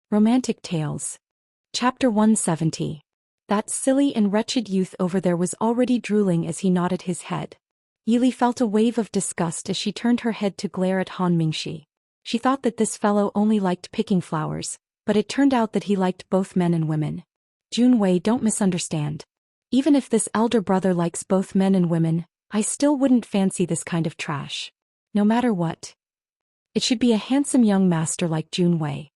Romantic Tales. Chapter 170. That silly and wretched youth over there was already drooling as he nodded his head. Yili felt a wave of disgust as she turned her head to glare at Han Mingxi. She thought that this fellow only liked picking flowers, but it turned out that he liked both men and women. Junwei, don't misunderstand. Even if this elder brother likes both men and women, I still wouldn't fancy this kind of trash. No matter what. It should be a handsome young master like Junwei.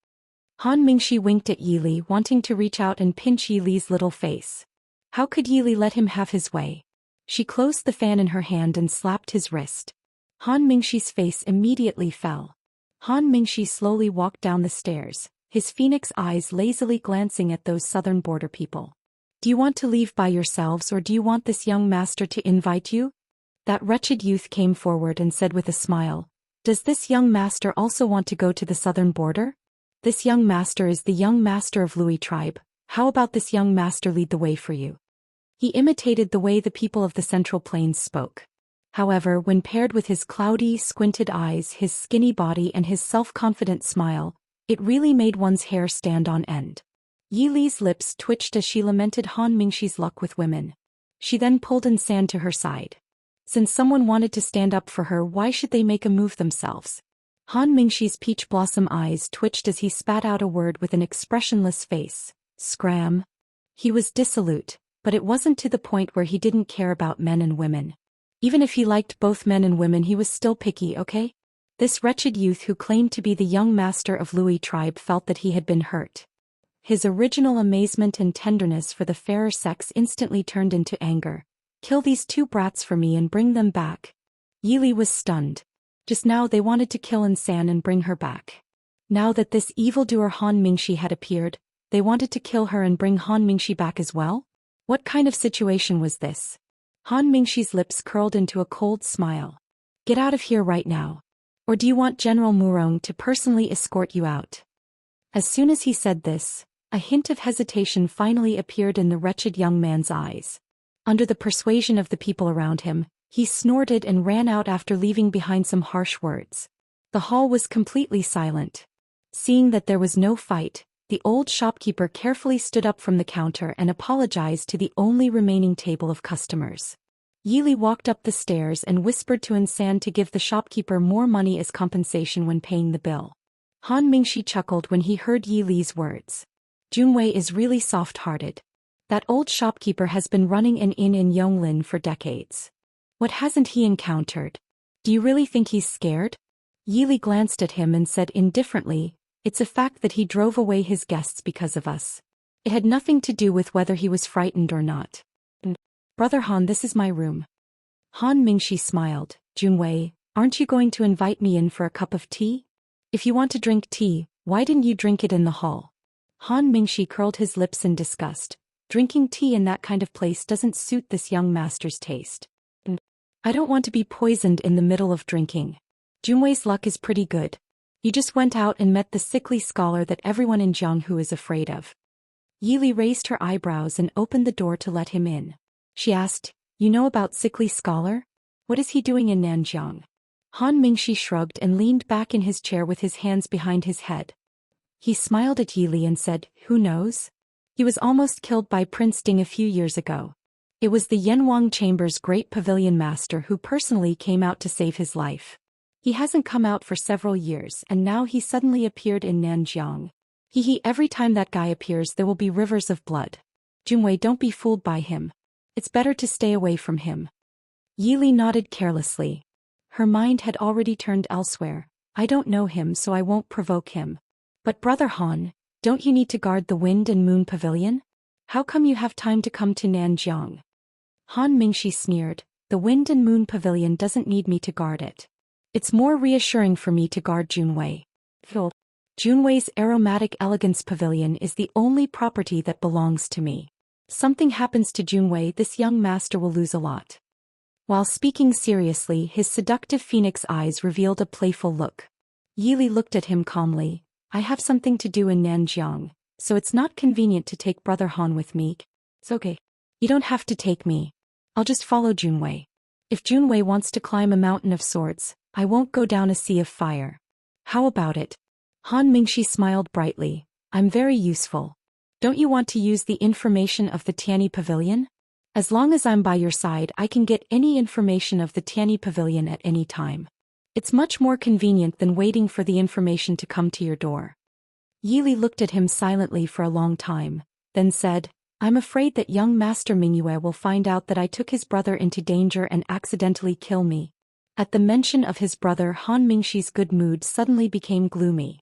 Han Mingxi winked at Yili, wanting to reach out and pinch Yili's little face. How could Yili let him have his way? She closed the fan in her hand and slapped his wrist. Han Mingxi's face immediately fell. Han Mingxi slowly walked down the stairs, his phoenix eyes lazily glancing at those southern border people. Do you want to leave by yourselves or do you want this young master to invite you? That wretched youth came forward and said with a smile, does this young master also want to go to the southern border? This young master is the young master of Lui tribe. How about this young master lead the way for you? He imitated the way the people of the Central Plains spoke. However, when paired with his cloudy, squinted eyes, his skinny body and his self-confident smile, it really made one's hair stand on end. Yili's lips twitched as she lamented Han Mingxi's luck with women. She then pulled Insan to her side. Since someone wanted to stand up for her, why should they make a move themselves? Han Mingxi's peach blossom eyes twitched as he spat out a word with an expressionless face. Scram. He was dissolute, but it wasn't to the point where he didn't care about men and women. Even if he liked both men and women, he was still picky, okay? This wretched youth who claimed to be the young master of Lui tribe felt that he had been hurt. His original amazement and tenderness for the fairer sex instantly turned into anger. Kill these two brats for me and bring them back. Yili was stunned. Just now they wanted to kill Insan and bring her back. Now that this evildoer Han Mingxi had appeared, they wanted to kill her and bring Han Mingxi back as well? What kind of situation was this? Han Mingxi's lips curled into a cold smile. Get out of here right now. Or do you want General Murong to personally escort you out? As soon as he said this, a hint of hesitation finally appeared in the wretched young man's eyes. Under the persuasion of the people around him, he snorted and ran out after leaving behind some harsh words. The hall was completely silent. Seeing that there was no fight, the old shopkeeper carefully stood up from the counter and apologized to the only remaining table of customers. Yili walked up the stairs and whispered to Insan to give the shopkeeper more money as compensation when paying the bill. Han Mingxi chuckled when he heard Yili's words. Junwei is really soft-hearted. That old shopkeeper has been running an inn in Yonglin for decades. What hasn't he encountered? Do you really think he's scared? Yili glanced at him and said indifferently, it's a fact that he drove away his guests because of us. It had nothing to do with whether he was frightened or not. Brother Han, this is my room. Han Mingxi smiled. Junwei, aren't you going to invite me in for a cup of tea? If you want to drink tea, why didn't you drink it in the hall? Han Mingxi curled his lips in disgust. Drinking tea in that kind of place doesn't suit this young master's taste. I don't want to be poisoned in the middle of drinking. Junwei's luck is pretty good. You just went out and met the sickly scholar that everyone in Jianghu is afraid of. Yili raised her eyebrows and opened the door to let him in. She asked, you know about sickly scholar? What is he doing in Nanjiang? Han Mingxi shrugged and leaned back in his chair with his hands behind his head. He smiled at Yili and said, who knows? He was almost killed by Prince Ding a few years ago. It was the Yanwang Chamber's great pavilion master who personally came out to save his life. He hasn't come out for several years and now he suddenly appeared in Nanjiang. Every time that guy appears there will be rivers of blood. Junwei, don't be fooled by him. It's better to stay away from him. Yili nodded carelessly. Her mind had already turned elsewhere. I don't know him so I won't provoke him. But Brother Han, don't you need to guard the Wind and Moon Pavilion? How come you have time to come to Nanjiang? Han Mingxi sneered, the Wind and Moon Pavilion doesn't need me to guard it. It's more reassuring for me to guard Junwei. Junwei's aromatic elegance pavilion is the only property that belongs to me. Something happens to Junwei, this young master will lose a lot. While speaking seriously, his seductive phoenix eyes revealed a playful look. Yili looked at him calmly. I have something to do in Nanjiang, so it's not convenient to take Brother Han with me. It's okay. You don't have to take me. I'll just follow Junwei. If Junwei wants to climb a mountain of swords, I won't go down a sea of fire. How about it? Han Mingxi smiled brightly. I'm very useful. Don't you want to use the information of the Tianyi Pavilion? As long as I'm by your side, I can get any information of the Tianyi Pavilion at any time. It's much more convenient than waiting for the information to come to your door. Yili looked at him silently for a long time, then said, I'm afraid that young Master Mingyue will find out that I took his brother into danger and accidentally kill me. At the mention of his brother, Han Mingxi's good mood suddenly became gloomy.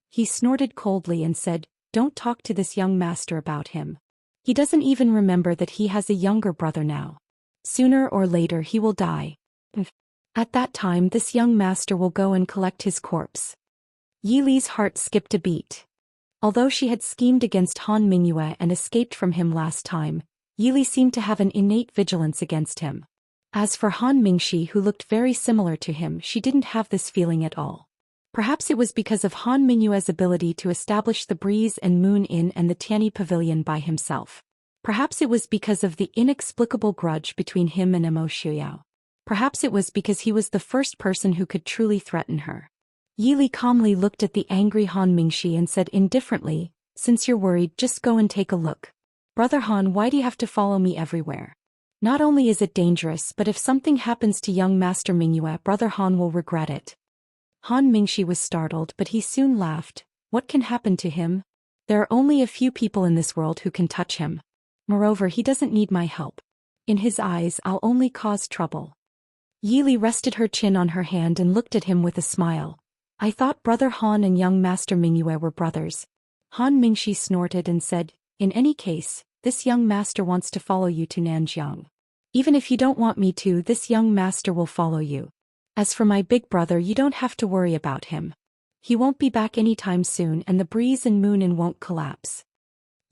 He snorted coldly and said, Don't talk to this young master about him. He doesn't even remember that he has a younger brother now. Sooner or later he will die. At that time this young master will go and collect his corpse. Yili's heart skipped a beat. Although she had schemed against Han Mingyue and escaped from him last time, Yili seemed to have an innate vigilance against him. As for Han Mingxi, who looked very similar to him, she didn't have this feeling at all. Perhaps it was because of Han Mingyue's ability to establish the Breeze and Moon Inn and the Tianyi Pavilion by himself. Perhaps it was because of the inexplicable grudge between him and Mo Shuyao. Perhaps it was because he was the first person who could truly threaten her. Yili calmly looked at the angry Han Mingxi and said indifferently, Since you're worried, just go and take a look. Brother Han, why do you have to follow me everywhere? Not only is it dangerous, but if something happens to young Master Mingyue, Brother Han will regret it. Han Mingxi was startled, but he soon laughed. What can happen to him? There are only a few people in this world who can touch him. Moreover, he doesn't need my help. In his eyes, I'll only cause trouble. Yili rested her chin on her hand and looked at him with a smile. I thought Brother Han and young Master Mingyue were brothers. Han Mingxi snorted and said, In any case, this young master wants to follow you to Nanjiang. Even if you don't want me to, this young master will follow you. As for my big brother, you don't have to worry about him. He won't be back anytime soon and the Breeze and Moon Inn won't collapse.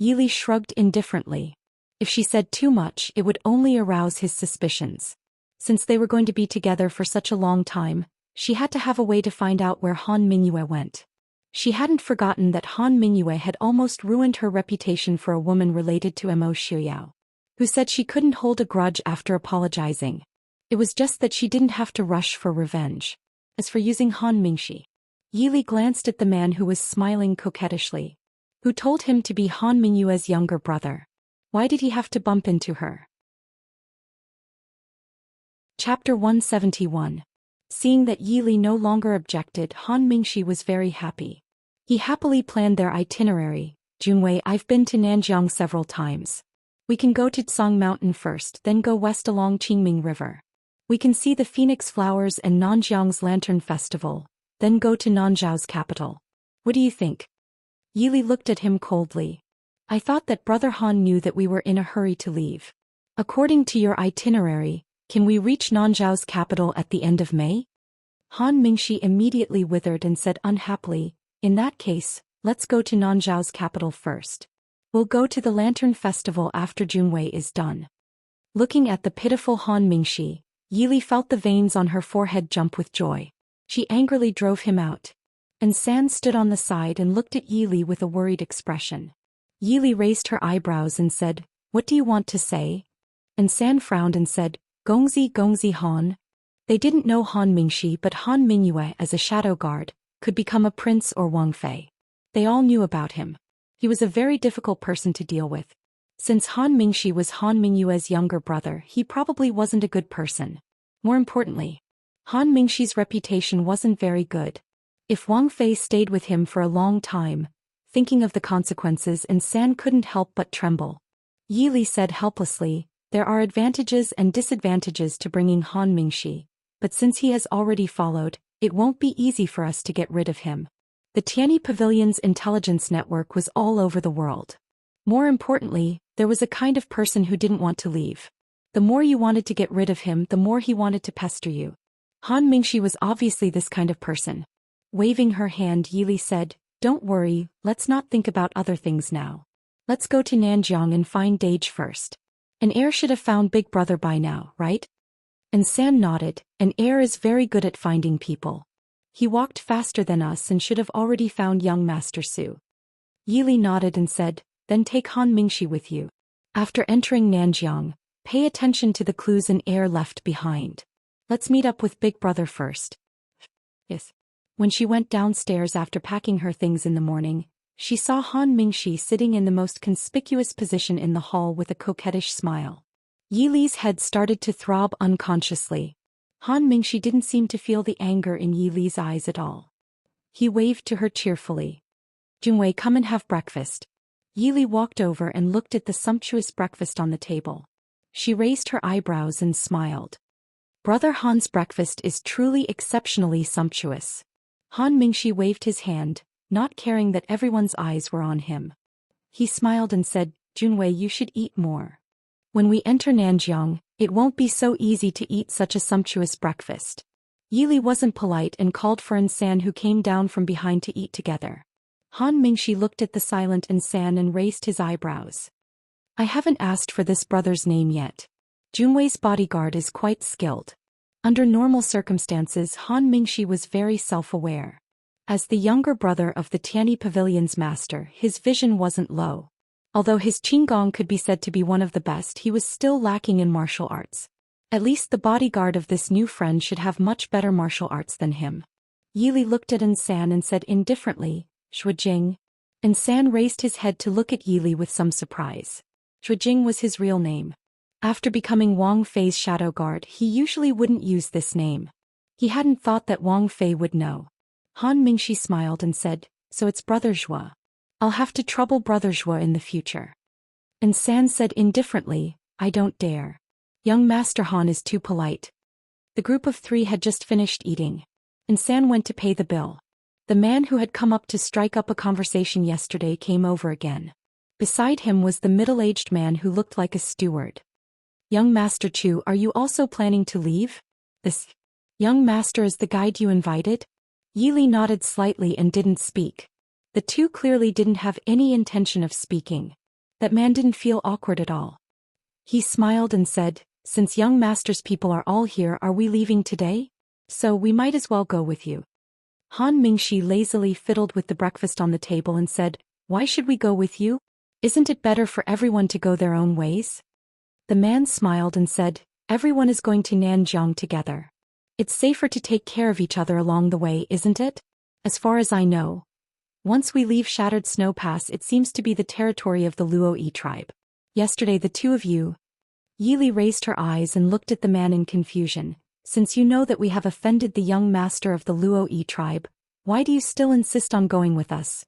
Yili shrugged indifferently. If she said too much, it would only arouse his suspicions. Since they were going to be together for such a long time, she had to have a way to find out where Han Mingyue went. She hadn't forgotten that Han Mingyue had almost ruined her reputation for a woman related to Mo Shuyao, who said she couldn't hold a grudge after apologizing. It was just that she didn't have to rush for revenge. As for using Han Mingxi, Yili glanced at the man who was smiling coquettishly. Who told him to be Han Mingyue's younger brother? Why did he have to bump into her? Chapter 171. Seeing that Yili no longer objected, Han Mingxi was very happy. He happily planned their itinerary. Junwei, I've been to Nanjiang several times. We can go to Tsang Mountain first, then go west along Qingming River. We can see the phoenix flowers and Nanjiang's Lantern Festival, then go to Nanzhao's capital. What do you think? Yili looked at him coldly. I thought that Brother Han knew that we were in a hurry to leave. According to your itinerary, can we reach Nanzhao's capital at the end of May? Han Mingxi immediately withered and said unhappily, In that case, let's go to Nanzhao's capital first. We'll go to the Lantern Festival after Junwei is done. Looking at the pitiful Han Mingxi, Yili felt the veins on her forehead jump with joy. She angrily drove him out. And San stood on the side and looked at Yili with a worried expression. Yili raised her eyebrows and said, What do you want to say? And San frowned and said, Gongzi Han. They didn't know Han Mingxi, but Han Mingyue, as a shadow guard, could become a prince or Wang Fei. They all knew about him. He was a very difficult person to deal with. Since Han Mingxi was Han Mingyue's younger brother, he probably wasn't a good person. More importantly, Han Mingxi's reputation wasn't very good. If Wang Fei stayed with him for a long time, thinking of the consequences, and San couldn't help but tremble. Yili said helplessly, There are advantages and disadvantages to bringing Han Mingxi, but since he has already followed, it won't be easy for us to get rid of him. The Tianyi Pavilion's intelligence network was all over the world. More importantly, there was a kind of person who didn't want to leave. The more you wanted to get rid of him, the more he wanted to pester you. Han Mingxi was obviously this kind of person. Waving her hand, Yili said, Don't worry, let's not think about other things now. Let's go to Nanjiang and find Dage first. An heir should have found Big Brother by now, right? And San nodded. An heir is very good at finding people. He walked faster than us and should have already found young Master Su. Yili nodded and said, Then take Han Mingxi with you. After entering Nanjiang, pay attention to the clues an heir left behind. Let's meet up with Big Brother first. Yes. When she went downstairs after packing her things in the morning, She saw Han Mingxi sitting in the most conspicuous position in the hall with a coquettish smile. Yi Li's head started to throb unconsciously. Han Mingxi didn't seem to feel the anger in Yi Li's eyes at all. He waved to her cheerfully. Junwei, come and have breakfast. Yi Li walked over and looked at the sumptuous breakfast on the table. She raised her eyebrows and smiled. Brother Han's breakfast is truly exceptionally sumptuous. Han Mingxi waved his hand, not caring that everyone's eyes were on him. He smiled and said, Junwei, you should eat more. When we enter Nanjiang, it won't be so easy to eat such a sumptuous breakfast. Yi Li wasn't polite and called for Ensan, who came down from behind to eat together. Han Mingxi looked at the silent Ensan and raised his eyebrows. I haven't asked for this brother's name yet. Junwei's bodyguard is quite skilled. Under normal circumstances, Han Mingxi was very self-aware. As the younger brother of the Tianyi Pavilion's master, his vision wasn't low. Although his Qinggong could be said to be one of the best, he was still lacking in martial arts. At least the bodyguard of this new friend should have much better martial arts than him. Yi Li looked at Ensan and said indifferently, Shuijing. Ensan raised his head to look at Yi Li with some surprise. Shuijing was his real name. After becoming Wang Fei's shadow guard, he usually wouldn't use this name. He hadn't thought that Wang Fei would know. Han Mingxi smiled and said, so it's Brother Zhua. I'll have to trouble Brother Zhua in the future. Ensan said indifferently, I don't dare. Young Master Han is too polite. The group of three had just finished eating. Ensan went to pay the bill. The man who had come up to strike up a conversation yesterday came over again. Beside him was the middle-aged man who looked like a steward. Young Master Chu, are you also planning to leave? This young master is the guide you invited? Yi Li nodded slightly and didn't speak. The two clearly didn't have any intention of speaking. That man didn't feel awkward at all. He smiled and said, since young master's people are all here, are we leaving today? So we might as well go with you. Han Mingxi lazily fiddled with the breakfast on the table and said, why should we go with you? Isn't it better for everyone to go their own ways? The man smiled and said, everyone is going to Nanjiang together. It's safer to take care of each other along the way, isn't it? As far as I know. Once we leave Shattered Snow Pass, it seems to be the territory of the Luo-Yi tribe. Yesterday the two of you. Yi Li raised her eyes and looked at the man in confusion. Since you know that we have offended the young master of the Luo-Yi tribe, why do you still insist on going with us?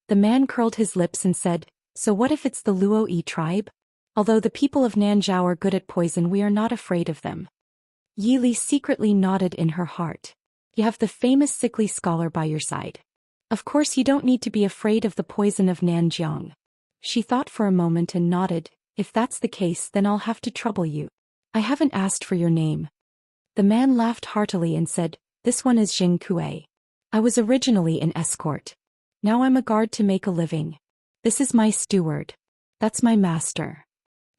The man curled his lips and said, so what if it's the Luo-Yi tribe? Although the people of Nanjiao are good at poison, we are not afraid of them. Yi Li secretly nodded in her heart. You have the famous sickly scholar by your side. Of course you don't need to be afraid of the poison of Nanjiang. She thought for a moment and nodded, if that's the case then I'll have to trouble you. I haven't asked for your name. The man laughed heartily and said, this one is Jing Kue. I was originally an escort. Now I'm a guard to make a living. This is my steward. That's my master.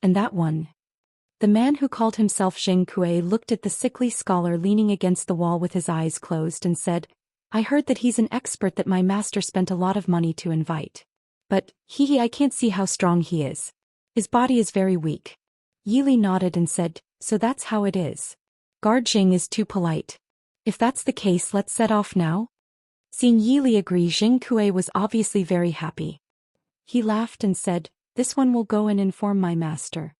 And that one. The man who called himself Jing Kue looked at the sickly scholar leaning against the wall with his eyes closed and said, I heard that he's an expert that my master spent a lot of money to invite. But, I can't see how strong he is. His body is very weak. Yi Li nodded and said, so that's how it is. Guard Jing is too polite. If that's the case, let's set off now. Seeing Yi Li agree, Jing Kue was obviously very happy. He laughed and said, this one will go and inform my master.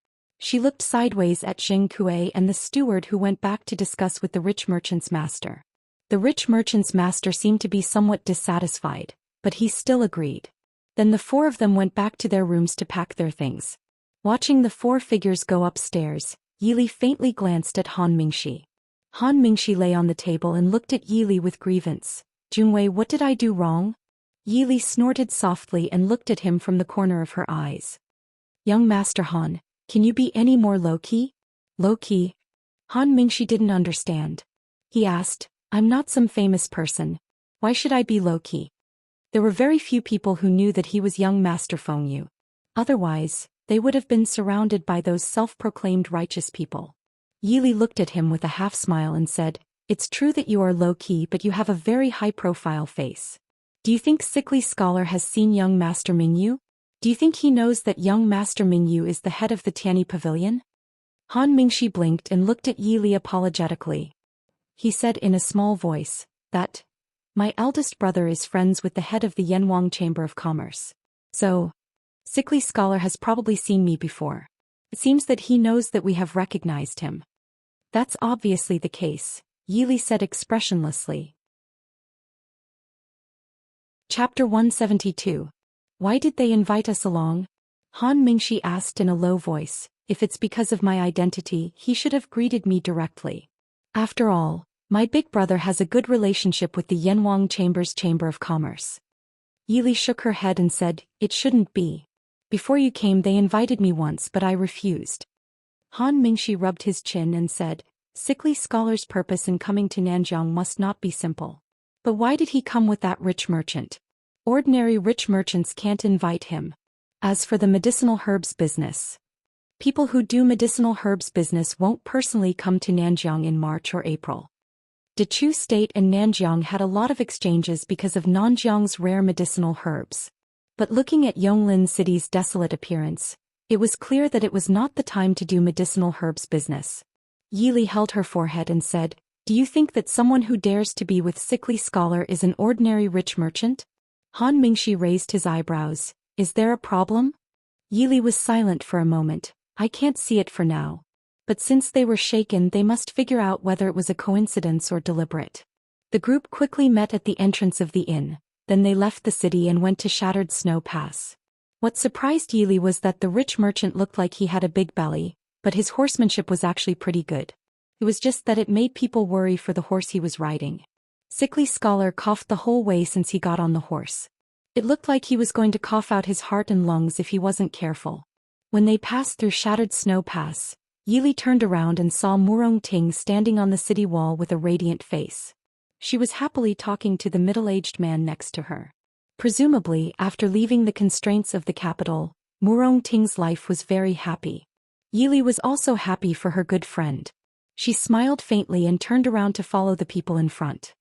She looked sideways at Jing Kue and the steward, who went back to discuss with the rich merchant's master. The rich merchant's master seemed to be somewhat dissatisfied, but he still agreed. Then the four of them went back to their rooms to pack their things. Watching the four figures go upstairs, Yi Li faintly glanced at Han Mingxi. Han Mingxi lay on the table and looked at Yi Li with grievance. Junwei, what did I do wrong? Yi Li snorted softly and looked at him from the corner of her eyes. Young Master Han, can you be any more low-key? Low-key? Han Mingxi didn't understand. He asked, I'm not some famous person. Why should I be low-key? There were very few people who knew that he was young Master Feng Yu. Otherwise, they would have been surrounded by those self-proclaimed righteous people. Yi Li looked at him with a half-smile and said, it's true that you are low-key, but you have a very high-profile face. Do you think Sickly Scholar has seen young Master Mingyu? Do you think he knows that young Master Mingyu is the head of the Tianyi Pavilion? Han Mingxi blinked and looked at Yi Li apologetically. He said in a small voice, that My eldest brother is friends with the head of the Yanwang Chamber of Commerce. So, Sickly Scholar has probably seen me before. It seems that he knows that we have recognized him. That's obviously the case, Yili said expressionlessly. Chapter 172. Why did they invite us along? Han Mingxi asked in a low voice. If it's because of my identity, he should have greeted me directly. After all, my big brother has a good relationship with the Yanwang Chamber's Chamber of Commerce. Yili shook her head and said, it shouldn't be. Before you came they invited me once but I refused. Han Mingxi rubbed his chin and said, Sickly Scholar's purpose in coming to Nanjiang must not be simple. But why did he come with that rich merchant? Ordinary rich merchants can't invite him. As for the medicinal herbs business, people who do medicinal herbs business won't personally come to Nanjiang in March or April. Dechu State and Nanjiang had a lot of exchanges because of Nanjiang's rare medicinal herbs. But looking at Yonglin City's desolate appearance, it was clear that it was not the time to do medicinal herbs business. Yili held her forehead and said, do you think that someone who dares to be with Sickly Scholar is an ordinary rich merchant? Han Mingxi raised his eyebrows. Is there a problem? Yili was silent for a moment. I can't see it for now. But since they were shaken they must figure out whether it was a coincidence or deliberate. The group quickly met at the entrance of the inn, then they left the city and went to Shattered Snow Pass. What surprised Yili was that the rich merchant looked like he had a big belly, but his horsemanship was actually pretty good. It was just that it made people worry for the horse he was riding. Sickly Scholar coughed the whole way since he got on the horse. It looked like he was going to cough out his heart and lungs if he wasn't careful. When they passed through Shattered Snow Pass, Yili turned around and saw Murong Ting standing on the city wall with a radiant face. She was happily talking to the middle-aged man next to her. Presumably, after leaving the constraints of the capital, Murong Ting's life was very happy. Yili was also happy for her good friend. She smiled faintly and turned around to follow the people in front.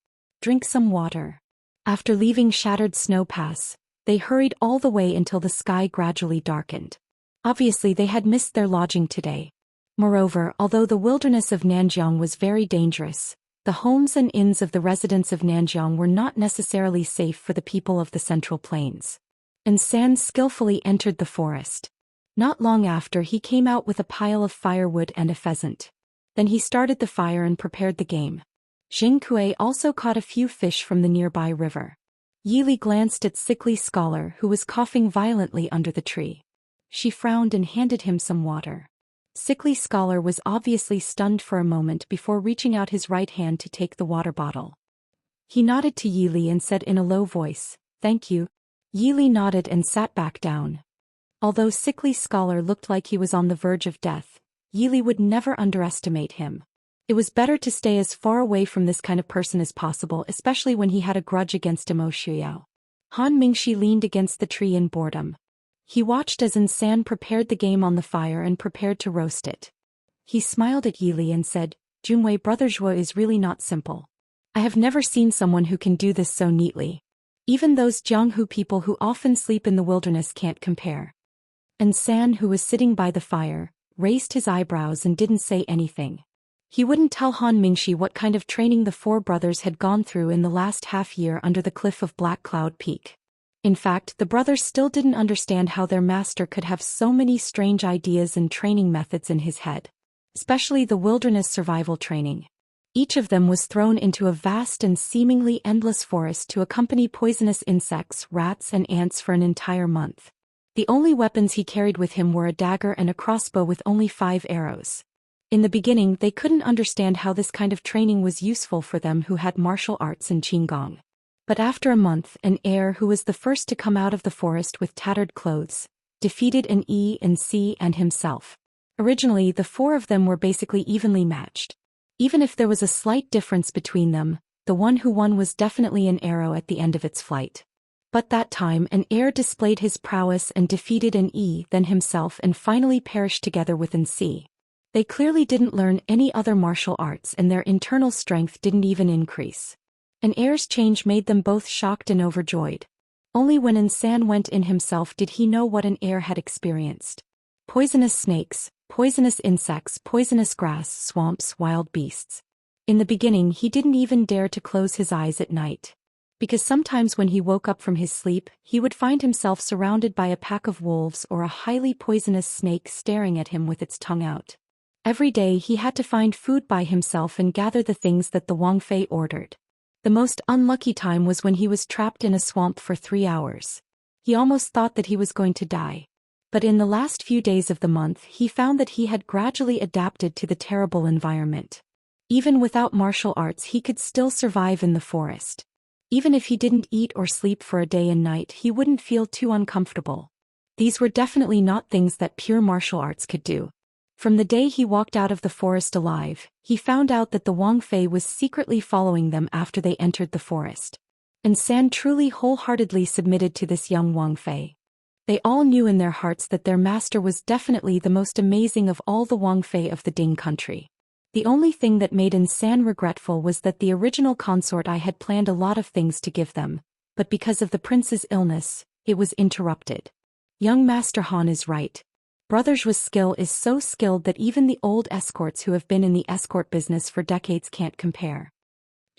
Drink some water. After leaving Shattered Snow Pass, they hurried all the way until the sky gradually darkened. Obviously they had missed their lodging today. Moreover, although the wilderness of Nanjiang was very dangerous, the homes and inns of the residents of Nanjiang were not necessarily safe for the people of the Central Plains. And San skillfully entered the forest. Not long after he came out with a pile of firewood and a pheasant. Then he started the fire and prepared the game. Jing Kuei also caught a few fish from the nearby river. Yili glanced at Sickly Scholar who was coughing violently under the tree. She frowned and handed him some water. Sickly Scholar was obviously stunned for a moment before reaching out his right hand to take the water bottle. He nodded to Yili and said in a low voice, "Thank you." Yili nodded and sat back down. Although Sickly Scholar looked like he was on the verge of death, Yili would never underestimate him. It was better to stay as far away from this kind of person as possible, especially when he had a grudge against Mo Xiuyao. Han Mingxi leaned against the tree in boredom. He watched as San prepared the game on the fire and prepared to roast it. He smiled at Yili and said, "Junwei Brother Zhuo is really not simple. I have never seen someone who can do this so neatly. Even those Jianghu people who often sleep in the wilderness can't compare." And San, who was sitting by the fire, raised his eyebrows and didn't say anything. He wouldn't tell Han Mingxi what kind of training the four brothers had gone through in the last half-year under the cliff of Black Cloud Peak. In fact, the brothers still didn't understand how their master could have so many strange ideas and training methods in his head. Especially the wilderness survival training. Each of them was thrown into a vast and seemingly endless forest to accompany poisonous insects, rats and ants for an entire month. The only weapons he carried with him were a dagger and a crossbow with only 5 arrows. In the beginning they couldn't understand how this kind of training was useful for them who had martial arts and qigong. But after a month, an heir who was the first to come out of the forest with tattered clothes, defeated an E and C and himself. Originally the 4 of them were basically evenly matched. Even if there was a slight difference between them, the one who won was definitely an arrow at the end of its flight. But that time an heir displayed his prowess and defeated an E, then himself, and finally perished together with an C. They clearly didn't learn any other martial arts and their internal strength didn't even increase. An heir's change made them both shocked and overjoyed. Only when San went in himself did he know what an heir had experienced. Poisonous snakes, poisonous insects, poisonous grass, swamps, wild beasts. In the beginning he didn't even dare to close his eyes at night. because sometimes when he woke up from his sleep, he would find himself surrounded by a pack of wolves or a highly poisonous snake staring at him with its tongue out. Every day he had to find food by himself and gather the things that the Wang Fei ordered. The most unlucky time was when he was trapped in a swamp for 3 hours. He almost thought that he was going to die. But in the last few days of the month he found that he had gradually adapted to the terrible environment. Even without martial arts he could still survive in the forest. Even if he didn't eat or sleep for a day and night, he wouldn't feel too uncomfortable. These were definitely not things that pure martial arts could do. From the day he walked out of the forest alive, he found out that the Wang Fei was secretly following them after they entered the forest. And San truly wholeheartedly submitted to this young Wang Fei. They all knew in their hearts that their master was definitely the most amazing of all the Wang Fei of the Ding country. The only thing that made San regretful was that the original consort I had planned a lot of things to give them, but because of the prince's illness, it was interrupted. Young Master Han is right. Brother Zhu's skill is so skilled that even the old escorts who have been in the escort business for decades can't compare.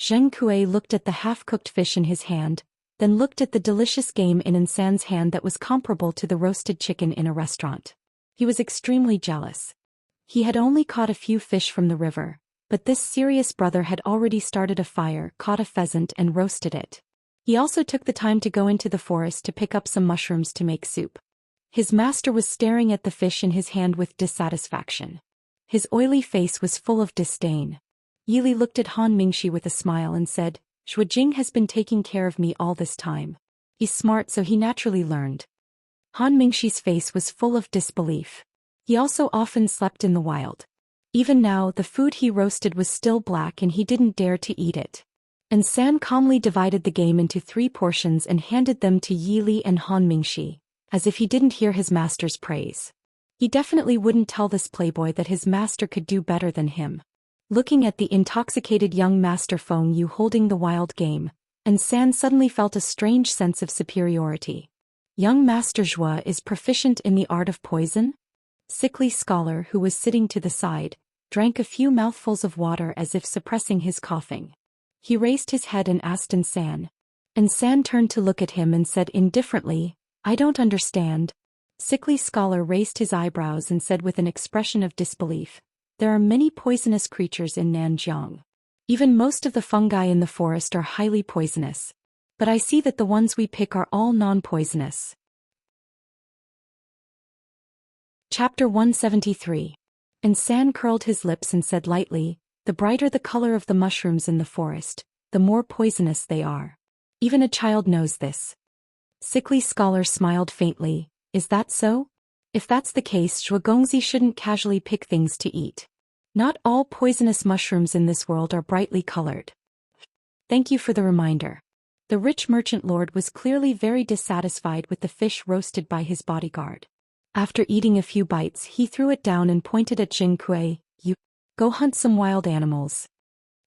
Zheng Kuei looked at the half-cooked fish in his hand, then looked at the delicious game in San's hand that was comparable to the roasted chicken in a restaurant. He was extremely jealous. He had only caught a few fish from the river, but this serious brother had already started a fire, caught a pheasant and roasted it. He also took the time to go into the forest to pick up some mushrooms to make soup. His master was staring at the fish in his hand with dissatisfaction. His oily face was full of disdain. Yili looked at Han Mingxi with a smile and said, "Zhu Jing has been taking care of me all this time. He's smart, so he naturally learned." Han Mingxi's face was full of disbelief. He also often slept in the wild. Even now the food he roasted was still black and he didn't dare to eat it. And San calmly divided the game into 3 portions and handed them to Yili and Han Mingxi, as if he didn't hear his master's praise. He definitely wouldn't tell this playboy that his master could do better than him. Looking at the intoxicated young Master Feng Yu holding the wild game, and San suddenly felt a strange sense of superiority. Young Master Zhua is proficient in the art of poison? Sickly Scholar, who was sitting to the side, drank a few mouthfuls of water as if suppressing his coughing. He raised his head and asked San. San turned to look at him and said indifferently, "I don't understand." Sickly Scholar raised his eyebrows and said with an expression of disbelief, "There are many poisonous creatures in Nanjiang. Even most of the fungi in the forest are highly poisonous. But I see that the ones we pick are all non-poisonous." Chapter 173. San curled his lips and said lightly, "The brighter the color of the mushrooms in the forest, the more poisonous they are. Even a child knows this." Sickly Scholar smiled faintly, "Is that so? If that's the case, Zhuogongzi shouldn't casually pick things to eat. Not all poisonous mushrooms in this world are brightly colored." "Thank you for the reminder." The rich merchant lord was clearly very dissatisfied with the fish roasted by his bodyguard. After eating a few bites, he threw it down and pointed at Zheng Kuei, "You go hunt some wild animals."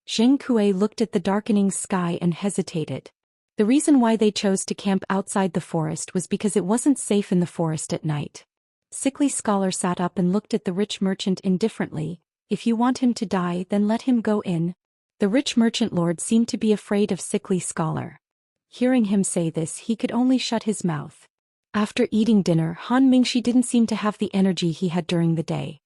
Zheng Kuei looked at the darkening sky and hesitated. The reason why they chose to camp outside the forest was because it wasn't safe in the forest at night. Sickly Scholar sat up and looked at the rich merchant indifferently. "If you want him to die, then let him go in." The rich merchant lord seemed to be afraid of Sickly Scholar. Hearing him say this, he could only shut his mouth. After eating dinner, Han Mingxi didn't seem to have the energy he had during the day.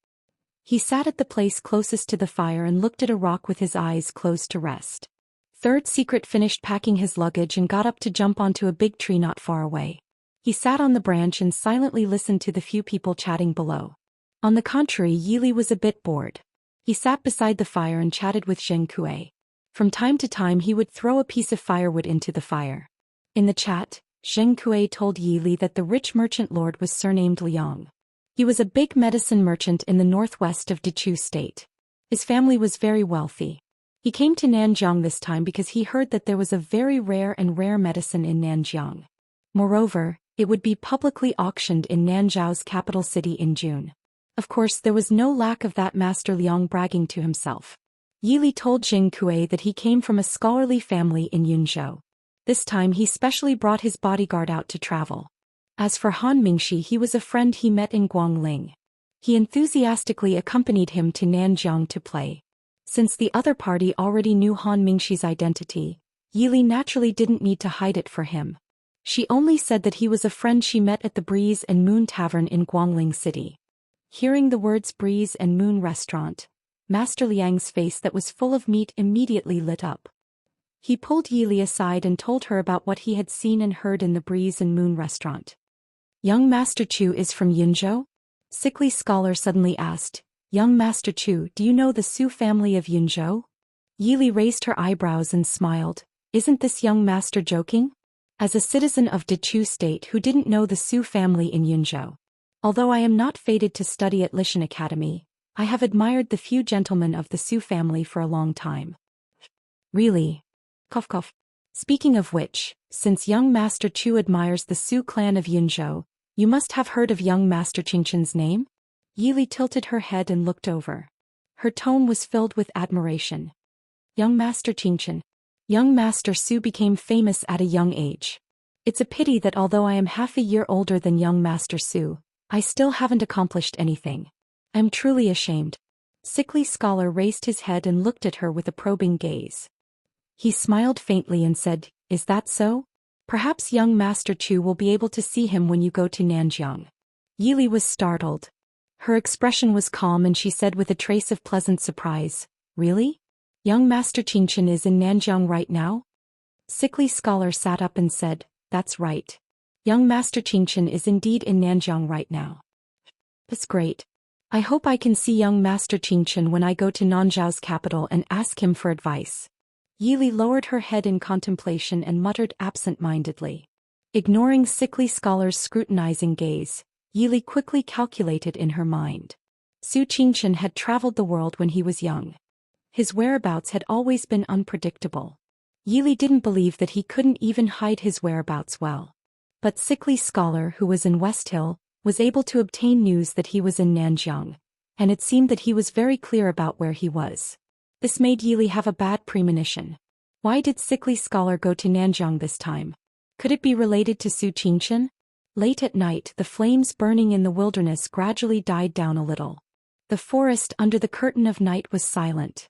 He sat at the place closest to the fire and looked at a rock with his eyes closed to rest. Third Secret finished packing his luggage and got up to jump onto a big tree not far away. He sat on the branch and silently listened to the few people chatting below. On the contrary, Yili was a bit bored. He sat beside the fire and chatted with Zheng Kuei. From time to time he would throw a piece of firewood into the fire. In the chat, Zheng Kuei told Yili that the rich merchant lord was surnamed Liang. He was a big medicine merchant in the northwest of Dechu State. His family was very wealthy. He came to Nanjiang this time because he heard that there was a very rare medicine in Nanjiang. Moreover, it would be publicly auctioned in Nanzhou's capital city in June. Of course, there was no lack of that Master Liang bragging to himself. Yili told Zheng Kuei that he came from a scholarly family in Yunzhou. This time he specially brought his bodyguard out to travel. As for Han Mingxi, he was a friend he met in Guangling. He enthusiastically accompanied him to Nanjiang to play. Since the other party already knew Han Mingxi's identity, Yili naturally didn't need to hide it for him. She only said that he was a friend she met at the Breeze and Moon Tavern in Guangling City. Hearing the words Breeze and Moon Restaurant, Master Liang's face that was full of meat immediately lit up. He pulled Yili aside and told her about what he had seen and heard in the Breeze and Moon Restaurant. Young Master Chu is from Yunzhou? Sickly Scholar suddenly asked. Young Master Chu, do you know the Su family of Yunzhou? Yili raised her eyebrows and smiled. Isn't this young master joking? As a citizen of Dechu State who didn't know the Su family in Yunzhou. Although I am not fated to study at Lishan Academy, I have admired the few gentlemen of the Su family for a long time. Really? Cough cough. Speaking of which, since young Master Chu admires the Su clan of Yunzhou, you must have heard of young Master Qingchen's name? Yili tilted her head and looked over. Her tone was filled with admiration. Young Master Qingchen. Young Master Su became famous at a young age. It's a pity that although I am half a year older than young Master Su, I still haven't accomplished anything. I'm truly ashamed. Sickly Scholar raised his head and looked at her with a probing gaze. He smiled faintly and said, Is that so? Perhaps young Master Chu will be able to see him when you go to Nanjiang. Yili was startled. Her expression was calm and she said with a trace of pleasant surprise, Really? Young Master Qingchen is in Nanjiang right now? Sickly Scholar sat up and said, That's right. Young Master Qingchen is indeed in Nanjiang right now. That's great. I hope I can see young Master Qingchen when I go to Nanzhao's capital and ask him for advice. Yili lowered her head in contemplation and muttered absent-mindedly. Ignoring Sickly Scholar's scrutinizing gaze, Yili quickly calculated in her mind. Su Qingchen had traveled the world when he was young. His whereabouts had always been unpredictable. Yili didn't believe that he couldn't even hide his whereabouts well. But Sickly Scholar, who was in West Hill, was able to obtain news that he was in Nanjiang, and it seemed that he was very clear about where he was. This made Yili have a bad premonition. Why did Sickly Scholar go to Nanjiang this time? Could it be related to Su Qingchen? Late at night, the flames burning in the wilderness gradually died down a little. The forest under the curtain of night was silent.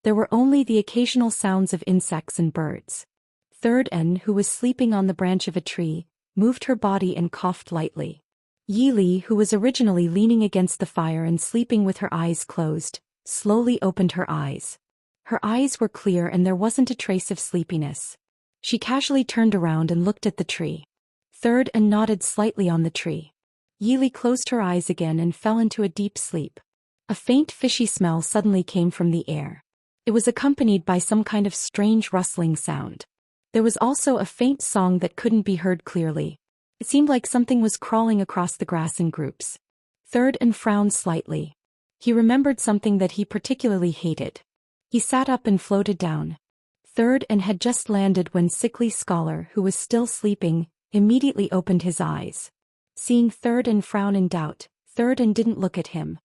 There were only the occasional sounds of insects and birds. Third En, who was sleeping on the branch of a tree, moved her body and coughed lightly. Yili, who was originally leaning against the fire and sleeping with her eyes closed, slowly opened her eyes. Her eyes were clear and there wasn't a trace of sleepiness. She casually turned around and looked at the tree. Third En nodded slightly on the tree. Yili closed her eyes again and fell into a deep sleep. A faint fishy smell suddenly came from the air. It was accompanied by some kind of strange rustling sound. There was also a faint song that couldn't be heard clearly. It seemed like something was crawling across the grass in groups. Third En frowned slightly. He remembered something that he particularly hated. He sat up and floated down. Third En had just landed when Sickly Scholar, who was still sleeping, immediately opened his eyes. Seeing Third En frown in doubt, Third En didn't look at him.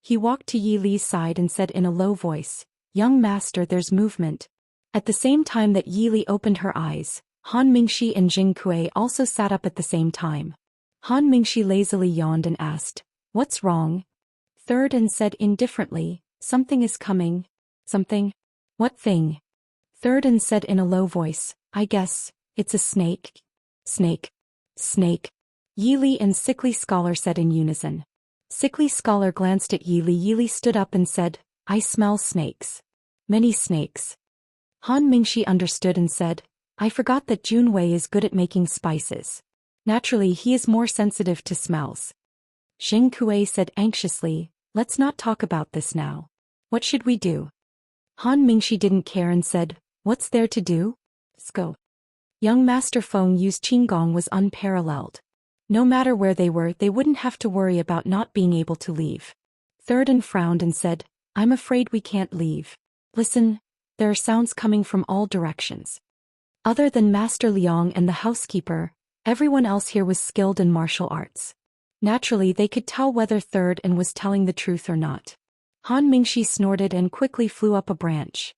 He walked to Yili's side and said in a low voice, Young master, there's movement. At the same time that Yili opened her eyes, Han Mingxi and Jing Kuei also sat up at the same time. Han Mingxi lazily yawned and asked, What's wrong? Third En said indifferently, Something is coming. Something? What thing? Third En said in a low voice, I guess, it's a snake. Snake. Snake. Yili and Sickly Scholar said in unison. Sickly Scholar glanced at Yili. Yili stood up and said, I smell snakes. Many snakes. Han Mingxi understood and said, I forgot that Junwei is good at making spices. Naturally, he is more sensitive to smells. Jing Kuei said anxiously, Let's not talk about this now. What should we do? Han Mingxi didn't care and said, What's there to do? Let's go. Young Master Feng Yu's Qinggong was unparalleled. No matter where they were, they wouldn't have to worry about not being able to leave. Third En frowned and said, I'm afraid we can't leave. Listen, there are sounds coming from all directions. Other than Master Liang and the housekeeper, everyone else here was skilled in martial arts. Naturally, they could tell whether Third En was telling the truth or not. Han Mingxi snorted and quickly flew up a branch.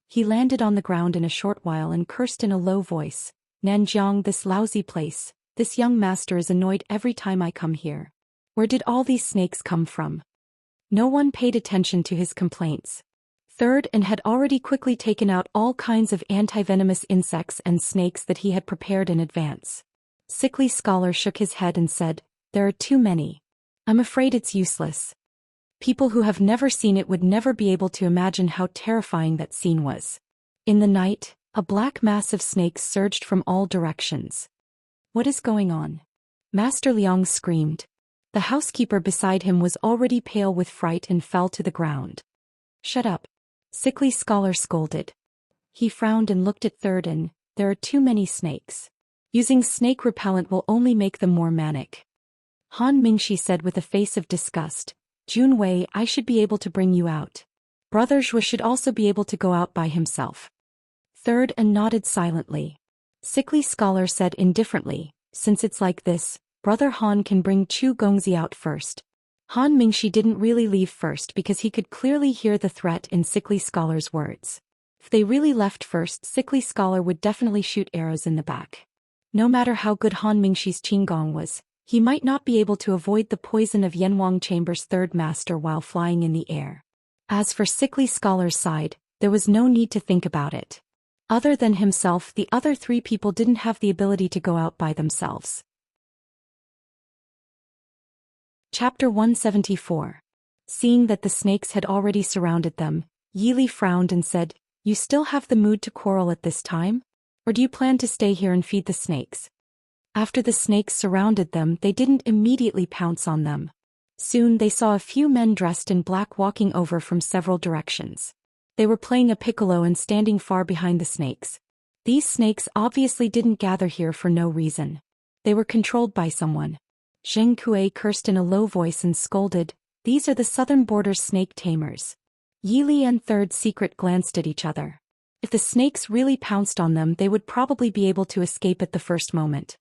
He landed on the ground in a short while and cursed in a low voice, Nanjiang, this lousy place, this young master is annoyed every time I come here. Where did all these snakes come from? No one paid attention to his complaints. Third and had already quickly taken out all kinds of anti-venomous insects and snakes that he had prepared in advance. Sickly Scholar shook his head and said, "There are too many. I'm afraid it's useless." People who have never seen it would never be able to imagine how terrifying that scene was. In the night, a black mass of snakes surged from all directions. "What is going on?" Master Liang screamed. The housekeeper beside him was already pale with fright and fell to the ground. "Shut up," Sickly Scholar scolded. He frowned and looked at Third and, "There are too many snakes. Using snake repellent will only make them more manic." Han Mingxi said with a face of disgust, "Jun Wei, I should be able to bring you out. Brother Zhua should also be able to go out by himself." Third and nodded silently. Sickly Scholar said indifferently, "Since it's like this, Brother Han can bring Chu Gongzi out first." Han Mingxi didn't really leave first because he could clearly hear the threat in Sickly Scholar's words. If they really left first, Sickly Scholar would definitely shoot arrows in the back. No matter how good Han Mingxi's Qinggong was, he might not be able to avoid the poison of Yanwang Chamber's third master while flying in the air. As for Sickly Scholar's side, there was no need to think about it. Other than himself, the other three people didn't have the ability to go out by themselves. Chapter 174. Seeing that the snakes had already surrounded them, Yili frowned and said, "You still have the mood to quarrel at this time? Or do you plan to stay here and feed the snakes?" After the snakes surrounded them, they didn't immediately pounce on them. Soon they saw a few men dressed in black walking over from several directions. They were playing a piccolo and standing far behind the snakes. These snakes obviously didn't gather here for no reason. They were controlled by someone. Zheng Kuei cursed in a low voice and scolded, "These are the southern border's snake tamers." Yili and Third Secret glanced at each other. If the snakes really pounced on them, they would probably be able to escape at the first moment.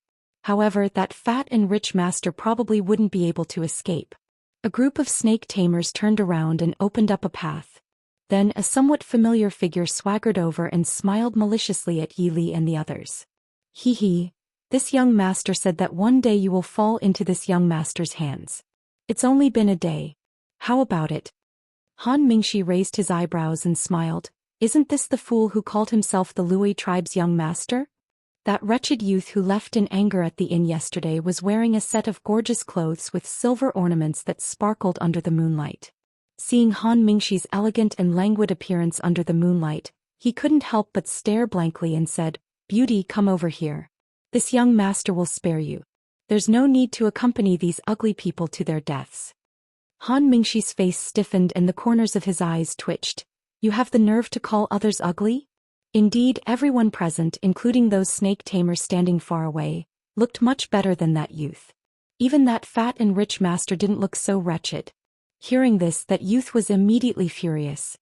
However, that fat and rich master probably wouldn't be able to escape. A group of snake tamers turned around and opened up a path. Then a somewhat familiar figure swaggered over and smiled maliciously at Yili and the others. "Hee hee. This young master said that one day you will fall into this young master's hands. It's only been a day. How about it?" Han Mingxi raised his eyebrows and smiled. "Isn't this the fool who called himself the Lui tribe's young master? That wretched youth who left in anger at the inn yesterday was wearing a set of gorgeous clothes with silver ornaments that sparkled under the moonlight." Seeing Han Mingxi's elegant and languid appearance under the moonlight, he couldn't help but stare blankly and said, "Beauty, come over here. This young master will spare you. There's no need to accompany these ugly people to their deaths." Han Mingxi's face stiffened and the corners of his eyes twitched. "You have the nerve to call others ugly?" Indeed, everyone present, including those snake tamers standing far away, looked much better than that youth. Even that fat and rich master didn't look so wretched. Hearing this, that youth was immediately furious.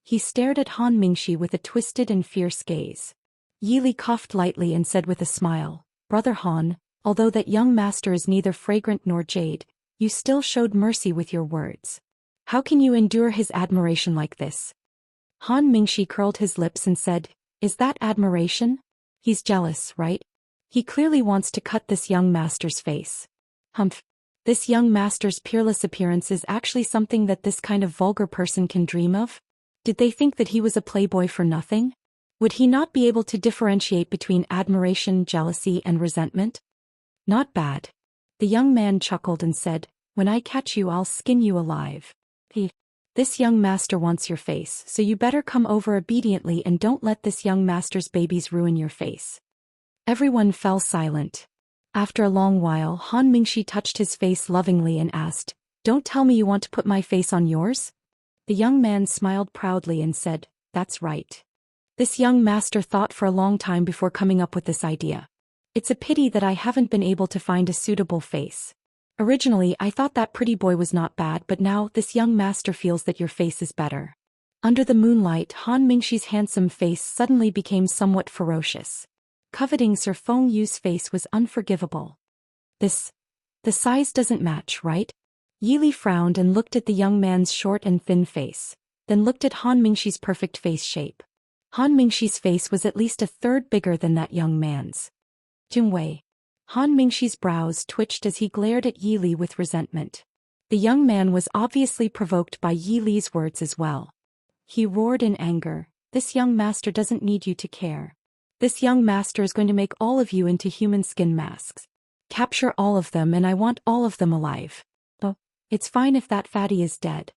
He stared at Han Mingxi with a twisted and fierce gaze. Yili coughed lightly and said with a smile, "Brother Han, although that young master is neither fragrant nor jade, you still showed mercy with your words. How can you endure his admiration like this?" Han Mingxi curled his lips and said, "Is that admiration? He's jealous, right? He clearly wants to cut this young master's face. Humph. This young master's peerless appearance is actually something that this kind of vulgar person can dream of? Did they think that he was a playboy for nothing? Would he not be able to differentiate between admiration, jealousy, and resentment? Not bad." The young man chuckled and said, "When I catch you, I'll skin you alive. This young master wants your face, so you better come over obediently and don't let this young master's babies ruin your face." Everyone fell silent. After a long while, Han Mingxi touched his face lovingly and asked, "Don't tell me you want to put my face on yours?" The young man smiled proudly and said, "That's right. This young master thought for a long time before coming up with this idea. It's a pity that I haven't been able to find a suitable face. Originally, I thought that pretty boy was not bad, but now this young master feels that your face is better." Under the moonlight, Han Mingxi's handsome face suddenly became somewhat ferocious. Coveting Sir Feng Yu's face was unforgivable. The size doesn't match, right?" Yili frowned and looked at the young man's short and thin face, then looked at Han Mingxi's perfect face shape. Han Mingxi's face was at least a third bigger than that young man's. "Jingwei." Han Mingxi's brows twitched as he glared at Yili with resentment. The young man was obviously provoked by Yili's words as well. He roared in anger. This young master doesn't need you to care. This young master is going to make all of you into human skin masks. Capture all of them and I want all of them alive. Oh, it's fine if that fatty is dead.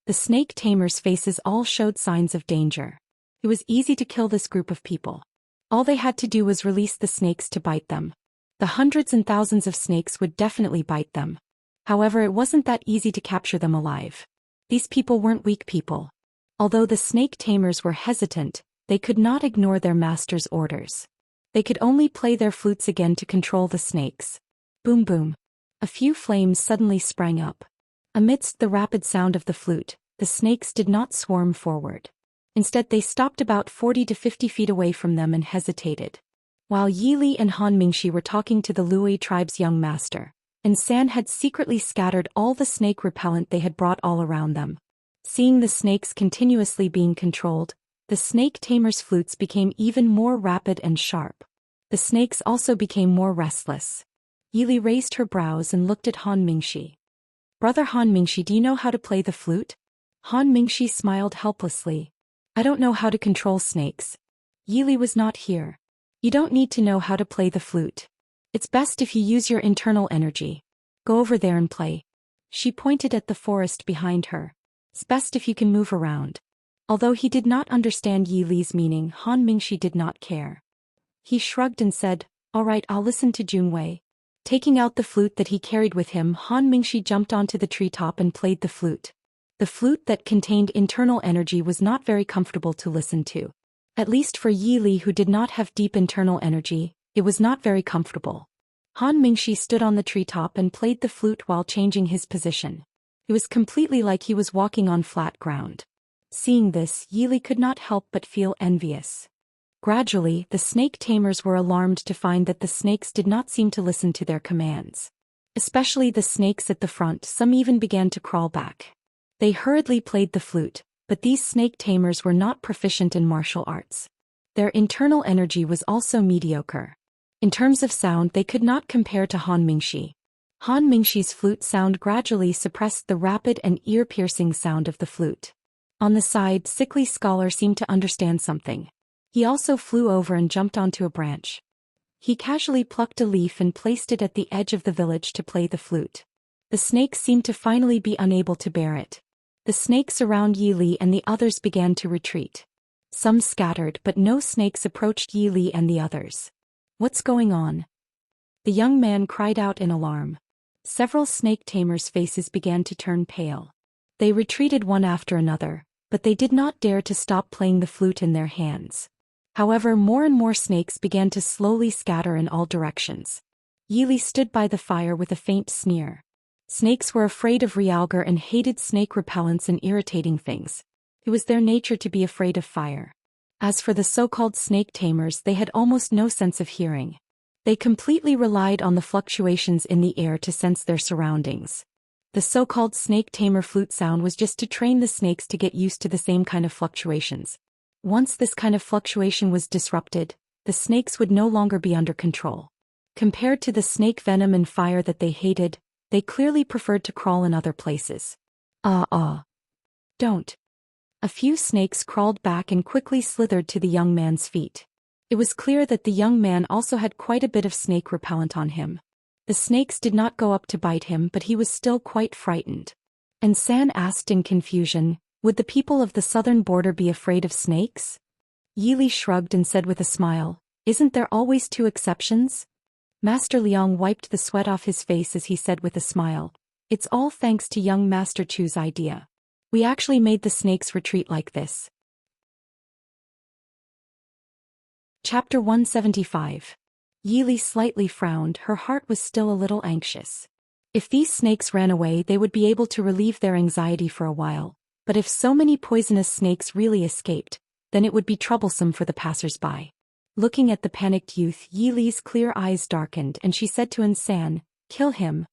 The snake tamers' faces all showed signs of danger. It was easy to kill this group of people. All they had to do was release the snakes to bite them. The hundreds and thousands of snakes would definitely bite them. However, it wasn't that easy to capture them alive. These people weren't weak people. Although the snake tamers were hesitant, they could not ignore their master's orders. They could only play their flutes again to control the snakes. Boom boom. A few flames suddenly sprang up. Amidst the rapid sound of the flute, the snakes did not swarm forward. Instead they stopped about 40 to 50 feet away from them and hesitated. While Yi Li and Han Mingxi were talking to the Lui tribe's young master, and San had secretly scattered all the snake repellent they had brought all around them. Seeing the snakes continuously being controlled, the snake tamers' flutes became even more rapid and sharp. The snakes also became more restless. Yi Li raised her brows and looked at Han Mingxi. Brother Han Mingxi, do you know how to play the flute? Han Mingxi smiled helplessly. I don't know how to control snakes. Yi Li was not here. You don't need to know how to play the flute. It's best if you use your internal energy. Go over there and play. She pointed at the forest behind her. It's best if you can move around. Although he did not understand Yi Li's meaning, Han Mingxi did not care. He shrugged and said, all right, I'll listen to Junwei. Taking out the flute that he carried with him, Han Mingxi jumped onto the treetop and played the flute. The flute that contained internal energy was not very comfortable to listen to. At least for Yi Li, who did not have deep internal energy, it was not very comfortable. Han Mingxi stood on the treetop and played the flute while changing his position. It was completely like he was walking on flat ground. Seeing this, Yi Li could not help but feel envious. Gradually, the snake tamers were alarmed to find that the snakes did not seem to listen to their commands. Especially the snakes at the front, some even began to crawl back. They hurriedly played the flute, but these snake tamers were not proficient in martial arts. Their internal energy was also mediocre. In terms of sound, they could not compare to Han Mingxi. Han Mingxi's flute sound gradually suppressed the rapid and ear-piercing sound of the flute. On the side, Sickly Scholar seemed to understand something. He also flew over and jumped onto a branch. He casually plucked a leaf and placed it at the edge of the village to play the flute. The snakes seemed to finally be unable to bear it. The snakes around Yi Li and the others began to retreat. Some scattered, but no snakes approached Yi Li and the others. What's going on? The young man cried out in alarm. Several snake tamers' faces began to turn pale. They retreated one after another, but they did not dare to stop playing the flute in their hands. However, more and more snakes began to slowly scatter in all directions. Yi Li stood by the fire with a faint sneer. Snakes were afraid of realgar and hated snake repellents and irritating things. It was their nature to be afraid of fire. As for the so-called snake tamers, they had almost no sense of hearing. They completely relied on the fluctuations in the air to sense their surroundings. The so-called snake tamer flute sound was just to train the snakes to get used to the same kind of fluctuations. Once this kind of fluctuation was disrupted, the snakes would no longer be under control. Compared to the snake venom and fire that they hated, they clearly preferred to crawl in other places. Don't. A few snakes crawled back and quickly slithered to the young man's feet. It was clear that the young man also had quite a bit of snake repellent on him. The snakes did not go up to bite him, but he was still quite frightened. And San asked in confusion, would the people of the southern border be afraid of snakes? Yi Li shrugged and said with a smile, isn't there always two exceptions? Master Liang wiped the sweat off his face as he said with a smile, it's all thanks to young Master Chu's idea. We actually made the snakes retreat like this. Chapter 175. Yi Li slightly frowned, her heart was still a little anxious. If these snakes ran away, they would be able to relieve their anxiety for a while. But if so many poisonous snakes really escaped, then it would be troublesome for the passers-by. Looking at the panicked youth, Yi Li's clear eyes darkened and she said to San, kill him.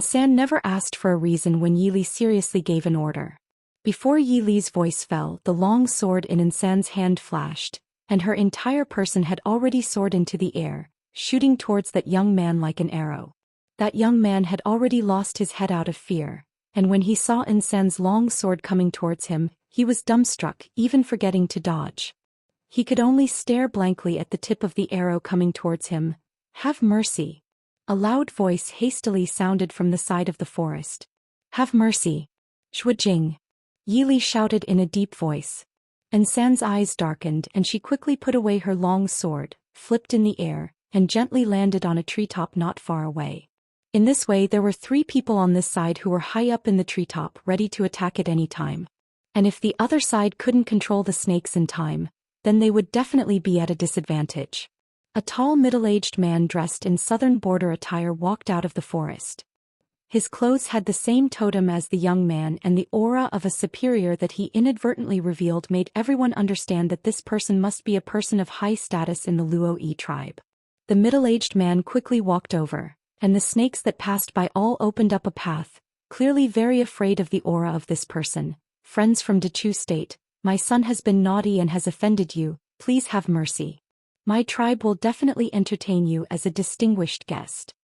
San never asked for a reason when Yi Li seriously gave an order. Before Yi Li's voice fell, the long sword in San's hand flashed, and her entire person had already soared into the air, shooting towards that young man like an arrow. That young man had already lost his head out of fear. and when he saw Insan's long sword coming towards him, he was dumbstruck, even forgetting to dodge. He could only stare blankly at the tip of the arrow coming towards him. "Have mercy." A loud voice hastily sounded from the side of the forest. "Have mercy." "Shuijing." Yili shouted in a deep voice. Insan's eyes darkened and she quickly put away her long sword, flipped in the air, and gently landed on a treetop not far away. In this way there were 3 people on this side who were high up in the treetop ready to attack at any time. And if the other side couldn't control the snakes in time, then they would definitely be at a disadvantage. A tall middle-aged man dressed in southern border attire walked out of the forest. His clothes had the same totem as the young man, and the aura of a superior that he inadvertently revealed made everyone understand that this person must be a person of high status in the Luo-Yi tribe. The middle-aged man quickly walked over, and the snakes that passed by all opened up a path, clearly very afraid of the aura of this person. "Friends from Dechu State, my son has been naughty and has offended you, please have mercy. My tribe will definitely entertain you as a distinguished guest."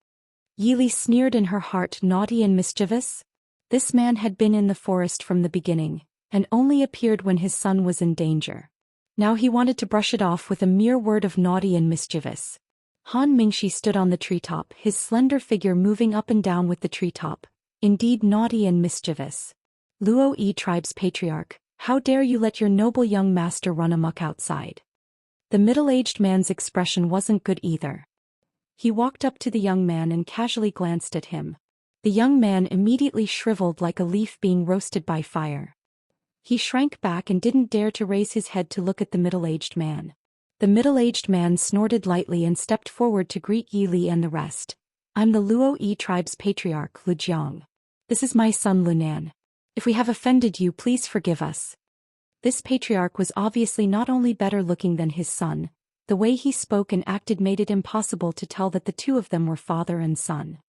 Yili sneered in her heart, naughty and mischievous? This man had been in the forest from the beginning, and only appeared when his son was in danger. Now he wanted to brush it off with a mere word of naughty and mischievous. Han Mingshi stood on the treetop, his slender figure moving up and down with the treetop. "Indeed, naughty and mischievous. Luo-Yi tribe's patriarch, how dare you let your noble young master run amok outside?" The middle-aged man's expression wasn't good either. He walked up to the young man and casually glanced at him. The young man immediately shriveled like a leaf being roasted by fire. He shrank back and didn't dare to raise his head to look at the middle-aged man. The middle-aged man snorted lightly and stepped forward to greet Yili and the rest. "I'm the Luo-Yi tribe's patriarch, Lu Jiang. This is my son Lunan. If we have offended you, please forgive us." This patriarch was obviously not only better looking than his son, the way he spoke and acted made it impossible to tell that the 2 of them were father and son.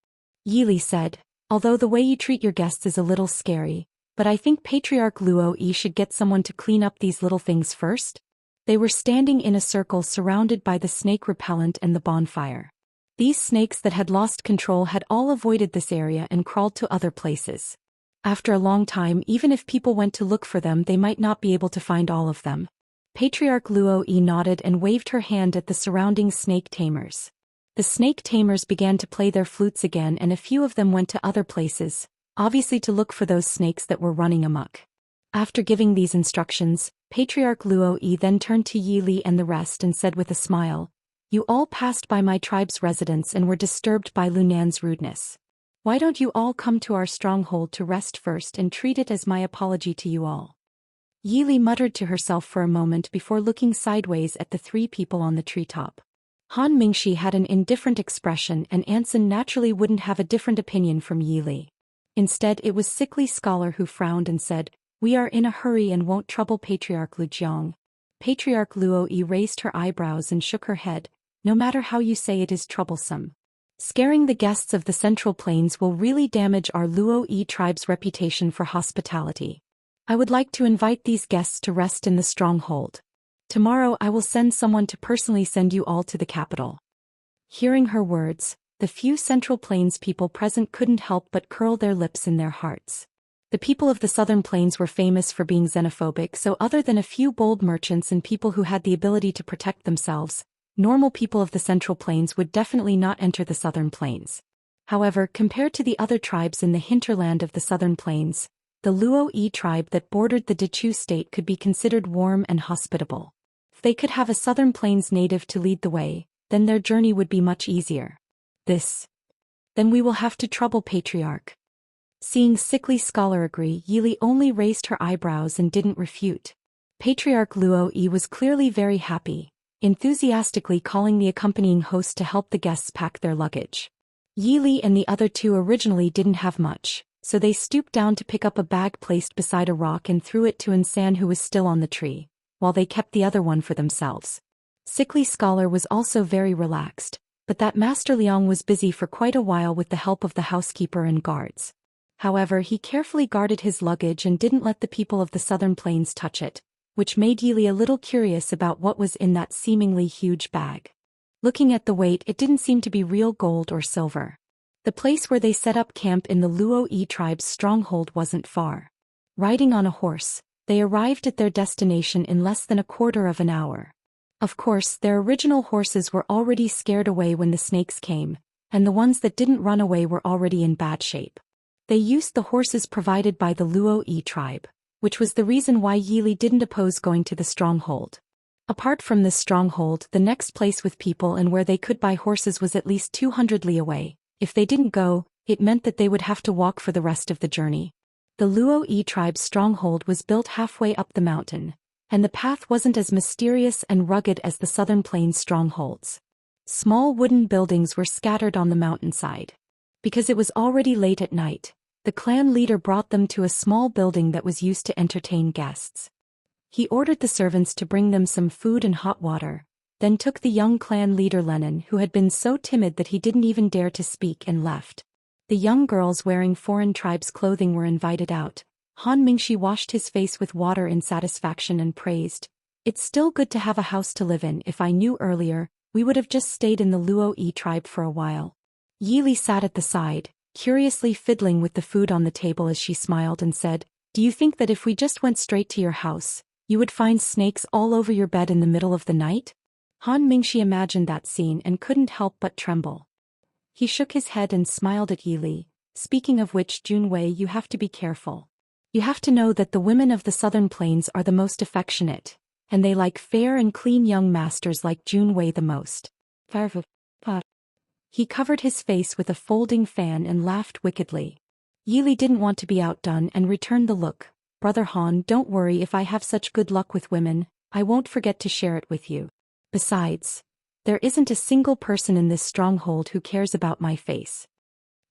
Yili said, "Although the way you treat your guests is a little scary, but I think Patriarch Luo-Yi should get someone to clean up these little things first." They were standing in a circle surrounded by the snake repellent and the bonfire. These snakes that had lost control had all avoided this area and crawled to other places. After a long time, even if people went to look for them, they might not be able to find all of them. Patriarch Luo-Yi nodded and waved her hand at the surrounding snake tamers. The snake tamers began to play their flutes again, and a few of them went to other places, obviously to look for those snakes that were running amok. After giving these instructions, Patriarch Luo-Yi then turned to Yili and the rest and said with a smile, "You all passed by my tribe's residence and were disturbed by Lunan's rudeness. Why don't you all come to our stronghold to rest first and treat it as my apology to you all?" Yili muttered to herself for a moment before looking sideways at the 3 people on the treetop. Han Mingshi had an indifferent expression, and Anson naturally wouldn't have a different opinion from Yili. Instead, it was Sickly Scholar who frowned and said, "We are in a hurry and won't trouble Patriarch Lu Jiang." Patriarch Luo-Yi raised her eyebrows and shook her head. "No matter how you say it is troublesome. Scaring the guests of the Central Plains will really damage our Luo-Yi tribe's reputation for hospitality. I would like to invite these guests to rest in the stronghold. Tomorrow I will send someone to personally send you all to the capital." Hearing her words, the few Central Plains people present couldn't help but curl their lips in their hearts. The people of the Southern Plains were famous for being xenophobic, so other than a few bold merchants and people who had the ability to protect themselves, normal people of the Central Plains would definitely not enter the Southern Plains. However, compared to the other tribes in the hinterland of the Southern Plains, the Luo-Yi tribe that bordered the Dechu state could be considered warm and hospitable. If they could have a Southern Plains native to lead the way, then their journey would be much easier. Then we will have to trouble Patriarch." Seeing Sickly Scholar agree, Yili only raised her eyebrows and didn't refute. Patriarch Luo-Yi was clearly very happy, enthusiastically calling the accompanying host to help the guests pack their luggage. Yili and the other 2 originally didn't have much, so they stooped down to pick up a bag placed beside a rock and threw it to Insan, who was still on the tree, while they kept the other one for themselves. Sickly Scholar was also very relaxed, but that Master Liang was busy for quite a while with the help of the housekeeper and guards. However, he carefully guarded his luggage and didn't let the people of the Southern Plains touch it, which made Yili a little curious about what was in that seemingly huge bag. Looking at the weight, it didn't seem to be real gold or silver. The place where they set up camp in the Luo-E tribe's stronghold wasn't far. Riding on a horse, they arrived at their destination in less than a quarter of an hour. Of course, their original horses were already scared away when the snakes came, and the ones that didn't run away were already in bad shape. They used the horses provided by the Luo-E tribe, which was the reason why Yili didn't oppose going to the stronghold. Apart from this stronghold, the next place with people and where they could buy horses was at least 200 li away. If they didn't go, it meant that they would have to walk for the rest of the journey. The Luo-E tribe's stronghold was built halfway up the mountain, and the path wasn't as mysterious and rugged as the southern plains strongholds. Small wooden buildings were scattered on the mountainside. Because it was already late at night, the clan leader brought them to a small building that was used to entertain guests. He ordered the servants to bring them some food and hot water, then took the young clan leader Lennon, who had been so timid that he didn't even dare to speak, and left. The young girls wearing foreign tribes' clothing were invited out. Han Mingxi washed his face with water in satisfaction and praised, "It's still good to have a house to live in. If I knew earlier, we would have just stayed in the Luo-E tribe for a while." Yili sat at the side, curiously fiddling with the food on the table as she smiled and said, "Do you think that if we just went straight to your house, you would find snakes all over your bed in the middle of the night?" Han Mingxi imagined that scene and couldn't help but tremble. He shook his head and smiled at Yili. "Speaking of which, Junwei, you have to be careful. You have to know that the women of the southern plains are the most affectionate, and they like fair and clean young masters like Junwei the most." He covered his face with a folding fan and laughed wickedly. Yili didn't want to be outdone and returned the look. "Brother Han, don't worry. If I have such good luck with women, I won't forget to share it with you. Besides, there isn't a single person in this stronghold who cares about my face."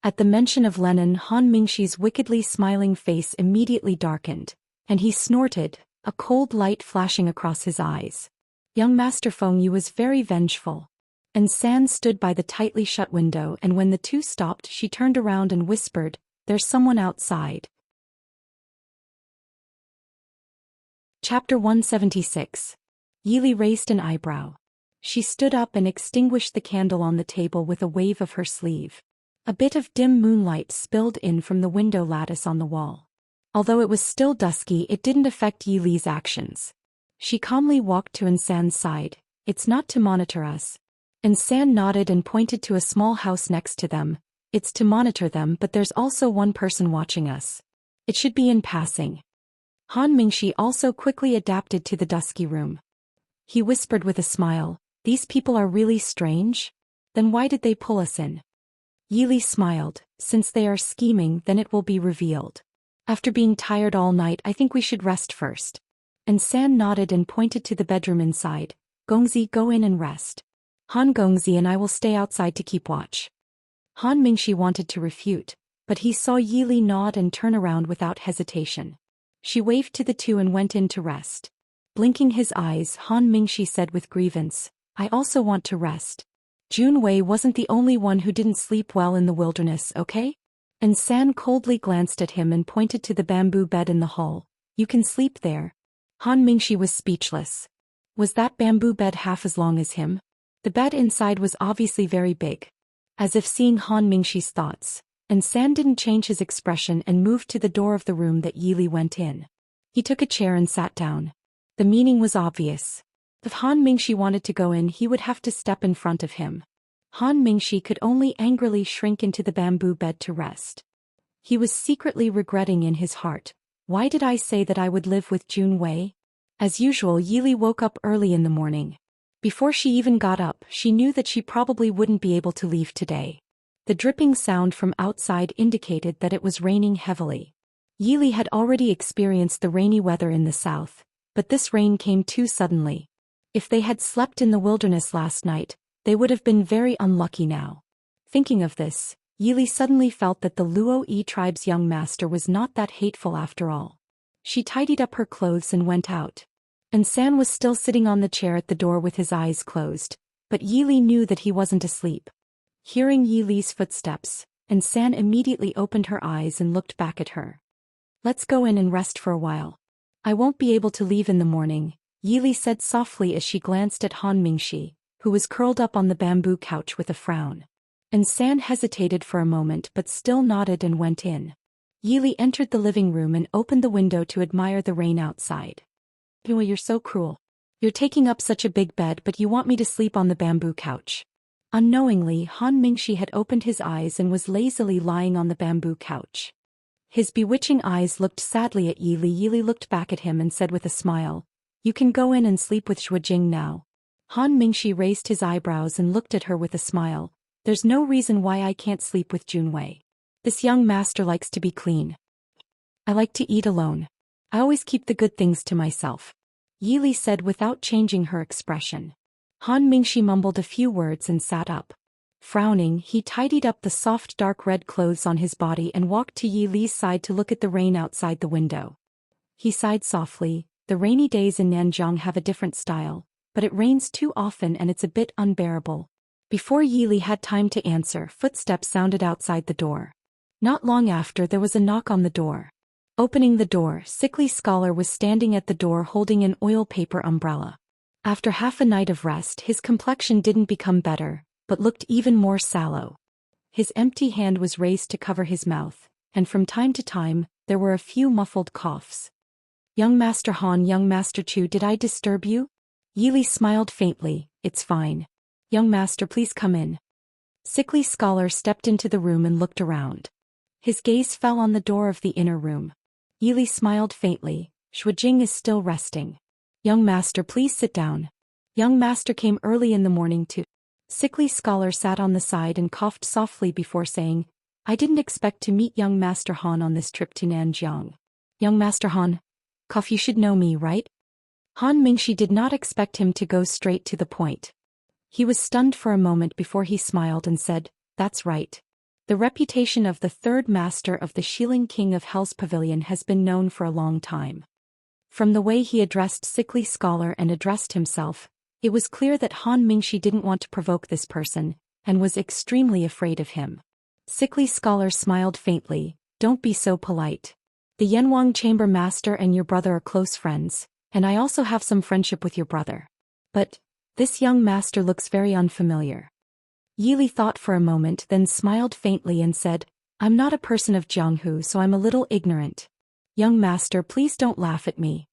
At the mention of Lennon, Han Mingxi's wickedly smiling face immediately darkened, and he snorted, a cold light flashing across his eyes. Young Master Feng Yu was very vengeful. And San stood by the tightly shut window, and when the two stopped, she turned around and whispered, "There's someone outside." Chapter 176. Yili raised an eyebrow. She stood up and extinguished the candle on the table with a wave of her sleeve. A bit of dim moonlight spilled in from the window lattice on the wall. Although it was still dusky, it didn't affect Yili's actions. She calmly walked to Insan's side. "It's not to monitor us." Insan nodded and pointed to a small house next to them. "It's to monitor them, but there's also one person watching us. It should be in passing." Han Mingxi also quickly adapted to the dusky room. He whispered with a smile, "These people are really strange? Then why did they pull us in?" Yili smiled, "Since they are scheming, then it will be revealed. After being tired all night, I think we should rest first." And San nodded and pointed to the bedroom inside. "Gongzi, go in and rest. Han Gongzi and I will stay outside to keep watch." Han Mingxi wanted to refute, but he saw Yili nod and turn around without hesitation. She waved to the two and went in to rest. Blinking his eyes, Han Mingxi said with grievance, "I also want to rest. Junwei wasn't the only one who didn't sleep well in the wilderness, okay?" And San coldly glanced at him and pointed to the bamboo bed in the hall. "You can sleep there." Han Mingxi was speechless. Was that bamboo bed half as long as him? The bed inside was obviously very big. As if seeing Han Mingxi's thoughts, and San didn't change his expression and moved to the door of the room that Yili went in. He took a chair and sat down. The meaning was obvious. If Han Mingxi wanted to go in, he would have to step in front of him. Han Mingxi could only angrily shrink into the bamboo bed to rest. He was secretly regretting in his heart, "Why did I say that I would live with Junwei?" As usual, Yili woke up early in the morning. Before she even got up, she knew that she probably wouldn't be able to leave today. The dripping sound from outside indicated that it was raining heavily. Yili had already experienced the rainy weather in the south, but this rain came too suddenly. If they had slept in the wilderness last night, they would have been very unlucky now. Thinking of this, Yili suddenly felt that the Luo-E tribe's young master was not that hateful after all. She tidied up her clothes and went out. And San was still sitting on the chair at the door with his eyes closed, but Yili knew that he wasn't asleep. Hearing Yili's footsteps, and San immediately opened her eyes and looked back at her. "Let's go in and rest for a while. I won't be able to leave in the morning," Yili said softly as she glanced at Han Mingxi, who was curled up on the bamboo couch with a frown. And San hesitated for a moment but still nodded and went in. Yili entered the living room and opened the window to admire the rain outside. "Oh, you're so cruel. You're taking up such a big bed but you want me to sleep on the bamboo couch." Unknowingly, Han Mingxi had opened his eyes and was lazily lying on the bamboo couch. His bewitching eyes looked sadly at Yili. Yili looked back at him and said with a smile, "You can go in and sleep with Shuijing now." Han Mingxi raised his eyebrows and looked at her with a smile. "There's no reason why I can't sleep with Junwei. This young master likes to be clean. I like to eat alone. I always keep the good things to myself," Yili said without changing her expression. Han Mingxi mumbled a few words and sat up. Frowning, he tidied up the soft dark red clothes on his body and walked to Yili's side to look at the rain outside the window. He sighed softly. The rainy days in Nanjiang have a different style, but it rains too often and it's a bit unbearable. Before Yili had time to answer, footsteps sounded outside the door. Not long after, there was a knock on the door. Opening the door, Sickly Scholar was standing at the door holding an oil paper umbrella. After half a night of rest, his complexion didn't become better, but looked even more sallow. His empty hand was raised to cover his mouth, and from time to time, there were a few muffled coughs. "Young Master Han, young Master Chu, did I disturb you?" Yili smiled faintly. "It's fine. Young Master, please come in." Sickly Scholar stepped into the room and looked around. His gaze fell on the door of the inner room. Yili smiled faintly. "Shuijing is still resting. Young Master, please sit down. Young Master came early in the morning too." Sickly Scholar sat on the side and coughed softly before saying, "I didn't expect to meet young Master Han on this trip to Nanjiang. Young Master Han, cough, you should know me, right?" Han Mingxi did not expect him to go straight to the point. He was stunned for a moment before he smiled and said, "That's right. The reputation of the third master of the Shilin King of Hell's Pavilion has been known for a long time." From the way he addressed Sickly Scholar and addressed himself, it was clear that Han Mingxi didn't want to provoke this person, and was extremely afraid of him. Sickly Scholar smiled faintly. "Don't be so polite. The Yanwang Chamber Master and your brother are close friends, and I also have some friendship with your brother. But this young master looks very unfamiliar." Yili thought for a moment, then smiled faintly and said, "I'm not a person of Jianghu, so I'm a little ignorant. Young Master, please don't laugh at me.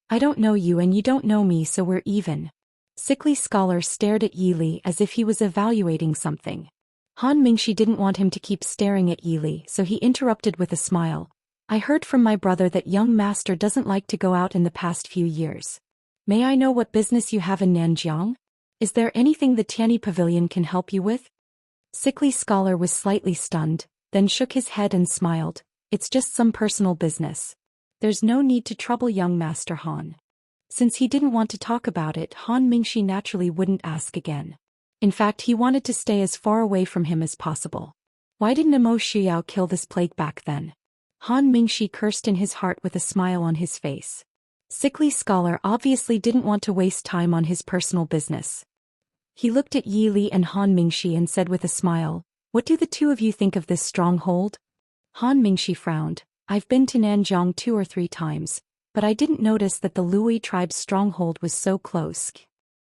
I don't know you and you don't know me, so we're even." Sickly Scholar stared at Yili as if he was evaluating something. Han Mingxi didn't want him to keep staring at Yili, so he interrupted with a smile. "I heard from my brother that young Master doesn't like to go out in the past few years. May I know what business you have in Nanjiang? Is there anything the Tianyi Pavilion can help you with?" Sickly Scholar was slightly stunned, then shook his head and smiled. "It's just some personal business. There's no need to trouble young Master Han." Since he didn't want to talk about it, Han Mingxi naturally wouldn't ask again. In fact, he wanted to stay as far away from him as possible. Why didn't Emo Shuyao kill this plague back then? Han Mingxi cursed in his heart with a smile on his face. Sickly Scholar obviously didn't want to waste time on his personal business. He looked at Yili and Han Mingxi and said with a smile, "What do the two of you think of this stronghold?" Han Mingxi frowned. "I've been to Nanjiang 2 or 3 times, but I didn't notice that the Lui tribe's stronghold was so close.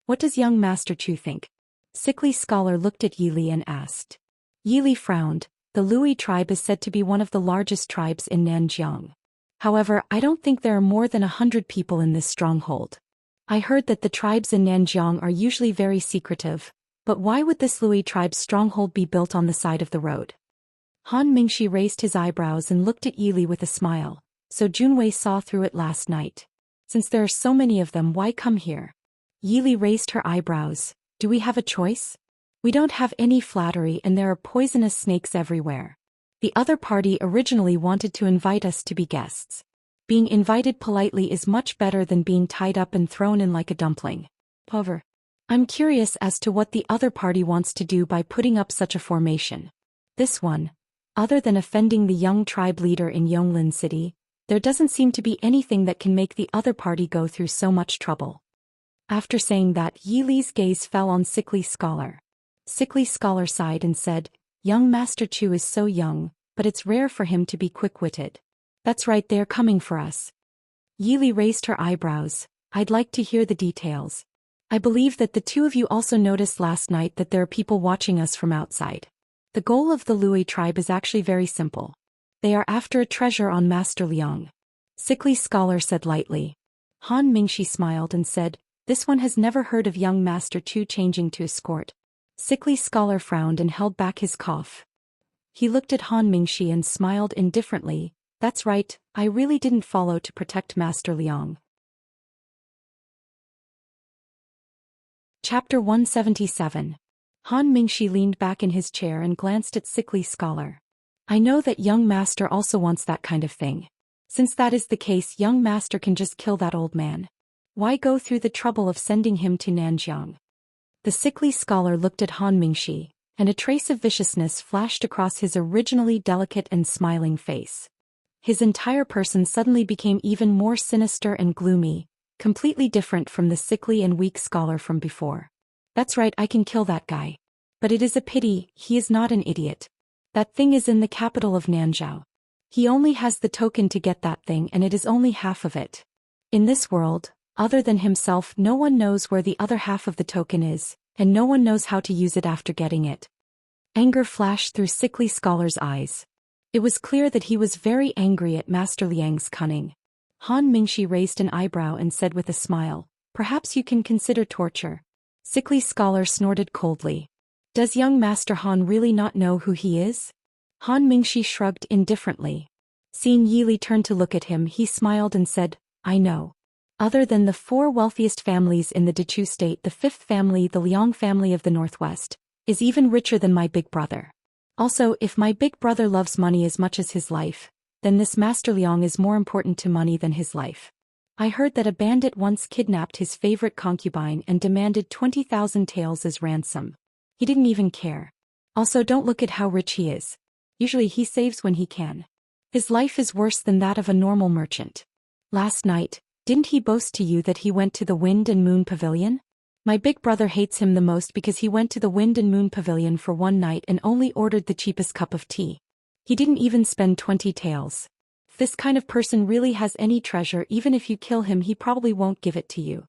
What does young Master Chu think?" Sickly Scholar looked at Yili and asked. Yili frowned. "The Lui tribe is said to be one of the largest tribes in Nanjiang. However, I don't think there are more than 100 people in this stronghold. I heard that the tribes in Nanjiang are usually very secretive, but why would this Lui tribe's stronghold be built on the side of the road?" Han Mingxi raised his eyebrows and looked at Yili with a smile. "So Junwei saw through it last night. Since there are so many of them, why come here?" Yili raised her eyebrows. "Do we have a choice? We don't have any flattery and there are poisonous snakes everywhere. The other party originally wanted to invite us to be guests. Being invited politely is much better than being tied up and thrown in like a dumpling. However, I'm curious as to what the other party wants to do by putting up such a formation. This one, other than offending the young tribe leader in Yonglin City, there doesn't seem to be anything that can make the other party go through so much trouble." After saying that, Yili's gaze fell on Sickly Scholar. Sickly Scholar sighed and said, "Young Master Chu is so young, but it's rare for him to be quick-witted. That's right, they're coming for us." Yili raised her eyebrows. "I'd like to hear the details. I believe that the two of you also noticed last night that there are people watching us from outside." The goal of the Lui tribe is actually very simple. They are after a treasure on Master Liang. Sickly Scholar said lightly. Han Mingxi smiled and said, this one has never heard of young Master Chu changing to escort. Sickly Scholar frowned and held back his cough. He looked at Han Mingxi and smiled indifferently. That's right, I really didn't follow to protect Master Liang. Chapter 177. Han Mingxi leaned back in his chair and glanced at Sickly Scholar. I know that young master also wants that kind of thing. Since that is the case, young master can just kill that old man. Why go through the trouble of sending him to Nanjiang? The Sickly Scholar looked at Han Mingxi, and a trace of viciousness flashed across his originally delicate and smiling face. His entire person suddenly became even more sinister and gloomy, completely different from the sickly and weak scholar from before. That's right, I can kill that guy. But it is a pity, he is not an idiot. That thing is in the capital of Nanzhou. He only has the token to get that thing and it is only half of it. In this world, other than himself, no one knows where the other half of the token is, and no one knows how to use it after getting it. Anger flashed through Sickly Scholar's eyes. It was clear that he was very angry at Master Liang's cunning. Han Mingxi raised an eyebrow and said with a smile, perhaps you can consider torture. Sickly Scholar snorted coldly. Does young Master Han really not know who he is? Han Mingxi shrugged indifferently. Seeing Yili turn to look at him, he smiled and said, I know. Other than the 4 wealthiest families in the Dechu state, the 5th family, the Liang family of the Northwest, is even richer than my big brother. Also, if my big brother loves money as much as his life, then this Master Liang is more important to money than his life. I heard that a bandit once kidnapped his favorite concubine and demanded 20,000 taels as ransom. He didn't even care. Also, don't look at how rich he is. Usually he saves when he can. His life is worse than that of a normal merchant. Last night, didn't he boast to you that he went to the Wind and Moon Pavilion? My big brother hates him the most because he went to the Wind and Moon Pavilion for one night and only ordered the cheapest cup of tea. He didn't even spend 20 taels. If this kind of person really has any treasure, even if you kill him, he probably won't give it to you.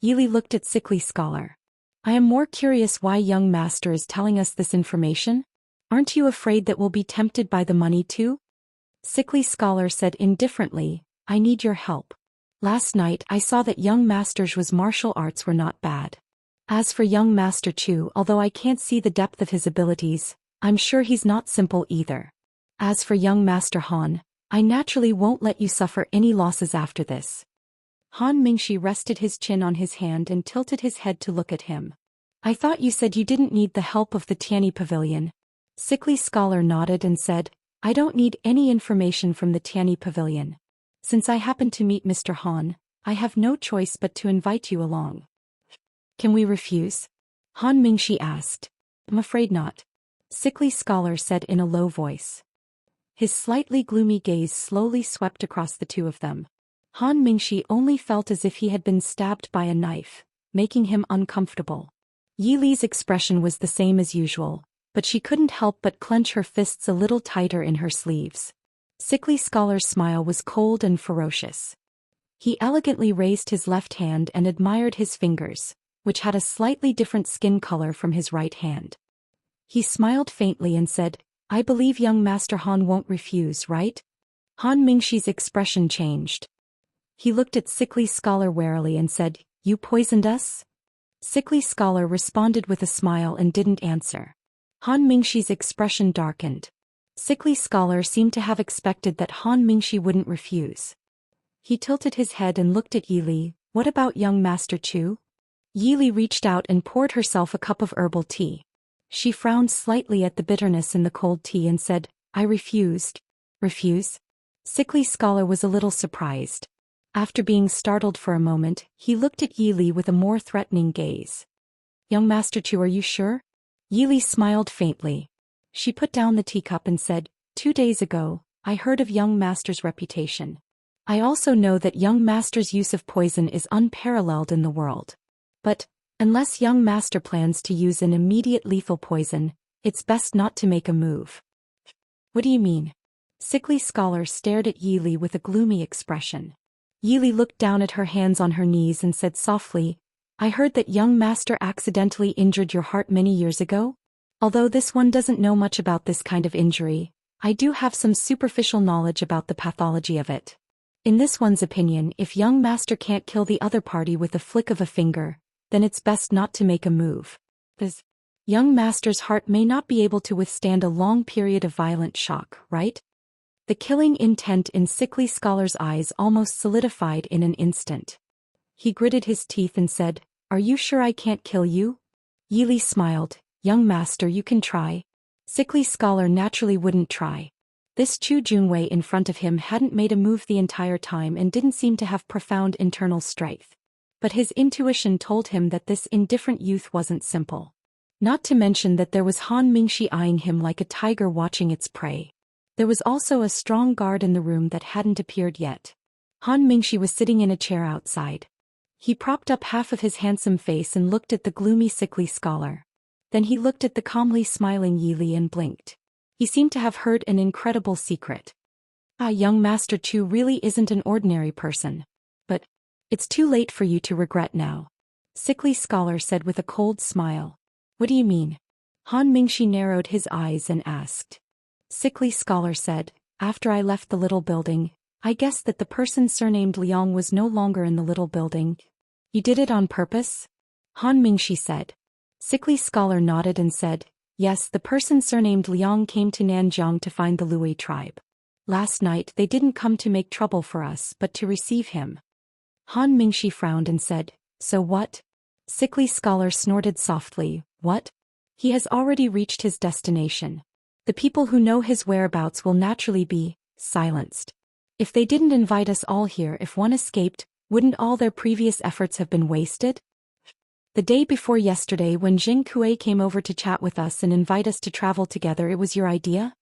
Yili looked at Sickly Scholar. I am more curious why young master is telling us this information. Aren't you afraid that we'll be tempted by the money too? Sickly Scholar said indifferently, I need your help. Last night I saw that young master's martial arts were not bad. As for young Master Chu, although I can't see the depth of his abilities, I'm sure he's not simple either. As for young Master Han, I naturally won't let you suffer any losses after this. Han Mingxi rested his chin on his hand and tilted his head to look at him. I thought you said you didn't need the help of the Tianyi Pavilion. Sickly Scholar nodded and said, I don't need any information from the Tianyi Pavilion. Since I happen to meet Mr. Han, I have no choice but to invite you along. Can we refuse? Han Mingxi asked. I'm afraid not. Sickly Scholar said in a low voice. His slightly gloomy gaze slowly swept across the two of them. Han Mingxi only felt as if he had been stabbed by a knife, making him uncomfortable. Yi Li's expression was the same as usual, but she couldn't help but clench her fists a little tighter in her sleeves. Sickly Scholar's smile was cold and ferocious. He elegantly raised his left hand and admired his fingers, which had a slightly different skin color from his right hand. He smiled faintly and said, I believe young Master Han won't refuse, right? Han Mingxi's expression changed. He looked at Sickly Scholar warily and said, You poisoned us? Sickly Scholar responded with a smile and didn't answer. Han Mingxi's expression darkened. Sickly Scholar seemed to have expected that Han Mingxi wouldn't refuse. He tilted his head and looked at Yi Li. What about young Master Chu? Yi Li reached out and poured herself a cup of herbal tea. She frowned slightly at the bitterness in the cold tea and said, I refused. Refuse? Sickly Scholar was a little surprised. After being startled for a moment, he looked at Yi Li with a more threatening gaze. Young Master Chu, are you sure? Yi Li smiled faintly. She put down the teacup and said, 2 days ago, I heard of young Master's reputation. I also know that young Master's use of poison is unparalleled in the world. But, unless young Master plans to use an immediate lethal poison, it's best not to make a move. What do you mean? Sickly Scholar stared at Yi Li with a gloomy expression. Yi Li looked down at her hands on her knees and said softly, I heard that young Master accidentally injured your heart many years ago? Although this one doesn't know much about this kind of injury, I do have some superficial knowledge about the pathology of it. In this one's opinion, if young master can't kill the other party with a flick of a finger, then it's best not to make a move. This young master's heart may not be able to withstand a long period of violent shock, right? The killing intent in Sickly Scholar's eyes almost solidified in an instant. He gritted his teeth and said, "Are you sure I can't kill you?" Yili smiled. "Young master, you can try." Sickly Scholar naturally wouldn't try. This Chu Junwei in front of him hadn't made a move the entire time and didn't seem to have profound internal strength. But his intuition told him that this indifferent youth wasn't simple. Not to mention that there was Han Mingxi eyeing him like a tiger watching its prey. There was also a strong guard in the room that hadn't appeared yet. Han Mingxi was sitting in a chair outside. He propped up half of his handsome face and looked at the gloomy Sickly Scholar. Then he looked at the calmly smiling Yili and blinked. He seemed to have heard an incredible secret. Young Master Chu really isn't an ordinary person. But it's too late for you to regret now. Sickly Scholar said with a cold smile. What do you mean? Han Mingxi narrowed his eyes and asked. Sickly Scholar said, after I left the little building, I guessed that the person surnamed Liang was no longer in the little building. You did it on purpose? Han Mingxi said. Sickly Scholar nodded and said, yes, the person surnamed Liang came to Nanjiang to find the Lui tribe. Last night they didn't come to make trouble for us but to receive him. Han Mingxi frowned and said, so what? Sickly Scholar snorted softly, what? He has already reached his destination. The people who know his whereabouts will naturally be silenced. If they didn't invite us all here, if one escaped, wouldn't all their previous efforts have been wasted? The day before yesterday when Jing Kuei came over to chat with us and invite us to travel together, it was your idea?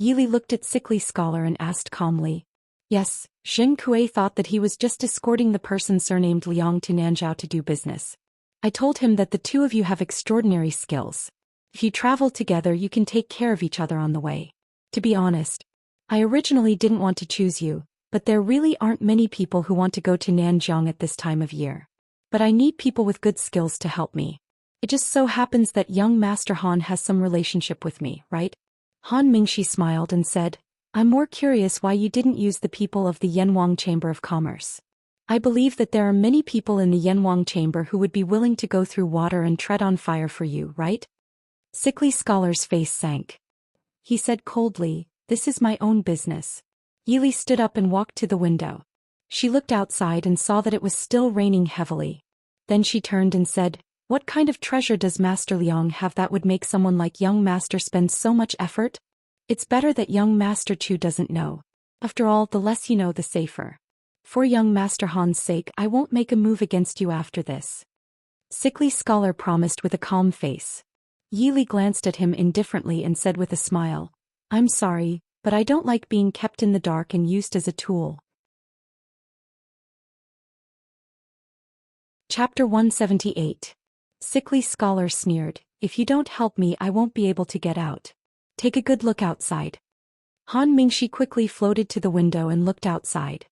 Yili looked at Sickly Scholar and asked calmly. Yes, Jing Kuei thought that he was just escorting the person surnamed Liang to Nanjiao to do business. I told him that the two of you have extraordinary skills. If you travel together you can take care of each other on the way. To be honest, I originally didn't want to choose you, but there really aren't many people who want to go to Nanjiang at this time of year. But I need people with good skills to help me. It just so happens that young Master Han has some relationship with me, right? Han Mingxi smiled and said, I'm more curious why you didn't use the people of the Yanwang Chamber of Commerce. I believe that there are many people in the Yanwang Chamber who would be willing to go through water and tread on fire for you, right? Sickly Scholar's face sank. He said coldly, this is my own business. Yili stood up and walked to the window. She looked outside and saw that it was still raining heavily. Then she turned and said, what kind of treasure does Master Liang have that would make someone like young Master spend so much effort? It's better that young Master Chu doesn't know. After all, the less you know, the safer. For young Master Han's sake, I won't make a move against you after this. Sickly Scholar promised with a calm face. Yili glanced at him indifferently and said with a smile, I'm sorry, but I don't like being kept in the dark and used as a tool. Chapter 178. Sickly Scholar sneered, if you don't help me I won't be able to get out. Take a good look outside. Han Mingxi quickly floated to the window and looked outside.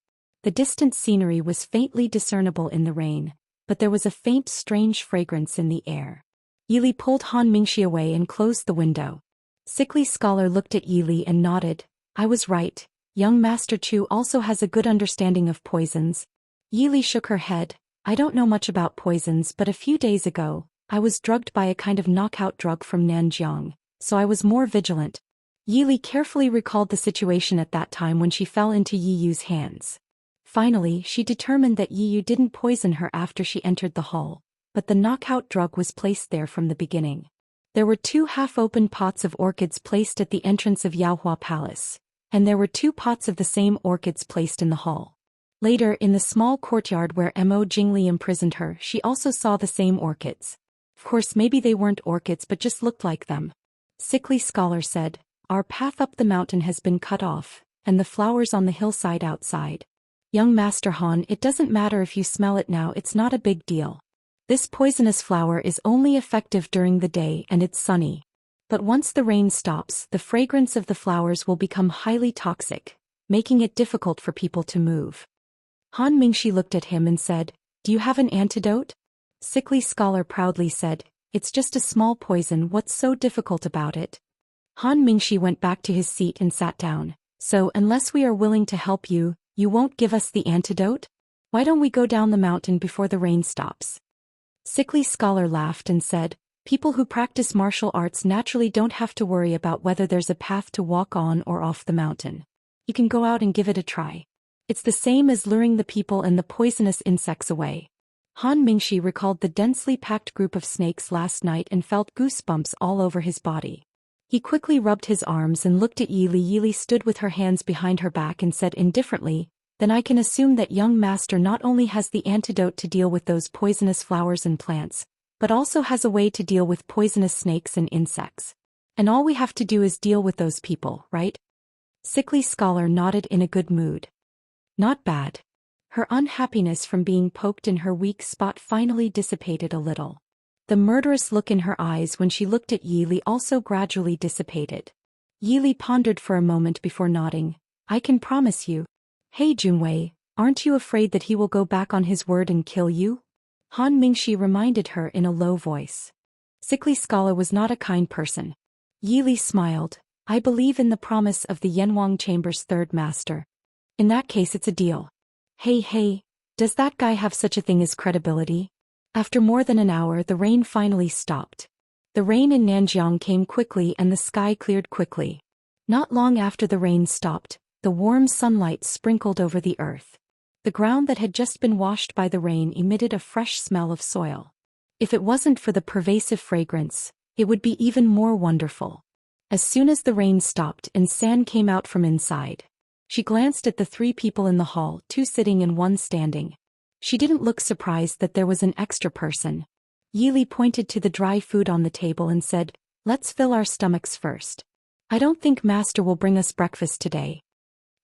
The distant scenery was faintly discernible in the rain, but there was a faint strange fragrance in the air. Yili pulled Han Mingxi away and closed the window. Sickly Scholar looked at Yili and nodded. I was right, young Master Chu also has a good understanding of poisons. Yili shook her head. I don't know much about poisons, but a few days ago, I was drugged by a kind of knockout drug from Nanjiang, so I was more vigilant. Yili carefully recalled the situation at that time when she fell into Yi Yu's hands. Finally, she determined that Yi Yu didn't poison her after she entered the hall, but the knockout drug was placed there from the beginning. There were 2 half-open pots of orchids placed at the entrance of Yaohua Palace, and there were 2 pots of the same orchids placed in the hall. Later, in the small courtyard where Mo Jingli imprisoned her, she also saw the same orchids. Of course, maybe they weren't orchids but just looked like them. Sickly Scholar said, our path up the mountain has been cut off, and the flowers on the hillside outside. Young Master Han, it doesn't matter if you smell it now, it's not a big deal. This poisonous flower is only effective during the day and it's sunny. But once the rain stops, the fragrance of the flowers will become highly toxic, making it difficult for people to move. Han Mingxi looked at him and said, do you have an antidote? Sickly Scholar proudly said, It's just a small poison, what's so difficult about it? Han Mingxi went back to his seat and sat down. So, unless we are willing to help you, you won't give us the antidote? Why don't we go down the mountain before the rain stops? Sickly Scholar laughed and said, people who practice martial arts naturally don't have to worry about whether there's a path to walk on or off the mountain. You can go out and give it a try. It's the same as luring the people and the poisonous insects away. Han Mingxi recalled the densely packed group of snakes last night and felt goosebumps all over his body. He quickly rubbed his arms and looked at Yi Li. Yi Li stood with her hands behind her back and said indifferently, then I can assume that young master not only has the antidote to deal with those poisonous flowers and plants, but also has a way to deal with poisonous snakes and insects. And all we have to do is deal with those people, right? Sickly Scholar nodded in a good mood. Not bad. Her unhappiness from being poked in her weak spot finally dissipated a little. The murderous look in her eyes when she looked at Yi Li also gradually dissipated. Yi Li pondered for a moment before nodding. I can promise you. Hey Junwei, aren't you afraid that he will go back on his word and kill you? Han Mingxi reminded her in a low voice. Sickly Scholar was not a kind person. Yi Li smiled. I believe in the promise of the Yanwang Chamber's third master. In that case it's a deal. Hey, does that guy have such a thing as credibility? After more than an hour the rain finally stopped. The rain in Nanjiang came quickly and the sky cleared quickly. Not long after the rain stopped, the warm sunlight sprinkled over the earth. The ground that had just been washed by the rain emitted a fresh smell of soil. If it wasn't for the pervasive fragrance, it would be even more wonderful. As soon as the rain stopped and San came out from inside, she glanced at the 3 people in the hall, 2 sitting and 1 standing. She didn't look surprised that there was an extra person. Yi Li pointed to the dry food on the table and said, let's fill our stomachs first. I don't think Master will bring us breakfast today.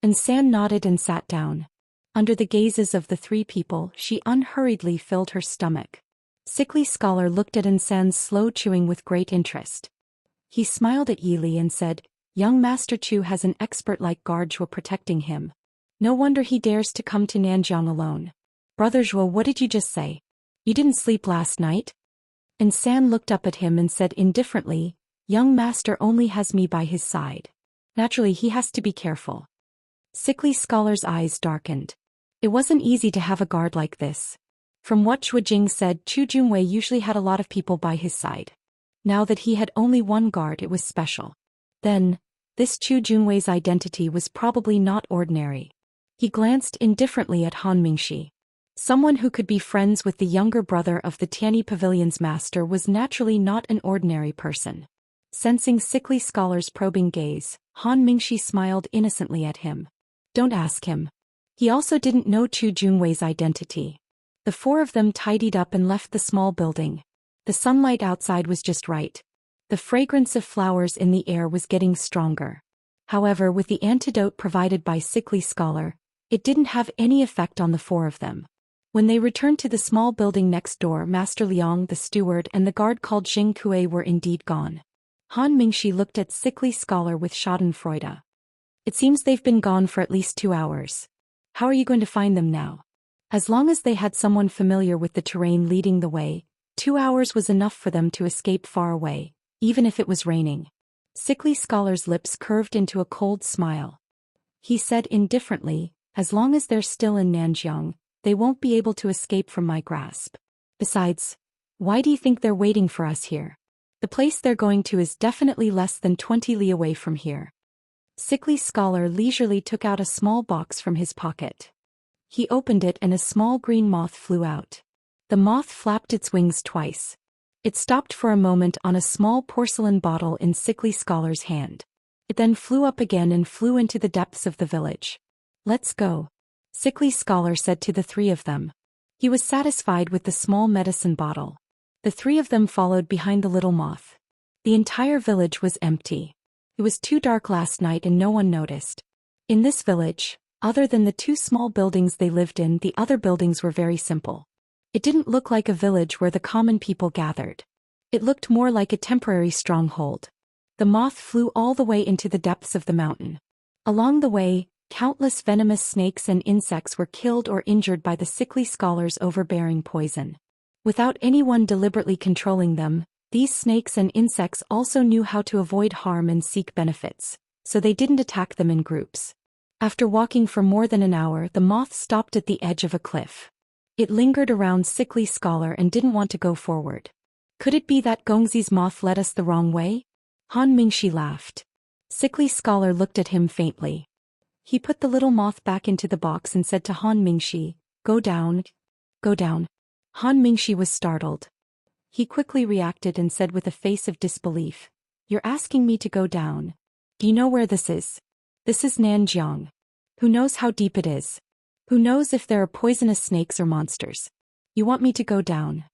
And San nodded and sat down. Under the gazes of the 3 people, she unhurriedly filled her stomach. Sickly Scholar looked at San's slow chewing with great interest. He smiled at Yi Li and said, young Master Chu has an expert-like guard Zhuo protecting him. No wonder he dares to come to Nanjiang alone. Brother Zhuo, what did you just say? You didn't sleep last night? And San looked up at him and said indifferently, young master only has me by his side. Naturally he has to be careful. Sickly Scholar's eyes darkened. It wasn't easy to have a guard like this. From what Zhuo Jing said, Chu Junwei usually had a lot of people by his side. Now that he had only one guard, it was special. Then, this Chu Junwei's identity was probably not ordinary. He glanced indifferently at Han Mingxi. Someone who could be friends with the younger brother of the Tianyi Pavilion's master was naturally not an ordinary person. Sensing Sickly Scholar's probing gaze, Han Mingxi smiled innocently at him. Don't ask him. He also didn't know Chu Junwei's identity. The 4 of them tidied up and left the small building. The sunlight outside was just right. The fragrance of flowers in the air was getting stronger. However, with the antidote provided by Sickly Scholar, it didn't have any effect on the 4 of them. When they returned to the small building next door, Master Liang, the steward, and the guard called Xing Kue were indeed gone. Han Mingxi looked at Sickly Scholar with schadenfreude. It seems they've been gone for at least 2 hours. How are you going to find them now? As long as they had someone familiar with the terrain leading the way, 2 hours was enough for them to escape far away, even if it was raining. Sickly Scholar's lips curved into a cold smile. He said indifferently, as long as they're still in Nanjiang, they won't be able to escape from my grasp. Besides, why do you think they're waiting for us here? The place they're going to is definitely less than 20 li away from here. Sickly Scholar leisurely took out a small box from his pocket. He opened it and a small green moth flew out. The moth flapped its wings twice. It stopped for a moment on a small porcelain bottle in Sickly Scholar's hand. It then flew up again and flew into the depths of the village. Let's go. Sickly Scholar said to the 3 of them. He was satisfied with the small medicine bottle. The 3 of them followed behind the little moth. The entire village was empty. It was too dark last night and no one noticed. In this village, other than the 2 small buildings they lived in, the other buildings were very simple. It didn't look like a village where the common people gathered. It looked more like a temporary stronghold. The moth flew all the way into the depths of the mountain. Along the way, countless venomous snakes and insects were killed or injured by the Sickly Scholar's overbearing poison. Without anyone deliberately controlling them, These snakes and insects also knew how to avoid harm and seek benefits, so they didn't attack them in groups. After walking for more than an hour, the moth stopped at the edge of a cliff. It lingered around Sickly Scholar and didn't want to go forward. Could it be that Gongzi's moth led us the wrong way? Han Mingxi laughed. Sickly Scholar looked at him faintly. He put the little moth back into the box and said to Han Mingxi, "Go down. Go down." Han Mingxi was startled. He quickly reacted and said with a face of disbelief, "You're asking me to go down? Do you know where this is? This is Nanjiang. Who knows how deep it is? Who knows if there are poisonous snakes or monsters? You want me to go down?"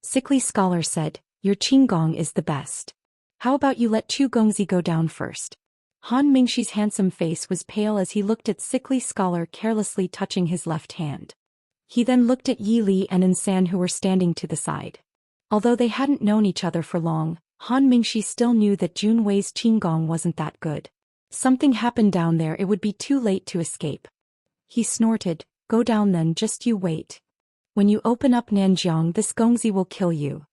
Sickly Scholar said, "Your Qinggong is the best. How about you let Chu Gongzi go down first?" Han Mingxi's handsome face was pale as he looked at Sickly Scholar carelessly touching his left hand. He then looked at Yi Li and Insan who were standing to the side. Although they hadn't known each other for long, Han Mingxi still knew that Jun Wei's Qinggong wasn't that good. Something happened down there, it would be too late to escape. He snorted, "Go down then, just you wait. When you open up Nanjiang, this Gongzi will kill you."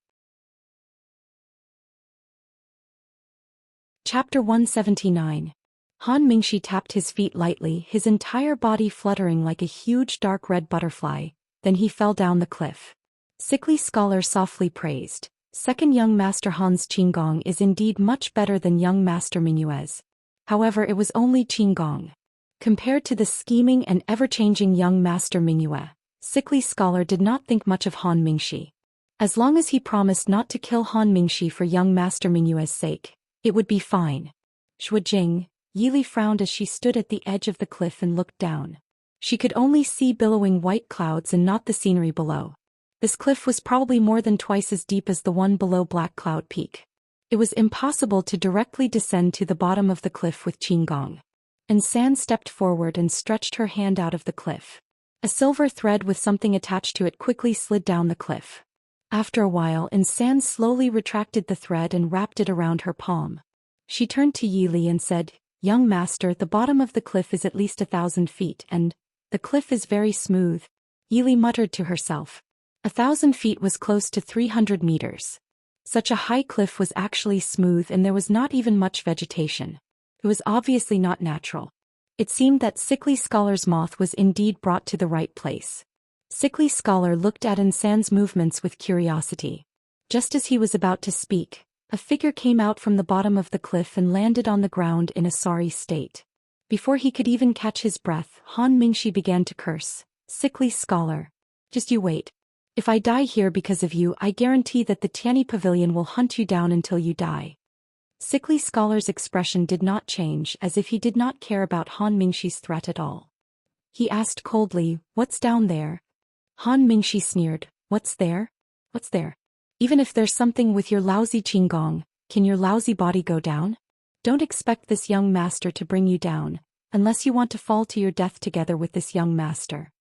Chapter 179. Han Mingxi tapped his feet lightly, his entire body fluttering like a huge dark red butterfly, then he fell down the cliff. Sickly Scholar softly praised, "Second young Master Han's Qinggong is indeed much better than young Master Mingyue's." However, it was only Qinggong. Compared to the scheming and ever-changing young Master Mingyue, Sickly Scholar did not think much of Han Mingxi. As long as he promised not to kill Han Mingxi for young Master Mingyue's sake, it would be fine. Shuijing, Yi Li frowned as she stood at the edge of the cliff and looked down. She could only see billowing white clouds and not the scenery below. This cliff was probably more than twice as deep as the one below Black Cloud Peak. It was impossible to directly descend to the bottom of the cliff with Qinggong. Insan stepped forward and stretched her hand out of the cliff. A silver thread with something attached to it quickly slid down the cliff. After a while, Insan slowly retracted the thread and wrapped it around her palm. She turned to Yi Li and said, "Young master, the bottom of the cliff is at least 1,000 feet and the cliff is very smooth." Yi Li muttered to herself. 1,000 feet was close to 300 meters. Such a high cliff was actually smooth and there was not even much vegetation. It was obviously not natural. It seemed that Sickly Scholar's moth was indeed brought to the right place. Sickly Scholar looked at Insan's movements with curiosity. Just as he was about to speak, a figure came out from the bottom of the cliff and landed on the ground in a sorry state. Before he could even catch his breath, Han Mingxi began to curse, "Sickly Scholar. Just you wait. If I die here because of you, I guarantee that the Tianyi Pavilion will hunt you down until you die." Sickly Scholar's expression did not change, as if he did not care about Han Mingxi's threat at all. He asked coldly, "What's down there?" Han Mingxi sneered, "What's there? What's there? Even if there's something with your lousy Qinggong, can your lousy body go down? Don't expect this young master to bring you down, unless you want to fall to your death together with this young master."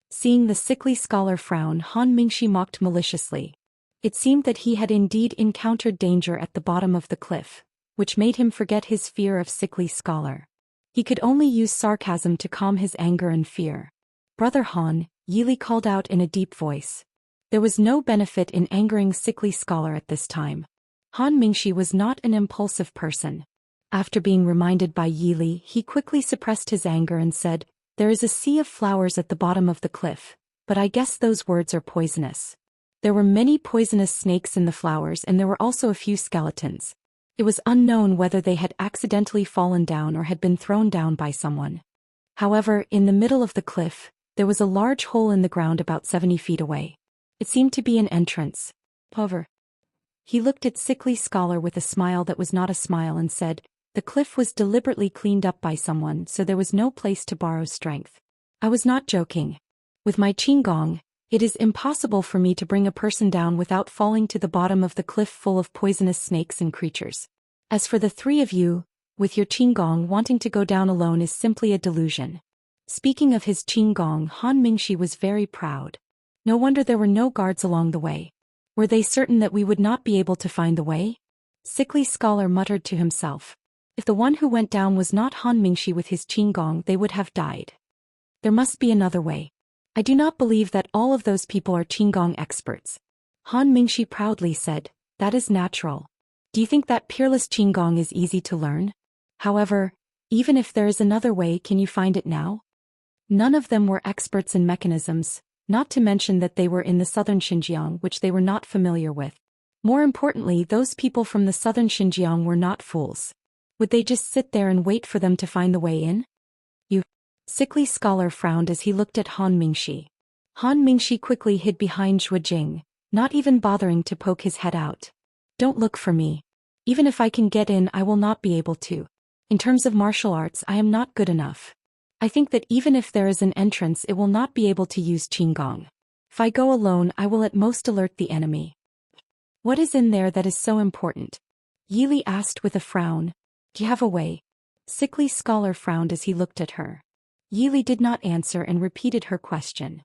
Seeing the Sickly Scholar frown, Han Mingxi mocked maliciously. It seemed that he had indeed encountered danger at the bottom of the cliff, which made him forget his fear of Sickly Scholar. He could only use sarcasm to calm his anger and fear. "Brother Han," Yi Li called out in a deep voice. There was no benefit in angering Sickly Scholar at this time. Han Mingxi was not an impulsive person. After being reminded by Yi Li, he quickly suppressed his anger and said, "There is a sea of flowers at the bottom of the cliff, but I guess those words are poisonous." There were many poisonous snakes in the flowers and there were also a few skeletons. It was unknown whether they had accidentally fallen down or had been thrown down by someone. However, in the middle of the cliff, there was a large hole in the ground about 70 feet away. It seemed to be an entrance. However, he looked at Sickly Scholar with a smile that was not a smile and said, "The cliff was deliberately cleaned up by someone, so there was no place to borrow strength. I was not joking. With my Qinggong, it is impossible for me to bring a person down without falling to the bottom of the cliff full of poisonous snakes and creatures. As for the three of you, with your Qinggong, wanting to go down alone is simply a delusion." Speaking of his Qinggong, Han Mingxi was very proud. No wonder there were no guards along the way. Were they certain that we would not be able to find the way? Sickly Scholar muttered to himself. If the one who went down was not Han Mingxi with his Qinggong, they would have died. There must be another way. I do not believe that all of those people are Qinggong experts. Han Mingxi proudly said, That is natural. Do you think that peerless Qigong is easy to learn? However, even if there is another way, can you find it now? None of them were experts in mechanisms, not to mention that they were in the southern Xinjiang, which they were not familiar with. More importantly, those people from the southern Xinjiang were not fools. Would they just sit there and wait for them to find the way in? You sickly scholar frowned as he looked at Han Mingxi. Han Mingxi quickly hid behind Zhuo Jing, not even bothering to poke his head out. Don't look for me. Even if I can get in, I will not be able to. In terms of martial arts, I am not good enough. I think that even if there is an entrance, it will not be able to use Qigong. If I go alone, I will at most alert the enemy. What is in there that is so important? Yili asked with a frown. Do you have a way? Sickly scholar frowned as he looked at her. Yili did not answer and repeated her question.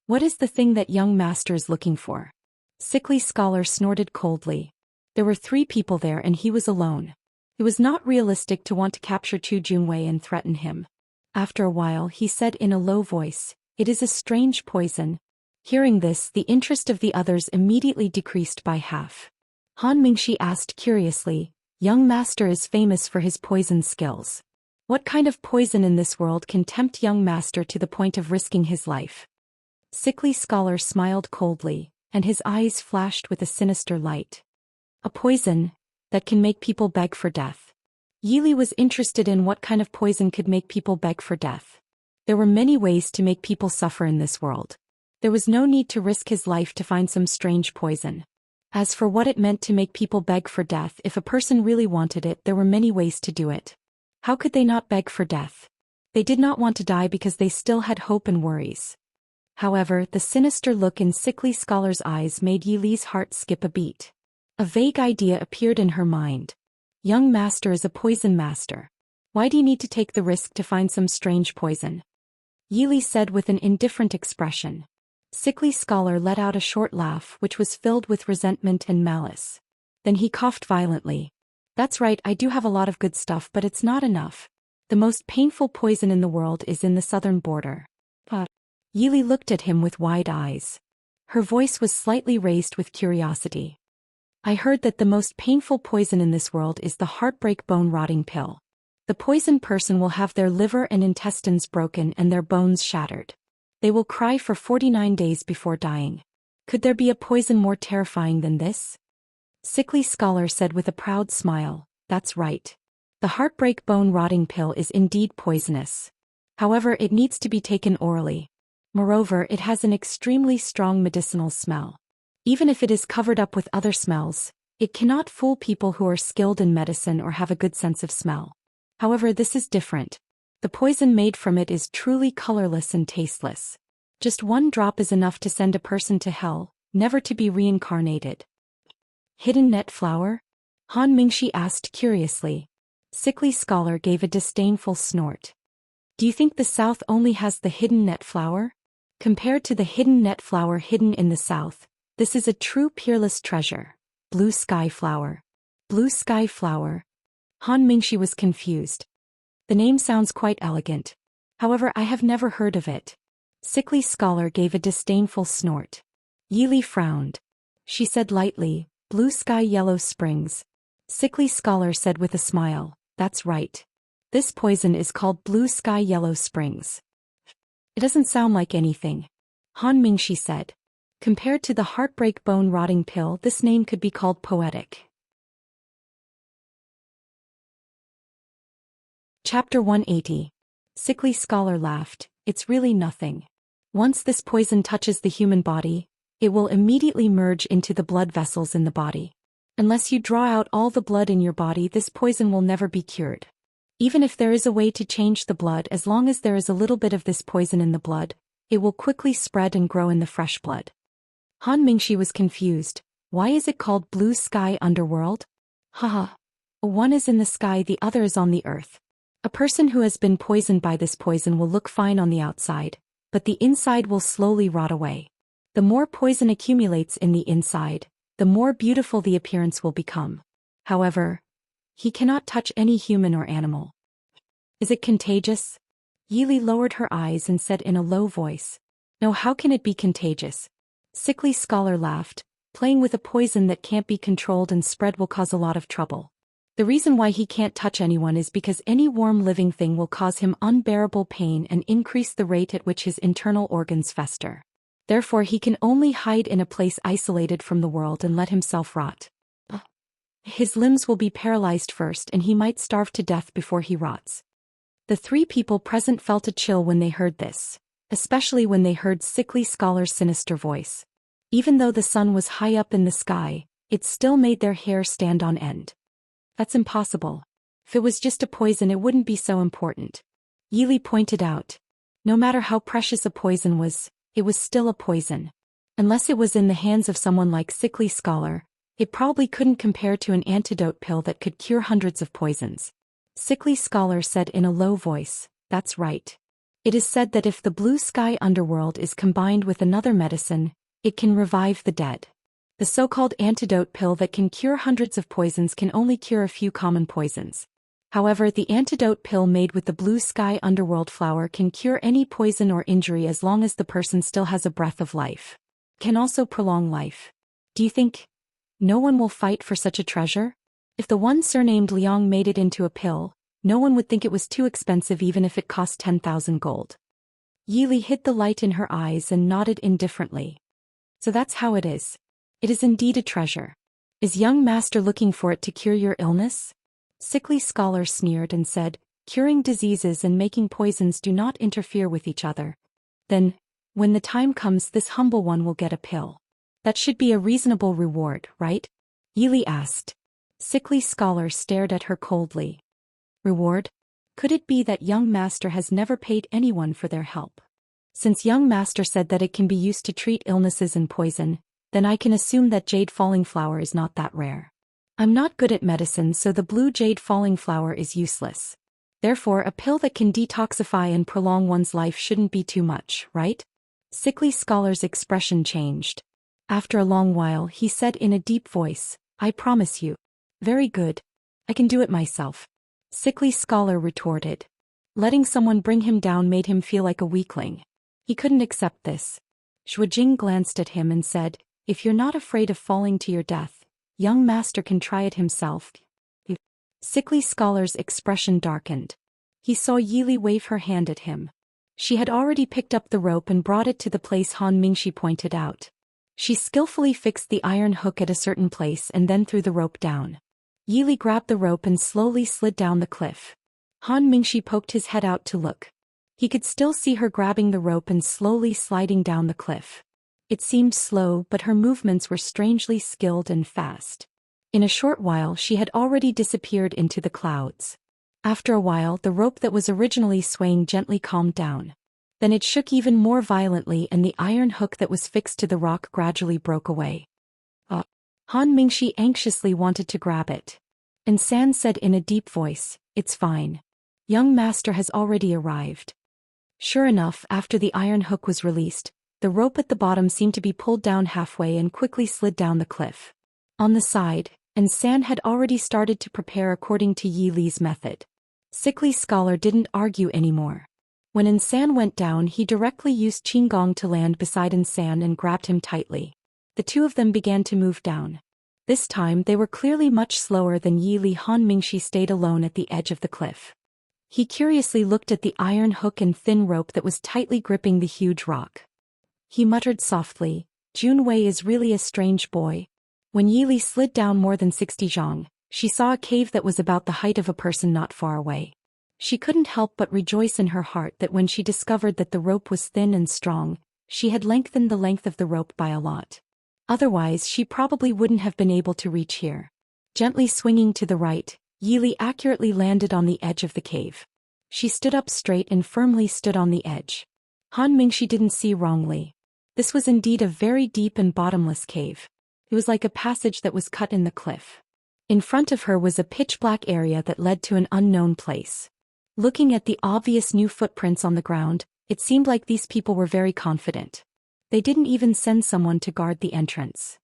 What is the thing that young master is looking for? Sickly scholar snorted coldly. There were 3 people there and he was alone. It was not realistic to want to capture Chu Junwei and threaten him. After a while he said in a low voice, "It is a strange poison." Hearing this, the interest of the others immediately decreased by half. Han Mingxi asked curiously, "Young master is famous for his poison skills. What kind of poison in this world can tempt young master to the point of risking his life?" Sickly scholar smiled coldly, and his eyes flashed with a sinister light. A poison that can make people beg for death. Yili was interested in what kind of poison could make people beg for death. There were many ways to make people suffer in this world. There was no need to risk his life to find some strange poison. As for what it meant to make people beg for death, if a person really wanted it, there were many ways to do it. How could they not beg for death? They did not want to die because they still had hope and worries. However, the sinister look in sickly scholar's eyes made Yili's heart skip a beat. A vague idea appeared in her mind. Young master is a poison master. Why do you need to take the risk to find some strange poison? Yili said with an indifferent expression. Sickly scholar let out a short laugh which was filled with resentment and malice. Then he coughed violently. That's right, I do have a lot of good stuff, but it's not enough. The most painful poison in the world is in the southern border. Yili looked at him with wide eyes. Her voice was slightly raised with curiosity. I heard that the most painful poison in this world is the heartbreak bone-rotting pill. The poisoned person will have their liver and intestines broken and their bones shattered. They will cry for 49 days before dying. Could there be a poison more terrifying than this? Sickly scholar said with a proud smile, that's right. The heartbreak bone-rotting pill is indeed poisonous. However, it needs to be taken orally. Moreover, it has an extremely strong medicinal smell. Even if it is covered up with other smells, it cannot fool people who are skilled in medicine or have a good sense of smell. However, this is different. The poison made from it is truly colorless and tasteless. Just 1 drop is enough to send a person to hell, never to be reincarnated. Hidden net flower? Han Mingxi asked curiously. Sickly scholar gave a disdainful snort. Do you think the south only has the hidden net flower? Compared to the hidden net flower hidden in the south, this is a true peerless treasure. Blue sky flower. Blue sky flower. Han Mingxi was confused. The name sounds quite elegant. However, I have never heard of it. Sickly scholar gave a disdainful snort. Yili frowned. She said lightly, Blue sky yellow springs. Sickly scholar said with a smile, that's right. This poison is called blue sky yellow springs. It doesn't sound like anything. Han Mingxi said. Compared to the heartbreak bone-rotting pill, this name could be called poetic. Chapter 180. Sickly scholar laughed. It's really nothing. Once this poison touches the human body, it will immediately merge into the blood vessels in the body. Unless you draw out all the blood in your body, this poison will never be cured. Even if there is a way to change the blood, as long as there is a little bit of this poison in the blood, it will quickly spread and grow in the fresh blood. Han Mingxi was confused. Why is it called blue sky underworld? Haha. One is in the sky, the other is on the earth. A person who has been poisoned by this poison will look fine on the outside, but the inside will slowly rot away. The more poison accumulates in the inside, the more beautiful the appearance will become. However, he cannot touch any human or animal. Is it contagious? Yili lowered her eyes and said in a low voice. No, how can it be contagious? Sickly scholar laughed. Playing with a poison that can't be controlled and spread will cause a lot of trouble. The reason why he can't touch anyone is because any warm living thing will cause him unbearable pain and increase the rate at which his internal organs fester. Therefore he can only hide in a place isolated from the world and let himself rot. His limbs will be paralyzed first and he might starve to death before he rots. The three people present felt a chill when they heard this, especially when they heard Sickly Scholar's sinister voice. Even though the sun was high up in the sky, it still made their hair stand on end. That's impossible. If it was just a poison it wouldn't be so important. Yili pointed out. No matter how precious a poison was, it was still a poison. Unless it was in the hands of someone like Sickly Scholar, it probably couldn't compare to an antidote pill that could cure hundreds of poisons. Sickly Scholar said in a low voice, "That's right. It is said that if the blue sky underworld is combined with another medicine, it can revive the dead. The so-called antidote pill that can cure hundreds of poisons can only cure a few common poisons. However, the antidote pill made with the blue sky underworld flower can cure any poison or injury as long as the person still has a breath of life. Can also prolong life. Do you think no one will fight for such a treasure? If the one surnamed Liang made it into a pill, no one would think it was too expensive even if it cost 10,000 gold." Yili hid the light in her eyes and nodded indifferently. "So that's how it is. It is indeed a treasure. Is young master looking for it to cure your illness?" Sickly Scholar sneered and said, "Curing diseases and making poisons do not interfere with each other. Then, when the time comes this humble one will get a pill. That should be a reasonable reward, right?" Yili asked. Sickly Scholar stared at her coldly. "Reward? Could it be that young master has never paid anyone for their help? Since young master said that it can be used to treat illnesses and poison, then I can assume that jade falling flower is not that rare. I'm not good at medicine so the blue jade falling flower is useless. Therefore a pill that can detoxify and prolong one's life shouldn't be too much, right?" Sickly Scholar's expression changed. After a long while he said in a deep voice, "I promise you." "Very good. I can do it myself," Sickly Scholar retorted. Letting someone bring him down made him feel like a weakling. He couldn't accept this. Shuijing glanced at him and said, "If you're not afraid of falling to your death, young master can try it himself." Sickly Scholar's expression darkened. He saw Yili wave her hand at him. She had already picked up the rope and brought it to the place Han Mingshi pointed out. She skillfully fixed the iron hook at a certain place and then threw the rope down. Yili grabbed the rope and slowly slid down the cliff. Han Mingshi poked his head out to look. He could still see her grabbing the rope and slowly sliding down the cliff. It seemed slow, but her movements were strangely skilled and fast. In a short while she had already disappeared into the clouds. After a while the rope that was originally swaying gently calmed down. Then it shook even more violently and the iron hook that was fixed to the rock gradually broke away. Han Mingshi anxiously wanted to grab it. And San said in a deep voice, "It's fine. Young master has already arrived." Sure enough, after the iron hook was released, the rope at the bottom seemed to be pulled down halfway and quickly slid down the cliff. On the side, and San had already started to prepare according to Yi Li's method. Sickly Scholar didn't argue anymore. When Insan went down he directly used Qinggong to land beside Insan and grabbed him tightly. The two of them began to move down. This time they were clearly much slower than Yi Li. Han Mingshi stayed alone at the edge of the cliff. He curiously looked at the iron hook and thin rope that was tightly gripping the huge rock. He muttered softly, "Jun Wei is really a strange boy." When Yi Li slid down more than 60 zhang, she saw a cave that was about the height of a person not far away. She couldn't help but rejoice in her heart that when she discovered that the rope was thin and strong, she had lengthened the length of the rope by a lot. Otherwise she probably wouldn't have been able to reach here. Gently swinging to the right, Yi Li accurately landed on the edge of the cave. She stood up straight and firmly stood on the edge. Han Mingshi didn't see wrongly. This was indeed a very deep and bottomless cave. It was like a passage that was cut in the cliff. In front of her was a pitch-black area that led to an unknown place. Looking at the obvious new footprints on the ground, it seemed like these people were very confident. They didn't even send someone to guard the entrance.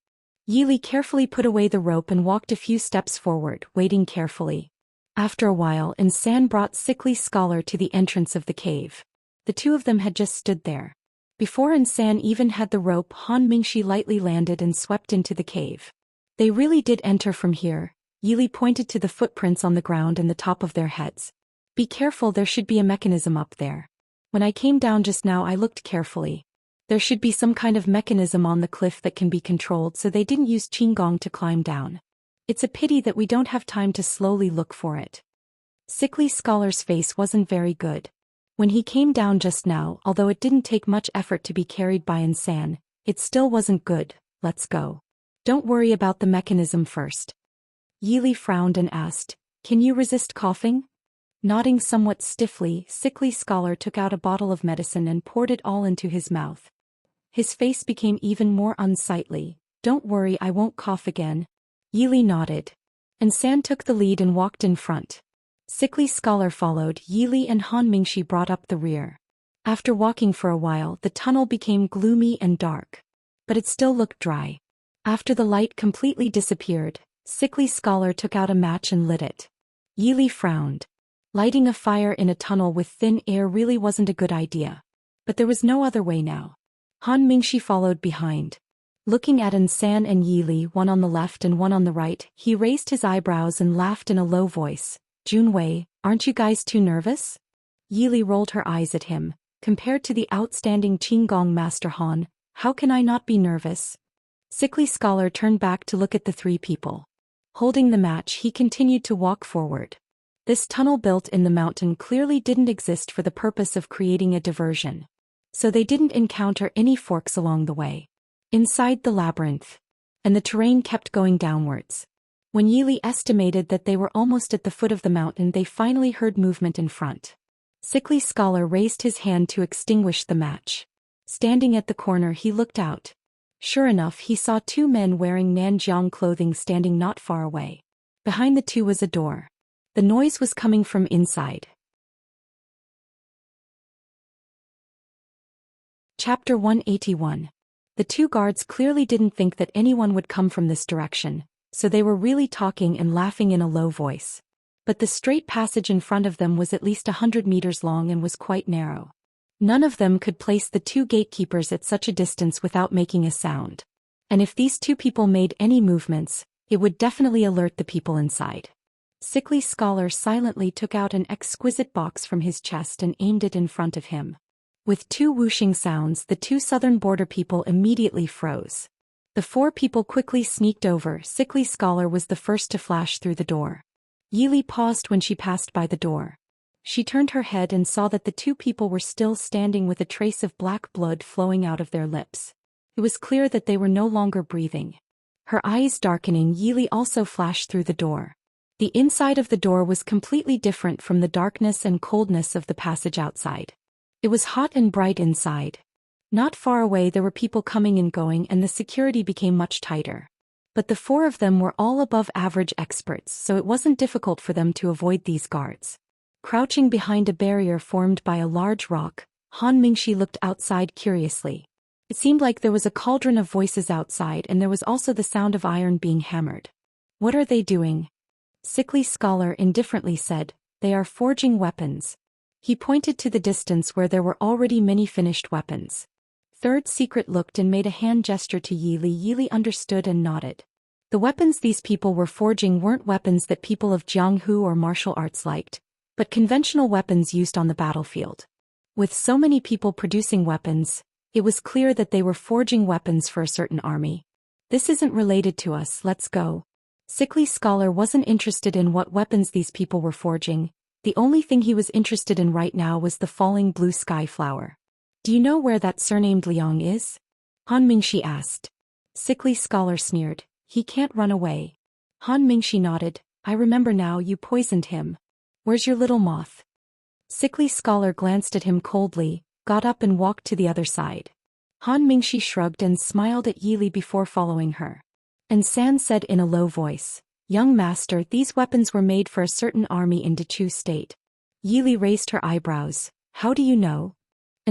Yi Li carefully put away the rope and walked a few steps forward, waiting carefully. After a while, Insan brought Sickly Scholar to the entrance of the cave. The two of them had just stood there. Before San even had the rope, Han Mingxi lightly landed and swept into the cave. They really did enter from here. Yili pointed to the footprints on the ground and the top of their heads. Be careful, there should be a mechanism up there. When I came down just now I looked carefully. There should be some kind of mechanism on the cliff that can be controlled, so they didn't use Qinggong to climb down. It's a pity that we don't have time to slowly look for it. Sickly Scholar's face wasn't very good. When he came down just now, although it didn't take much effort to be carried by San, it still wasn't good. Let's go. Don't worry about the mechanism first. Yili frowned and asked, can you resist coughing? Nodding somewhat stiffly, Sickly Scholar took out a bottle of medicine and poured it all into his mouth. His face became even more unsightly. Don't worry, I won't cough again. Yili nodded. San took the lead and walked in front. Sickly Scholar followed. Yili and Han Mingxi brought up the rear. After walking for a while, the tunnel became gloomy and dark. But it still looked dry. After the light completely disappeared, Sickly Scholar took out a match and lit it. Yili frowned. Lighting a fire in a tunnel with thin air really wasn't a good idea. But there was no other way now. Han Mingxi followed behind. Looking at San and Yili, one on the left and one on the right, he raised his eyebrows and laughed in a low voice. Junwei, aren't you guys too nervous? Yili rolled her eyes at him. Compared to the outstanding Qinggong Master Han, how can I not be nervous? Sickly Scholar turned back to look at the three people. Holding the match, he continued to walk forward. This tunnel built in the mountain clearly didn't exist for the purpose of creating a diversion. So they didn't encounter any forks along the way. Inside the labyrinth. And the terrain kept going downwards. When Yili estimated that they were almost at the foot of the mountain, they finally heard movement in front. Sickly Scholar raised his hand to extinguish the match. Standing at the corner, he looked out. Sure enough, he saw two men wearing Nanjiang clothing standing not far away. Behind the two was a door. The noise was coming from inside. Chapter 181. The two guards clearly didn't think that anyone would come from this direction, so they were really talking and laughing in a low voice. But the straight passage in front of them was at least 100 meters long and was quite narrow. None of them could place the two gatekeepers at such a distance without making a sound. And if these two people made any movements, it would definitely alert the people inside. Sickly Scholar silently took out an exquisite box from his chest and aimed it in front of him. With two whooshing sounds, the two southern border people immediately froze. The four people quickly sneaked over. Sickly Scholar was the first to flash through the door. Yili paused when she passed by the door. She turned her head and saw that the two people were still standing with a trace of black blood flowing out of their lips. It was clear that they were no longer breathing. Her eyes darkening, Yili also flashed through the door. The inside of the door was completely different from the darkness and coldness of the passage outside. It was hot and bright inside. Not far away there were people coming and going, and the security became much tighter. But the four of them were all above average experts, so it wasn't difficult for them to avoid these guards. Crouching behind a barrier formed by a large rock, Han Mingxi looked outside curiously. It seemed like there was a cauldron of voices outside, and there was also the sound of iron being hammered. What are they doing? Sickly Scholar indifferently said, they are forging weapons. He pointed to the distance where there were already many finished weapons. Third Secret looked and made a hand gesture to Yili. Yili understood and nodded. The weapons these people were forging weren't weapons that people of Jianghu or martial arts liked, but conventional weapons used on the battlefield. With so many people producing weapons, it was clear that they were forging weapons for a certain army. This isn't related to us, let's go. Sickly Scholar wasn't interested in what weapons these people were forging. The only thing he was interested in right now was the falling blue sky flower. Do you know where that surnamed Liang is? Han Mingxi asked. Sickly Scholar sneered. He can't run away. Han Mingxi nodded. I remember now, you poisoned him. Where's your little moth? Sickly Scholar glanced at him coldly, got up and walked to the other side. Han Mingxi shrugged and smiled at Yili before following her. San said in a low voice, Young master, these weapons were made for a certain army in Dechu state. Yili raised her eyebrows. How do you know?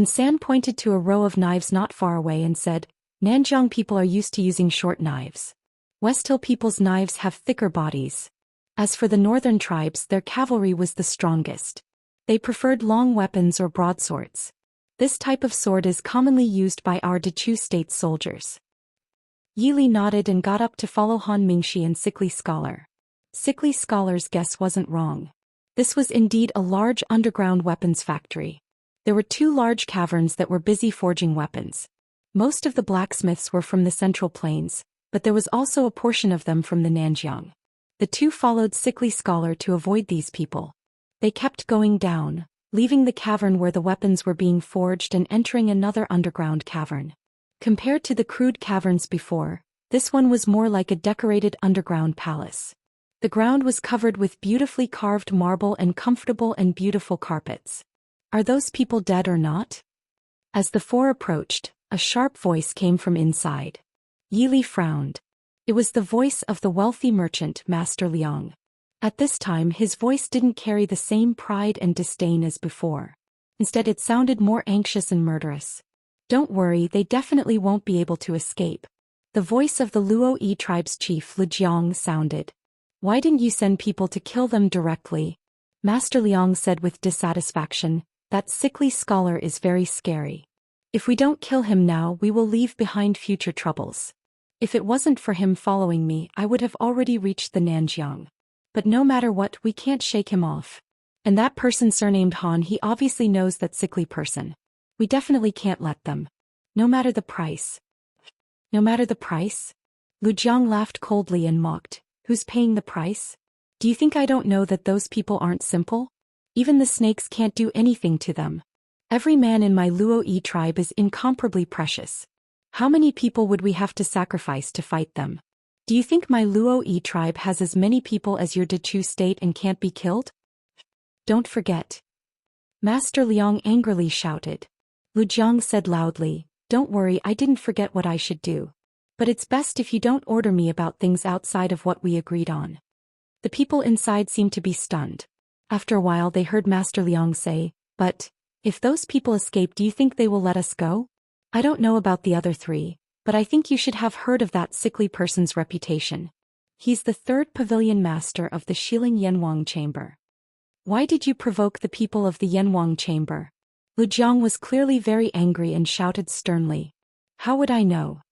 San pointed to a row of knives not far away and said, Nanjiang people are used to using short knives. West Hill people's knives have thicker bodies. As for the northern tribes, their cavalry was the strongest. They preferred long weapons or broadswords. This type of sword is commonly used by our Dechu state soldiers. Yili nodded and got up to follow Han Mingxi and Sickly Scholar. Sickly Scholar's guess wasn't wrong. This was indeed a large underground weapons factory. There were 2 large caverns that were busy forging weapons. Most of the blacksmiths were from the Central Plains, but there was also a portion of them from the Nanjiang. The 2 followed Sickly Scholar to avoid these people. They kept going down, leaving the cavern where the weapons were being forged and entering another underground cavern. Compared to the crude caverns before, this one was more like a decorated underground palace. The ground was covered with beautifully carved marble and comfortable and beautiful carpets. Are those people dead or not? As the 4 approached, a sharp voice came from inside. Yili frowned. It was the voice of the wealthy merchant, Master Liang. At this time his voice didn't carry the same pride and disdain as before. Instead it sounded more anxious and murderous. Don't worry, they definitely won't be able to escape. The voice of the Luo Yi tribe's chief Li Jiang sounded. Why didn't you send people to kill them directly? Master Liang said with dissatisfaction, that Sickly Scholar is very scary. If we don't kill him now, we will leave behind future troubles. If it wasn't for him following me, I would have already reached the Nanjiang. But no matter what, we can't shake him off. And that person surnamed Han, he obviously knows that sickly person. We definitely can't let them. No matter the price. No matter the price? Lu Jiang laughed coldly and mocked. Who's paying the price? Do you think I don't know that those people aren't simple? Even the snakes can't do anything to them. Every man in my Luo Yi tribe is incomparably precious. How many people would we have to sacrifice to fight them? Do you think my Luo Yi tribe has as many people as your Dechu state and can't be killed? Don't forget. Master Liang angrily shouted. Lu Jiang said loudly, don't worry, I didn't forget what I should do. But it's best if you don't order me about things outside of what we agreed on. The people inside seemed to be stunned. After a while they heard Master Liang say, but, if those people escape, do you think they will let us go? I don't know about the other 3, but I think you should have heard of that sickly person's reputation. He's the 3rd pavilion master of the Shiling Yanwang chamber. Why did you provoke the people of the Yanwang chamber? Lu Jiang was clearly very angry and shouted sternly. How would I know?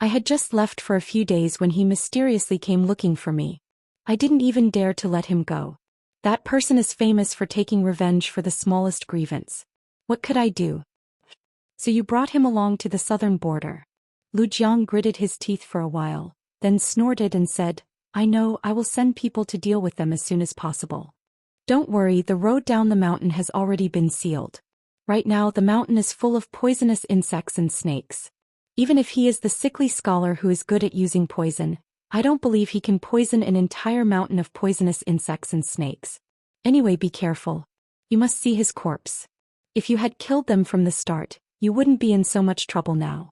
I had just left for a few days when he mysteriously came looking for me. I didn't even dare to let him go. That person is famous for taking revenge for the smallest grievance. What could I do? So you brought him along to the southern border. Lu Jiang gritted his teeth for a while, then snorted and said, I know, I will send people to deal with them as soon as possible. Don't worry, the road down the mountain has already been sealed. Right now the mountain is full of poisonous insects and snakes. Even if he is the sickly scholar who is good at using poison, I don't believe he can poison an entire mountain of poisonous insects and snakes. Anyway, be careful. You must see his corpse. If you had killed them from the start, you wouldn't be in so much trouble now.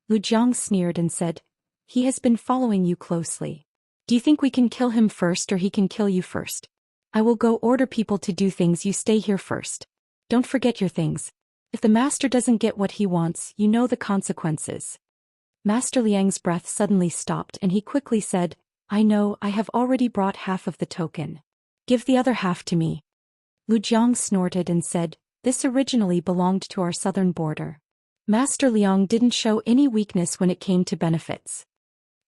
Lu Jiang sneered and said, he has been following you closely. Do you think we can kill him first or he can kill you first? I will go order people to do things, you stay here first. Don't forget your things. If the master doesn't get what he wants, you know the consequences. Master Liang's breath suddenly stopped and he quickly said, I know, I have already brought half of the token. Give the other half to me. Lu Jiang snorted and said, this originally belonged to our southern border. Master Liang didn't show any weakness when it came to benefits.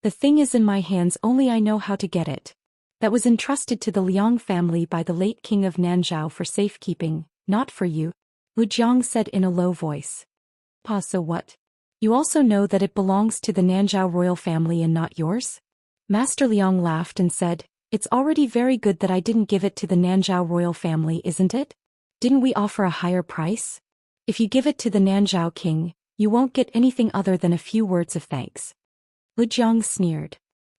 The thing is in my hands, only I know how to get it. That was entrusted to the Liang family by the late king of Nanzhao for safekeeping, not for you, Lu Jiang said in a low voice. Pa, so what? You also know that it belongs to the Nanzhao royal family and not yours? Master Liang laughed and said, it's already very good that I didn't give it to the Nanzhao royal family, isn't it? Didn't we offer a higher price? If you give it to the Nanzhao king, you won't get anything other than a few words of thanks. Lu Jiang sneered.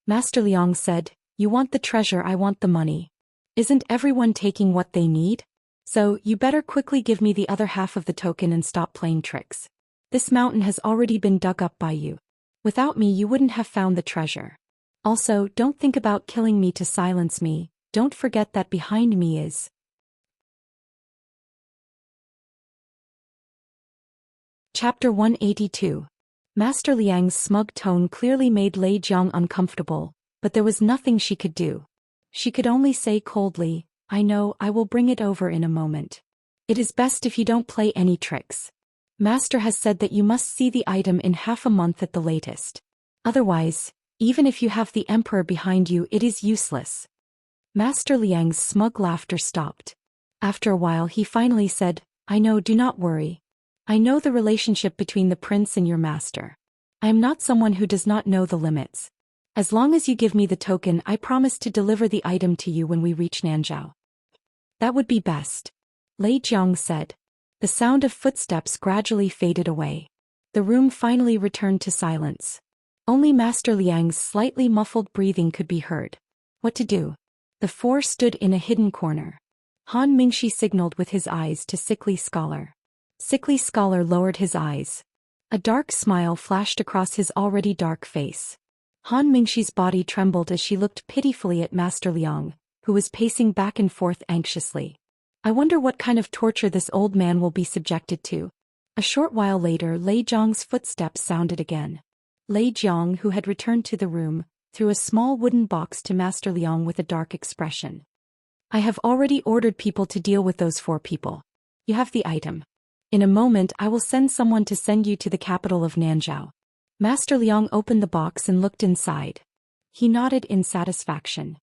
Master Liang said, you want the treasure, I want the money. Isn't everyone taking what they need? So, you better quickly give me the other half of the token and stop playing tricks. This mountain has already been dug up by you. Without me you wouldn't have found the treasure. Also, don't think about killing me to silence me, don't forget that behind me is... Chapter 182. Master Liang's smug tone clearly made Lei Jiang uncomfortable, but there was nothing she could do. She could only say coldly, I know, I will bring it over in a moment. It is best if you don't play any tricks. Master has said that you must see the item in half a month at the latest. Otherwise, even if you have the Emperor behind you, it is useless. Master Liang's smug laughter stopped. After a while he finally said, I know, do not worry. I know the relationship between the prince and your master. I am not someone who does not know the limits. As long as you give me the token, I promise to deliver the item to you when we reach Nanzhao. That would be best. Lei Jiang said. The sound of footsteps gradually faded away. The room finally returned to silence. Only Master Liang's slightly muffled breathing could be heard. What to do? The four stood in a hidden corner. Han Mingxi signaled with his eyes to Sickly Scholar. Sickly Scholar lowered his eyes. A dark smile flashed across his already dark face. Han Mingxi's body trembled as she looked pitifully at Master Liang, who was pacing back and forth anxiously. I wonder what kind of torture this old man will be subjected to. A short while later, Lei Jiang's footsteps sounded again. Lei Jiang, who had returned to the room, threw a small wooden box to Master Liang with a dark expression. I have already ordered people to deal with those 4 people. You have the item. In a moment I will send someone to send you to the capital of Nanzhao. Master Liang opened the box and looked inside. He nodded in satisfaction.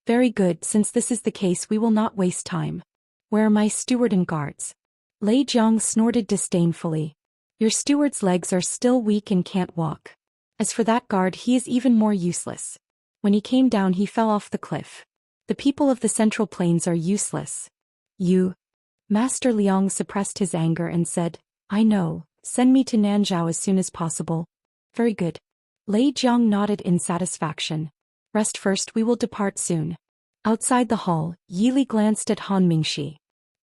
Very good, since this is the case we will not waste time. Where are my steward and guards? Lei Jiang snorted disdainfully. Your steward's legs are still weak and can't walk. As for that guard, he is even more useless. When he came down he fell off the cliff. The people of the Central Plains are useless. You. Master Liang suppressed his anger and said, I know, send me to Nanzhao as soon as possible. Very good. Lei Jiang nodded in satisfaction. Rest first, we will depart soon. Outside the hall, Yili glanced at Han Mingxi.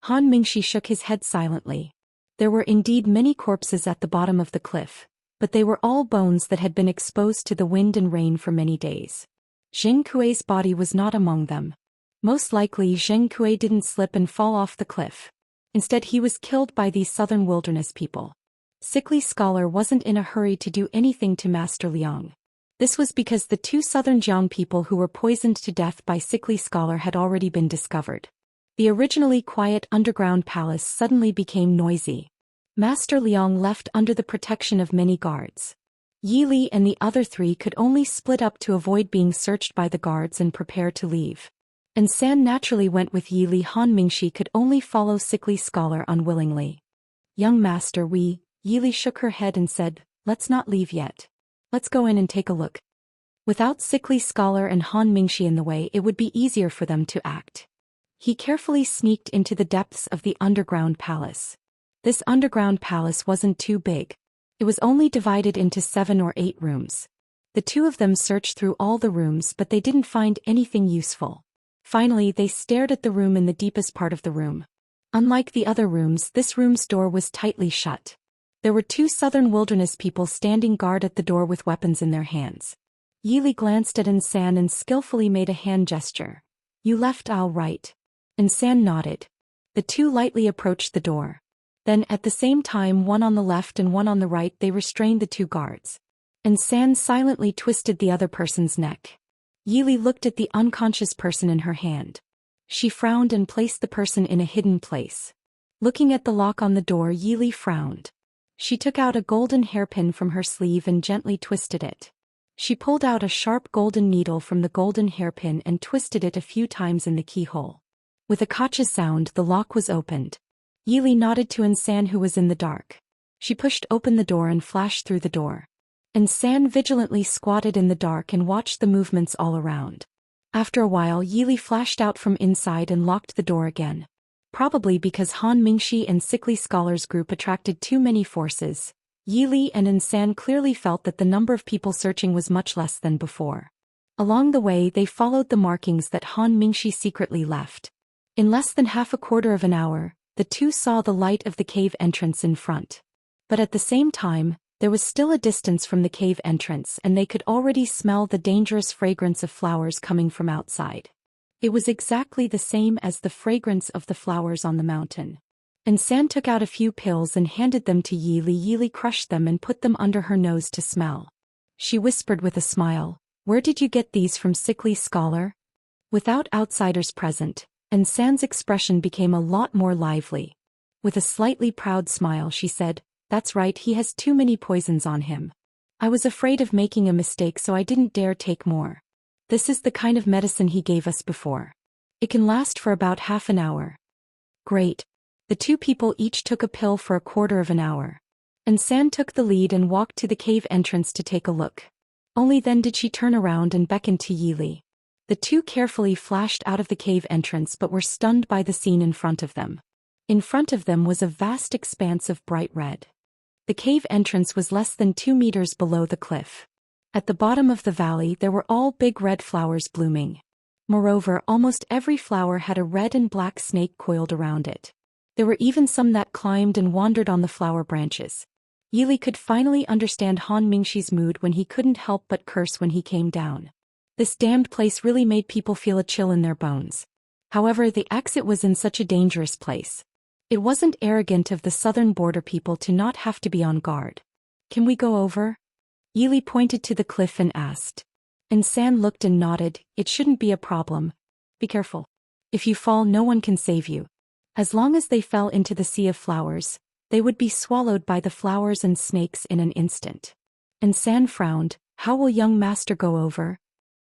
Han Mingxi shook his head silently. There were indeed many corpses at the bottom of the cliff, but they were all bones that had been exposed to the wind and rain for many days. Zheng Kuei's body was not among them. Most likely Zheng Kuei didn't slip and fall off the cliff. Instead he was killed by these southern wilderness people. Sickly Scholar wasn't in a hurry to do anything to Master Liang. This was because the 2 southern Jiang people who were poisoned to death by Sickly Scholar had already been discovered. The originally quiet underground palace suddenly became noisy. Master Liang left under the protection of many guards. Yi Li and the other 3 could only split up to avoid being searched by the guards and prepare to leave. And San naturally went with Yi Li. Han Mingxi could only follow Sickly Scholar unwillingly. Young master, Yi Li shook her head and said, let's not leave yet. Let's go in and take a look. Without Sickly Scholar and Han Mingxi in the way, it would be easier for them to act. He carefully sneaked into the depths of the underground palace. This underground palace wasn't too big. It was only divided into 7 or 8 rooms. The 2 of them searched through all the rooms, but they didn't find anything useful. Finally, they stared at the room in the deepest part of the room. Unlike the other rooms, this room's door was tightly shut. There were 2 southern wilderness people standing guard at the door with weapons in their hands. Yi Li glanced at San and skillfully made a hand gesture. You left all right. San nodded. The 2 lightly approached the door. Then at the same time, one on the left and one on the right, they restrained the 2 guards. San silently twisted the other person's neck. Yi Li looked at the unconscious person in her hand. She frowned and placed the person in a hidden place. Looking at the lock on the door, Yi Li frowned. She took out a golden hairpin from her sleeve and gently twisted it. She pulled out a sharp golden needle from the golden hairpin and twisted it a few times in the keyhole. With a cautious sound, the lock was opened. Yi Li nodded to San, who was in the dark. She pushed open the door and flashed through the door. San vigilantly squatted in the dark and watched the movements all around. After a while, Yi Li flashed out from inside and locked the door again. Probably because Han Mingxi and Sickly Scholar's group attracted too many forces, Yi Li and San clearly felt that the number of people searching was much less than before. Along the way, they followed the markings that Han Mingxi secretly left. In less than half a quarter of an hour, the 2 saw the light of the cave entrance in front. But at the same time, there was still a distance from the cave entrance and they could already smell the dangerous fragrance of flowers coming from outside. It was exactly the same as the fragrance of the flowers on the mountain. San took out a few pills and handed them to Yi Li. Yi Li crushed them and put them under her nose to smell. She whispered with a smile, "Where did you get these from, Sickly Scholar?" Without outsiders present, San's expression became a lot more lively. With a slightly proud smile she said, That's right, he has too many poisons on him. I was afraid of making a mistake, so I didn't dare take more. This is the kind of medicine he gave us before. It can last for about half an hour. Great. The two people each took a pill for a quarter of an hour. And San took the lead and walked to the cave entrance to take a look. Only then did she turn around and beckon to Yili. The two carefully flashed out of the cave entrance but were stunned by the scene in front of them. In front of them was a vast expanse of bright red. The cave entrance was less than 2 meters below the cliff. At the bottom of the valley there were all big red flowers blooming. Moreover, almost every flower had a red and black snake coiled around it. There were even some that climbed and wandered on the flower branches. Yili could finally understand Han Mingxi's mood when he couldn't help but curse when he came down. This damned place really made people feel a chill in their bones. However, the exit was in such a dangerous place. It wasn't arrogant of the southern border people to not have to be on guard. Can we go over? Yili pointed to the cliff and asked. And San looked and nodded. It shouldn't be a problem. Be careful. If you fall, no one can save you. As long as they fell into the sea of flowers, they would be swallowed by the flowers and snakes in an instant. And San frowned. How will young master go over?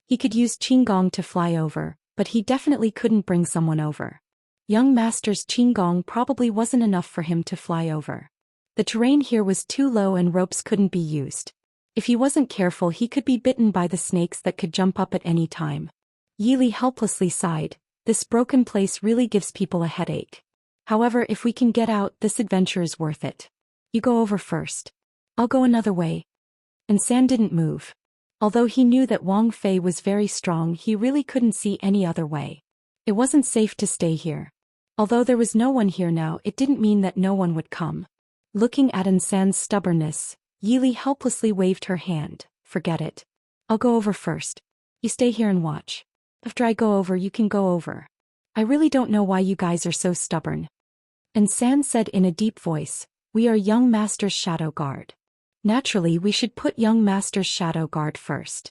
He could use Qinggong to fly over, but he definitely couldn't bring someone over. Young master's Qinggong probably wasn't enough for him to fly over. The terrain here was too low and ropes couldn't be used. If he wasn't careful, he could be bitten by the snakes that could jump up at any time. Yili helplessly sighed. This broken place really gives people a headache. However, if we can get out, this adventure is worth it. You go over first. I'll go another way. And San didn't move. Although he knew that Wang Fei was very strong, he really couldn't see any other way. It wasn't safe to stay here. Although there was no one here now, it didn't mean that no one would come. Looking at San's stubbornness, Yili helplessly waved her hand. Forget it. I'll go over first. You stay here and watch. After I go over, you can go over. I really don't know why you guys are so stubborn. And San said in a deep voice, we are young master's shadow guard. Naturally, we should put young master's shadow guard first.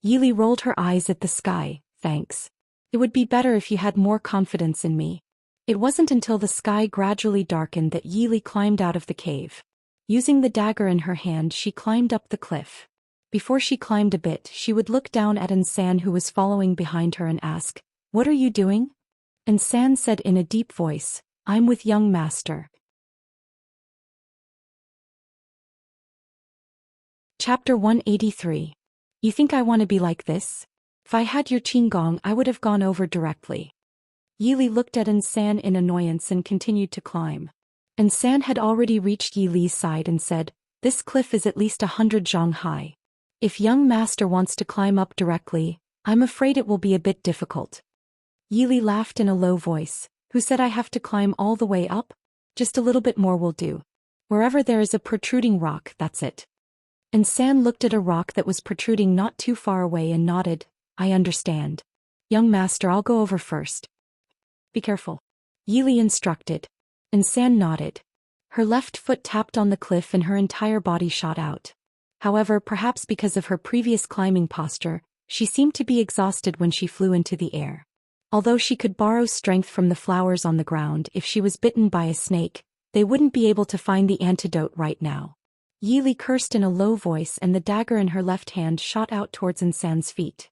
Yili rolled her eyes at the sky. Thanks. It would be better if you had more confidence in me. It wasn't until the sky gradually darkened that Yili climbed out of the cave. Using the dagger in her hand, she climbed up the cliff. Before she climbed a bit, she would look down at San, who was following behind her, and ask, what are you doing? And San said in a deep voice, I'm with young master. Chapter 183. You think I want to be like this? If I had your Qinggong, I would have gone over directly. Yili looked at San in annoyance and continued to climb. San had already reached Yili's side and said, this cliff is at least 100 zhang high. If young master wants to climb up directly, I'm afraid it will be a bit difficult. Yili laughed in a low voice. Who said I have to climb all the way up? Just a little bit more will do. Wherever there is a protruding rock, that's it. San looked at a rock that was protruding not too far away and nodded. I understand. Young master, I'll go over first. Be careful. Yili instructed. San nodded. Her left foot tapped on the cliff and her entire body shot out. However, perhaps because of her previous climbing posture, she seemed to be exhausted when she flew into the air. Although she could borrow strength from the flowers on the ground, if she was bitten by a snake, they wouldn't be able to find the antidote right now. Yili cursed in a low voice and the dagger in her left hand shot out towards San's feet.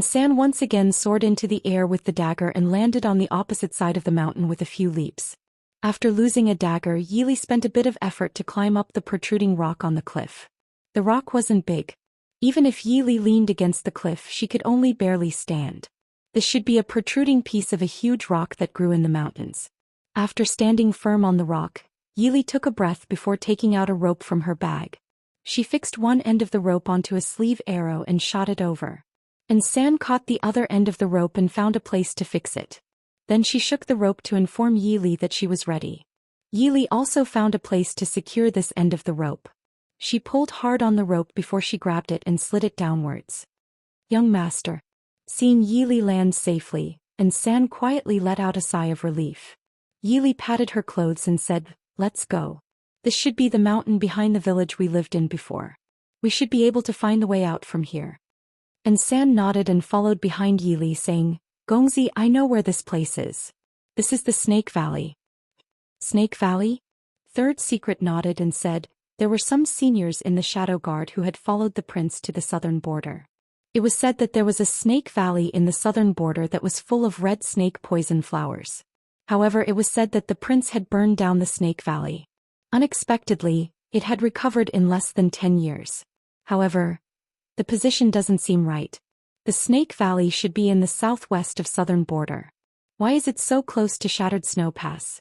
San once again soared into the air with the dagger and landed on the opposite side of the mountain with a few leaps. After losing a dagger, Yili spent a bit of effort to climb up the protruding rock on the cliff. The rock wasn't big. Even if Yili leaned against the cliff, she could only barely stand. This should be a protruding piece of a huge rock that grew in the mountains. After standing firm on the rock, Yili took a breath before taking out a rope from her bag. She fixed one end of the rope onto a sleeve arrow and shot it over. San caught the other end of the rope and found a place to fix it. Then she shook the rope to inform Yili that she was ready. Yili also found a place to secure this end of the rope. She pulled hard on the rope before she grabbed it and slid it downwards. Young master. Seeing Yili land safely, San quietly let out a sigh of relief. Yili patted her clothes and said, let's go. This should be the mountain behind the village we lived in before. We should be able to find the way out from here. San nodded and followed behind Yili, saying, Gongzi, I know where this place is. This is the Snake Valley. Snake Valley? Third Secret nodded and said, there were some seniors in the Shadow Guard who had followed the prince to the southern border. It was said that there was a snake valley in the southern border that was full of red snake poison flowers. However, it was said that the prince had burned down the snake valley. Unexpectedly, it had recovered in less than 10 years. However, the position doesn't seem right. The snake valley should be in the southwest of southern border. Why is it so close to Shattered Snow Pass?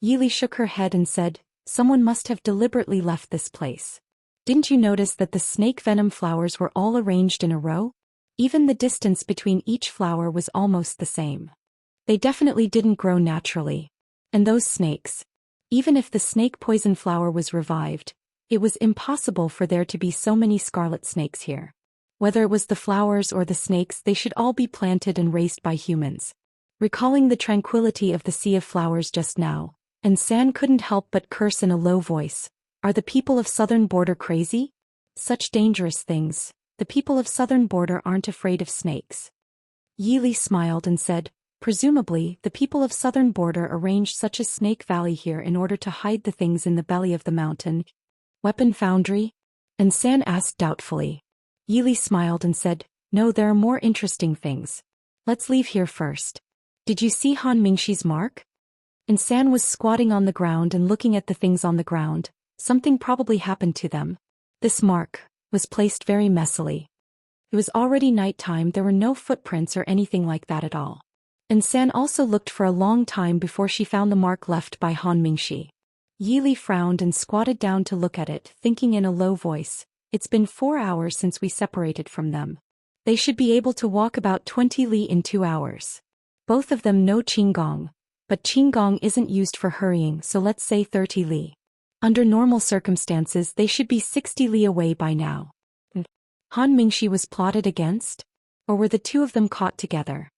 Yili shook her head and said, someone must have deliberately left this place. Didn't you notice that the snake venom flowers were all arranged in a row? Even the distance between each flower was almost the same. They definitely didn't grow naturally. And those snakes. Even if the snake poison flower was revived, it was impossible for there to be so many scarlet snakes here. Whether it was the flowers or the snakes, they should all be planted and raised by humans. Recalling the tranquility of the Sea of Flowers just now, and San couldn't help but curse in a low voice. Are the people of southern border crazy? Such dangerous things. The people of southern border aren't afraid of snakes. Yili smiled and said, presumably, the people of southern border arranged such a snake valley here in order to hide the things in the belly of the mountain. Weapon foundry? And San asked doubtfully. Yili smiled and said, no, there are more interesting things. Let's leave here first. Did you see Han Mingxi's mark? And San was squatting on the ground and looking at the things on the ground. Something probably happened to them. This mark was placed very messily. It was already nighttime, there were no footprints or anything like that at all. And San also looked for a long time before she found the mark left by Han Mingxi. Yili frowned and squatted down to look at it, thinking in a low voice, it's been 4 hours since we separated from them. They should be able to walk about 20 li in 2 hours. Both of them know Qinggong, but Qinggong isn't used for hurrying, so let's say 30 li. Under normal circumstances they should be 60 li away by now. Han Mingxi was plotted against? Or were the two of them caught together?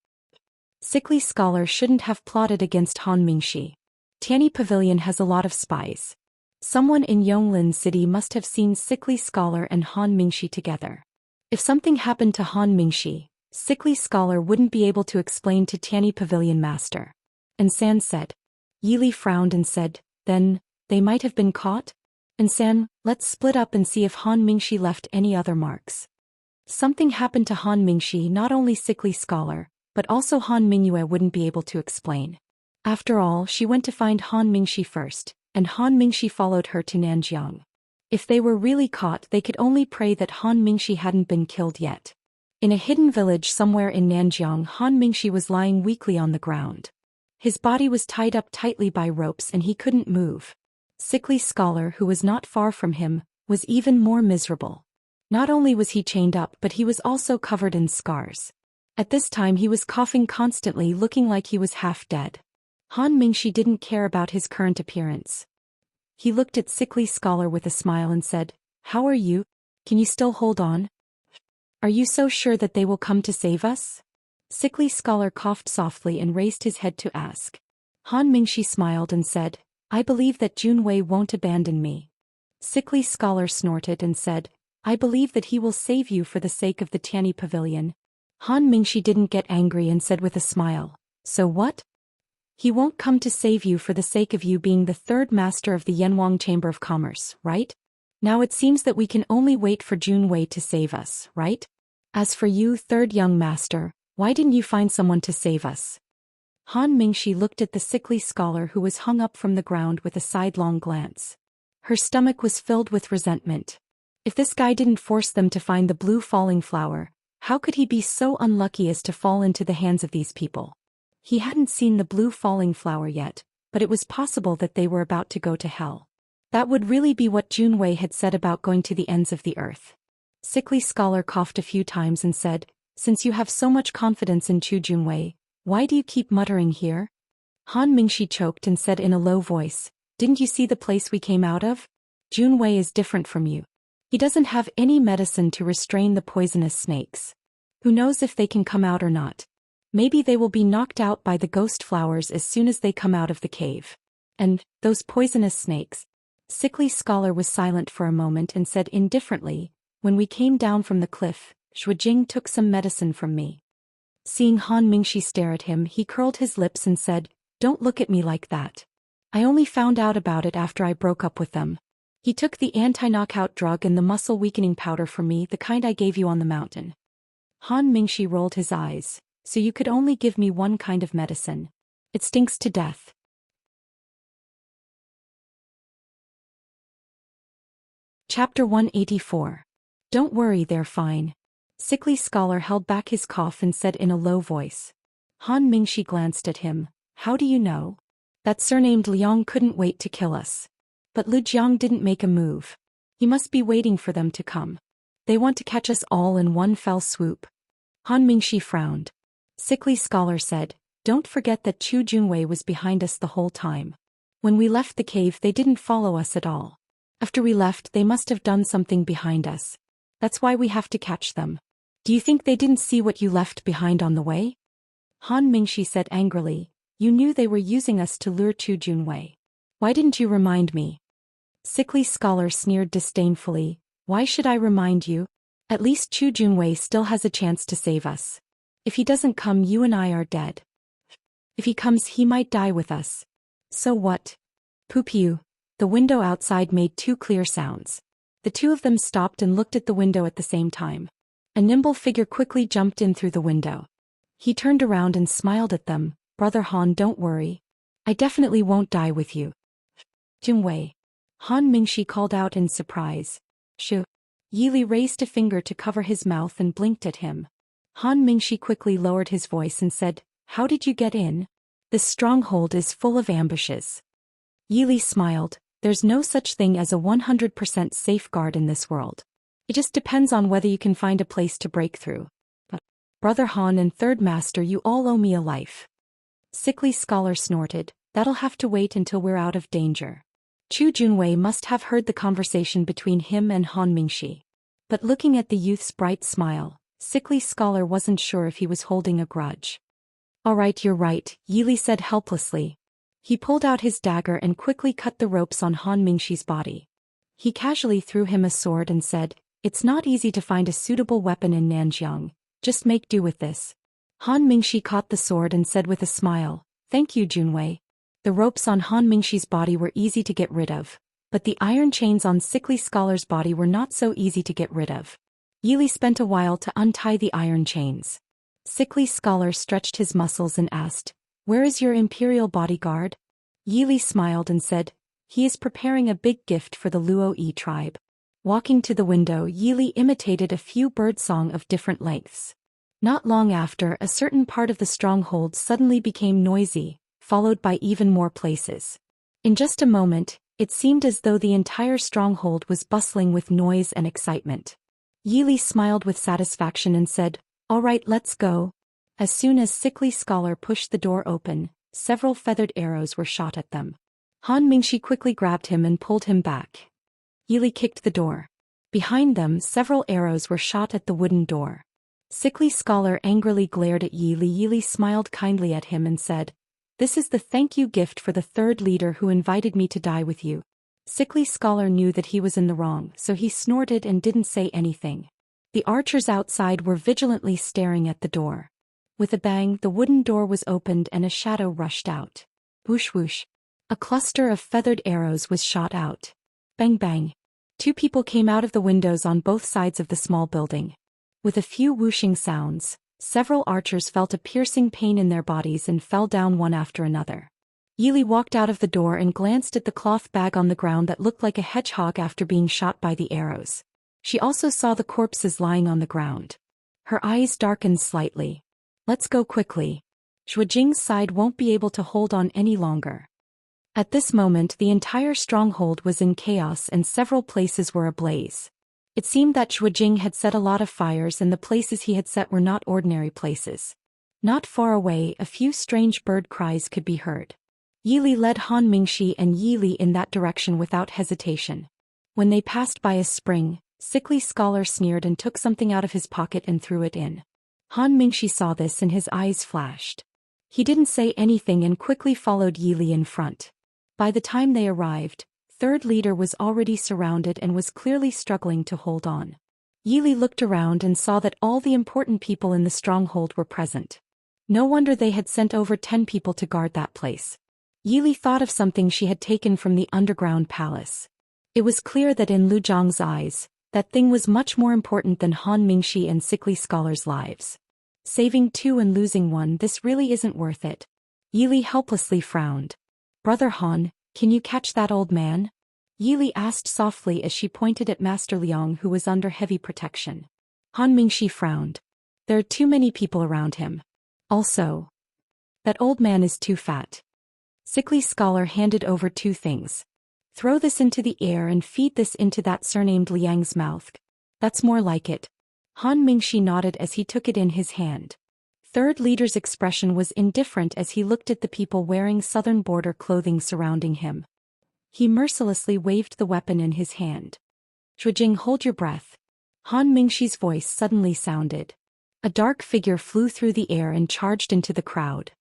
Sickly Scholar shouldn't have plotted against Han Mingxi. Tianyi Pavilion has a lot of spies. Someone in Yonglin City must have seen Sickly Scholar and Han Mingxi together. If something happened to Han Mingxi, Sickly Scholar wouldn't be able to explain to Tianyi Pavilion Master. And San said. Yili frowned and said, then, they might have been caught? And San, let's split up and see if Han Mingxi left any other marks. Something happened to Han Mingxi, not only Sickly Scholar, but also Han Mingyue wouldn't be able to explain. After all, she went to find Han Mingxi first, and Han Mingxi followed her to Nanjiang. If they were really caught, they could only pray that Han Mingxi hadn't been killed yet. In a hidden village somewhere in Nanjiang, Han Mingxi was lying weakly on the ground. His body was tied up tightly by ropes and he couldn't move. Sickly Scholar, who was not far from him, was even more miserable. Not only was he chained up, but he was also covered in scars. At this time he was coughing constantly, looking like he was half dead. Han Mingxi didn't care about his current appearance. He looked at Sickly Scholar with a smile and said, how are you? Can you still hold on? Are you so sure that they will come to save us? Sickly Scholar coughed softly and raised his head to ask. Han Mingxi smiled and said, I believe that Junwei won't abandon me. Sickly Scholar snorted and said, I believe that he will save you for the sake of the Tianyi Pavilion. Han Mingxi didn't get angry and said with a smile, so what? He won't come to save you for the sake of you being the third master of the Yanwang Chamber of Commerce, right? Now it seems that we can only wait for Junwei to save us, right? As for you, third young master, why didn't you find someone to save us? Han Mingxi looked at the Sickly Scholar who was hung up from the ground with a sidelong glance. Her stomach was filled with resentment. If this guy didn't force them to find the blue falling flower, how could he be so unlucky as to fall into the hands of these people? He hadn't seen the blue falling flower yet, but it was possible that they were about to go to hell. That would really be what Junwei had said about going to the ends of the earth. Sickly Scholar coughed a few times and said, since you have so much confidence in Chu Junwei, why do you keep muttering here? Han Mingxi choked and said in a low voice, didn't you see the place we came out of? Junwei is different from you. He doesn't have any medicine to restrain the poisonous snakes. Who knows if they can come out or not? Maybe they will be knocked out by the ghost flowers as soon as they come out of the cave. And, those poisonous snakes. Sickly Scholar was silent for a moment and said indifferently, when we came down from the cliff, Shuijing took some medicine from me. Seeing Han Mingxi stare at him, he curled his lips and said, don't look at me like that. I only found out about it after I broke up with them. He took the anti-knockout drug and the muscle-weakening powder from me, the kind I gave you on the mountain. Han Mingxi rolled his eyes. So you could only give me one kind of medicine. It stinks to death. Chapter 184. Don't worry, they're fine. Sickly Scholar held back his cough and said in a low voice. Han Mingxi glanced at him. How do you know? That surnamed Liang couldn't wait to kill us. But Lu Jiang didn't make a move. He must be waiting for them to come. They want to catch us all in one fell swoop. Han Mingxi frowned. Sickly Scholar said, don't forget that Chu Junwei was behind us the whole time. When we left the cave they didn't follow us at all. After we left they must have done something behind us. That's why we have to catch them. Do you think they didn't see what you left behind on the way? Han Mingxi said angrily, you knew they were using us to lure Chu Junwei. Why didn't you remind me? Sickly Scholar sneered disdainfully, why should I remind you? At least Chu Junwei still has a chance to save us. If he doesn't come, you and I are dead. If he comes, he might die with us. So what? Poo-pew. The window outside made two clear sounds. The two of them stopped and looked at the window at the same time. A nimble figure quickly jumped in through the window. He turned around and smiled at them. Brother Han, don't worry. I definitely won't die with you. Junwei. Han Mingxi called out in surprise. Shoo. Yili raised a finger to cover his mouth and blinked at him. Han Mingxi quickly lowered his voice and said, how did you get in? This stronghold is full of ambushes. Yili smiled. There's no such thing as a 100% safeguard in this world. It just depends on whether you can find a place to break through. But, Brother Han and Third Master, you all owe me a life. Sickly Scholar snorted, that'll have to wait until we're out of danger. Chu Junwei must have heard the conversation between him and Han Mingxi. But looking at the youth's bright smile, Sickly Scholar wasn't sure if he was holding a grudge. Alright, you're right, Yili said helplessly. He pulled out his dagger and quickly cut the ropes on Han Mingxi's body. He casually threw him a sword and said, it's not easy to find a suitable weapon in Nanjiang, just make do with this. Han Mingxi caught the sword and said with a smile, thank you, Junwei. The ropes on Han Mingxi's body were easy to get rid of, but the iron chains on Sickly Scholar's body were not so easy to get rid of. Yili spent a while to untie the iron chains. Sickly Scholar stretched his muscles and asked, where is your imperial bodyguard? Yili smiled and said, he is preparing a big gift for the Luo-Yi tribe. Walking to the window, Yili imitated a few birdsong of different lengths. Not long after, a certain part of the stronghold suddenly became noisy, followed by even more places. In just a moment, it seemed as though the entire stronghold was bustling with noise and excitement. Yili smiled with satisfaction and said, all right, let's go. As soon as Sickly Scholar pushed the door open, several feathered arrows were shot at them. Han Mingxi quickly grabbed him and pulled him back. Yili kicked the door. Behind them, several arrows were shot at the wooden door. Sickly Scholar angrily glared at Yili. Yili smiled kindly at him and said, this is the thank you gift for the third leader who invited me to die with you. Sickly Scholar knew that he was in the wrong, so he snorted and didn't say anything. The archers outside were vigilantly staring at the door. With a bang, the wooden door was opened and a shadow rushed out. Whoosh whoosh. A cluster of feathered arrows was shot out. Bang bang. Two people came out of the windows on both sides of the small building. With a few whooshing sounds, several archers felt a piercing pain in their bodies and fell down one after another. Yili walked out of the door and glanced at the cloth bag on the ground that looked like a hedgehog after being shot by the arrows. She also saw the corpses lying on the ground. Her eyes darkened slightly. Let's go quickly. Zhuojing's side won't be able to hold on any longer. At this moment, the entire stronghold was in chaos and several places were ablaze. It seemed that Zhuojing had set a lot of fires and the places he had set were not ordinary places. Not far away, a few strange bird cries could be heard. Yili led Han Mingxi and Yili in that direction without hesitation. When they passed by a spring, Sickly Scholar sneered and took something out of his pocket and threw it in. Han Mingxi saw this and his eyes flashed. He didn't say anything and quickly followed Yili in front. By the time they arrived, third leader was already surrounded and was clearly struggling to hold on. Yili looked around and saw that all the important people in the stronghold were present. No wonder they had sent over 10 people to guard that place. Yili thought of something she had taken from the underground palace. It was clear that in Lu Zhang's eyes, that thing was much more important than Han Mingxi and sickly scholars' lives. Saving two and losing one, this really isn't worth it. Yili helplessly frowned. Brother Han, can you catch that old man? Yili asked softly as she pointed at Master Liang, who was under heavy protection. Han Mingxi frowned. There are too many people around him. Also, that old man is too fat. Sickly scholar handed over two things. Throw this into the air and feed this into that surnamed Liang's mouth. That's more like it. Han Mingxi nodded as he took it in his hand. Third leader's expression was indifferent as he looked at the people wearing southern border clothing surrounding him. He mercilessly waved the weapon in his hand. Zhuijing, hold your breath. Han Mingxi's voice suddenly sounded. A dark figure flew through the air and charged into the crowd.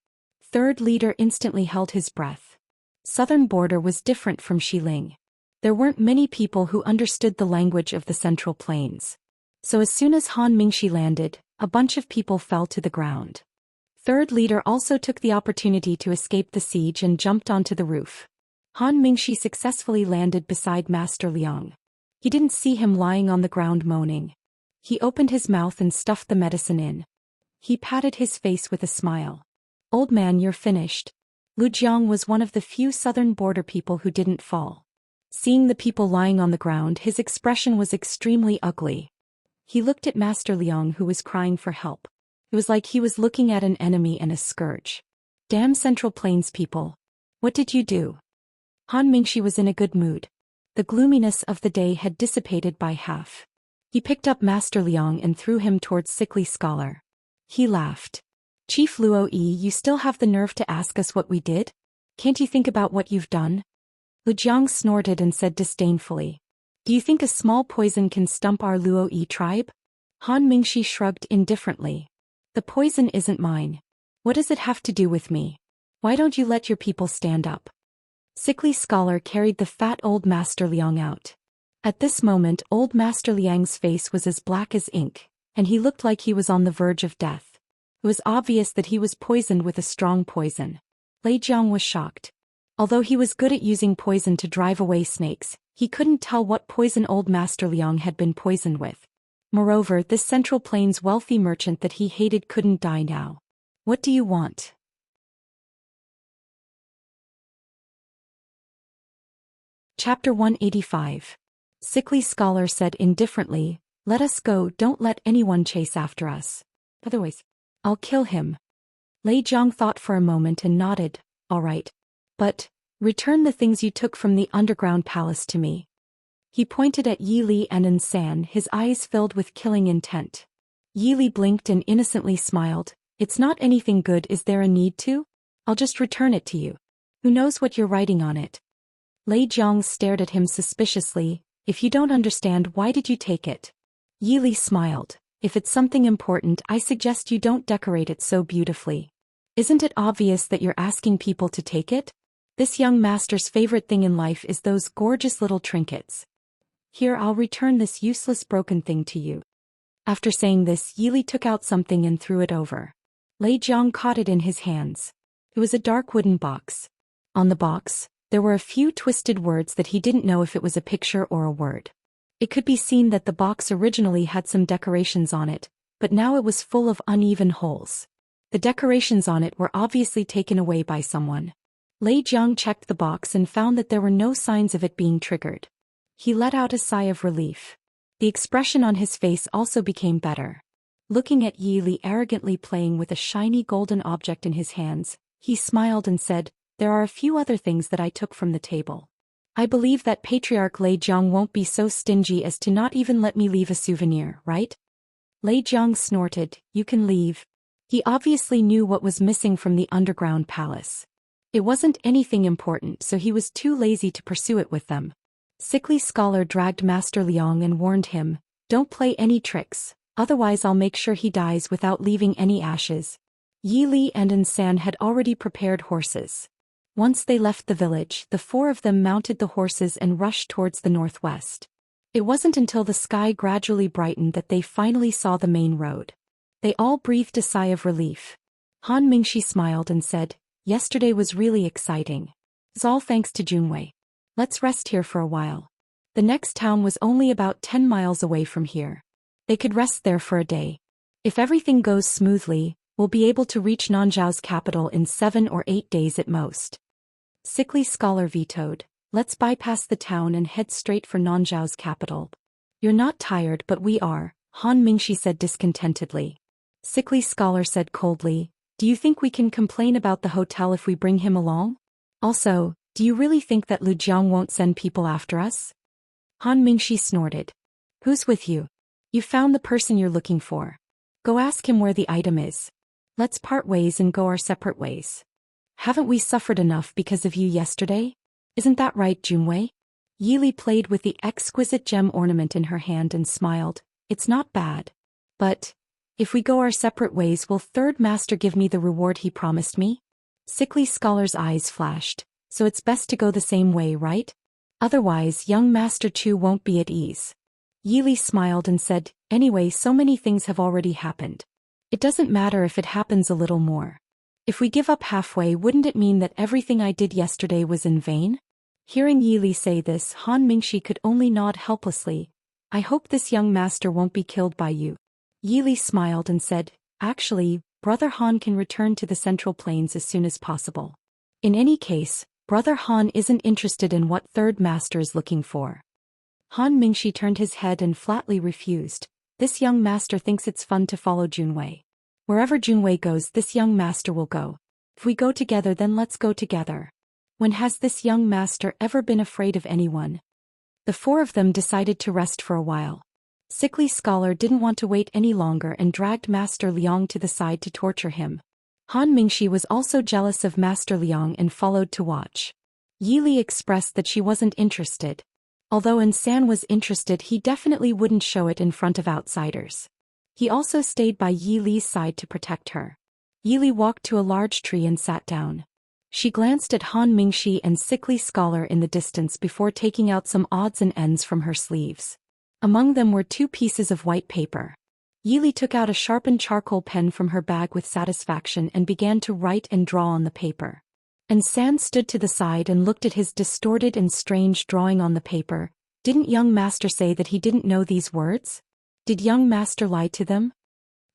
Third leader instantly held his breath. Southern border was different from Xiling. There weren't many people who understood the language of the Central Plains. So as soon as Han Mingxi landed, a bunch of people fell to the ground. Third leader also took the opportunity to escape the siege and jumped onto the roof. Han Mingxi successfully landed beside Master Liang. He didn't see him lying on the ground moaning. He opened his mouth and stuffed the medicine in. He patted his face with a smile. Old man, you're finished. Lu Jiang was one of the few southern border people who didn't fall. Seeing the people lying on the ground, his expression was extremely ugly. He looked at Master Liang, who was crying for help. It was like he was looking at an enemy and a scourge. Damn Central Plains people. What did you do? Han Mingxi was in a good mood. The gloominess of the day had dissipated by half. He picked up Master Liang and threw him towards sickly scholar. He laughed. Chief Luo Yi, you still have the nerve to ask us what we did? Can't you think about what you've done? Lu Jiang snorted and said disdainfully. Do you think a small poison can stump our Luo Yi tribe? Han Mingxi shrugged indifferently. The poison isn't mine. What does it have to do with me? Why don't you let your people stand up? Sickly scholar carried the fat old Master Liang out. At this moment old Master Liang's face was as black as ink, and he looked like he was on the verge of death. It was obvious that he was poisoned with a strong poison. Lei Jiang was shocked. Although he was good at using poison to drive away snakes, he couldn't tell what poison old Master Liang had been poisoned with. Moreover, this Central Plains wealthy merchant that he hated couldn't die now. What do you want? Chapter 185. Sickly scholar said indifferently, let us go, don't let anyone chase after us. Otherwise, I'll kill him. Lei Jiang thought for a moment and nodded, all right. But, return the things you took from the underground palace to me. He pointed at Yi Li and Ensan, his eyes filled with killing intent. Yi Li blinked and innocently smiled. It's not anything good, is there a need to? I'll just return it to you. Who knows what you're writing on it? Lei Jiang stared at him suspiciously. If you don't understand, why did you take it? Yi Li smiled. If it's something important, I suggest you don't decorate it so beautifully. Isn't it obvious that you're asking people to take it? This young master's favorite thing in life is those gorgeous little trinkets. Here, I'll return this useless broken thing to you. After saying this, Yi Li took out something and threw it over. Lei Jiang caught it in his hands. It was a dark wooden box. On the box, there were a few twisted words that he didn't know if it was a picture or a word. It could be seen that the box originally had some decorations on it, but now it was full of uneven holes. The decorations on it were obviously taken away by someone. Lei Jiang checked the box and found that there were no signs of it being triggered. He let out a sigh of relief. The expression on his face also became better. Looking at Yi Li arrogantly playing with a shiny golden object in his hands, he smiled and said, there are a few other things that I took from the table. I believe that Patriarch Lei Jiang won't be so stingy as to not even let me leave a souvenir, right? Lei Jiang snorted, you can leave. He obviously knew what was missing from the underground palace. It wasn't anything important, so he was too lazy to pursue it with them. Sickly scholar dragged Master Liang and warned him, don't play any tricks, otherwise I'll make sure he dies without leaving any ashes. Yi Li and Ensan had already prepared horses. Once they left the village, the four of them mounted the horses and rushed towards the northwest. It wasn't until the sky gradually brightened that they finally saw the main road. They all breathed a sigh of relief. Han Mingxi smiled and said, Yesterday was really exciting. It's all thanks to Junwei. Let's rest here for a while. The next town was only about 10 miles away from here. They could rest there for a day. If everything goes smoothly, we'll be able to reach Nanzhao's capital in 7 or 8 days at most. Sickly Scholar vetoed. Let's bypass the town and head straight for Nanzhao's capital. You're not tired, but we are, Han Mingxi said discontentedly. Sickly Scholar said coldly, do you think we can complain about the hotel if we bring him along? Also, do you really think that Lu Jiang won't send people after us? Han Mingxi snorted. Who's with you? You found the person you're looking for. Go ask him where the item is. Let's part ways and go our separate ways. Haven't we suffered enough because of you yesterday? Isn't that right, Junwei? Yili played with the exquisite gem ornament in her hand and smiled. It's not bad. But, if we go our separate ways, will Third Master give me the reward he promised me? Sickly Scholar's eyes flashed. So it's best to go the same way, right? Otherwise, young Master Chu won't be at ease. Yili smiled and said, anyway, so many things have already happened. It doesn't matter if it happens a little more. If we give up halfway, wouldn't it mean that everything I did yesterday was in vain? Hearing Yili say this, Han Mingxi could only nod helplessly. I hope this young master won't be killed by you. Yili smiled and said, actually, Brother Han can return to the Central Plains as soon as possible. In any case, Brother Han isn't interested in what Third Master is looking for. Han Mingxi turned his head and flatly refused. This young master thinks it's fun to follow Junwei. Wherever Junwei goes, this young master will go. If we go together, then let's go together. When has this young master ever been afraid of anyone? The four of them decided to rest for a while. Sickly Scholar didn't want to wait any longer and dragged Master Liang to the side to torture him. Han Mingxi was also jealous of Master Liang and followed to watch. Yili expressed that she wasn't interested. Although Ensan was interested, he definitely wouldn't show it in front of outsiders. He also stayed by Yili's side to protect her. Yili walked to a large tree and sat down. She glanced at Han Mingxi and Sickly Scholar in the distance before taking out some odds and ends from her sleeves. Among them were 2 pieces of white paper. Yili took out a sharpened charcoal pen from her bag with satisfaction and began to write and draw on the paper. Ensan stood to the side and looked at his distorted and strange drawing on the paper. Didn't young master say that he didn't know these words? Did young master lie to them?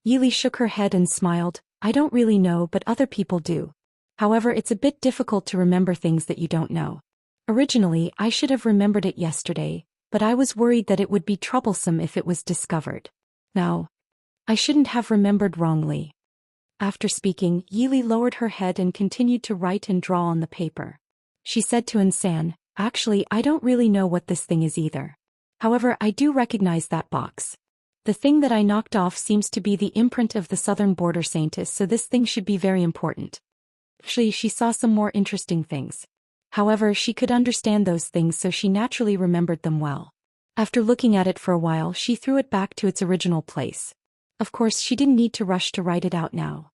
Yili shook her head and smiled. I don't really know, but other people do. However, it's a bit difficult to remember things that you don't know. Originally, I should have remembered it yesterday, but I was worried that it would be troublesome if it was discovered. Now, I shouldn't have remembered wrongly. After speaking, Yili lowered her head and continued to write and draw on the paper. She said to Ensan, actually, I don't really know what this thing is either. However, I do recognize that box. The thing that I knocked off seems to be the imprint of the southern border saintess, so this thing should be very important. Actually, she saw some more interesting things. However, she could understand those things, so she naturally remembered them well. After looking at it for a while, she threw it back to its original place. Of course, she didn't need to rush to write it out now.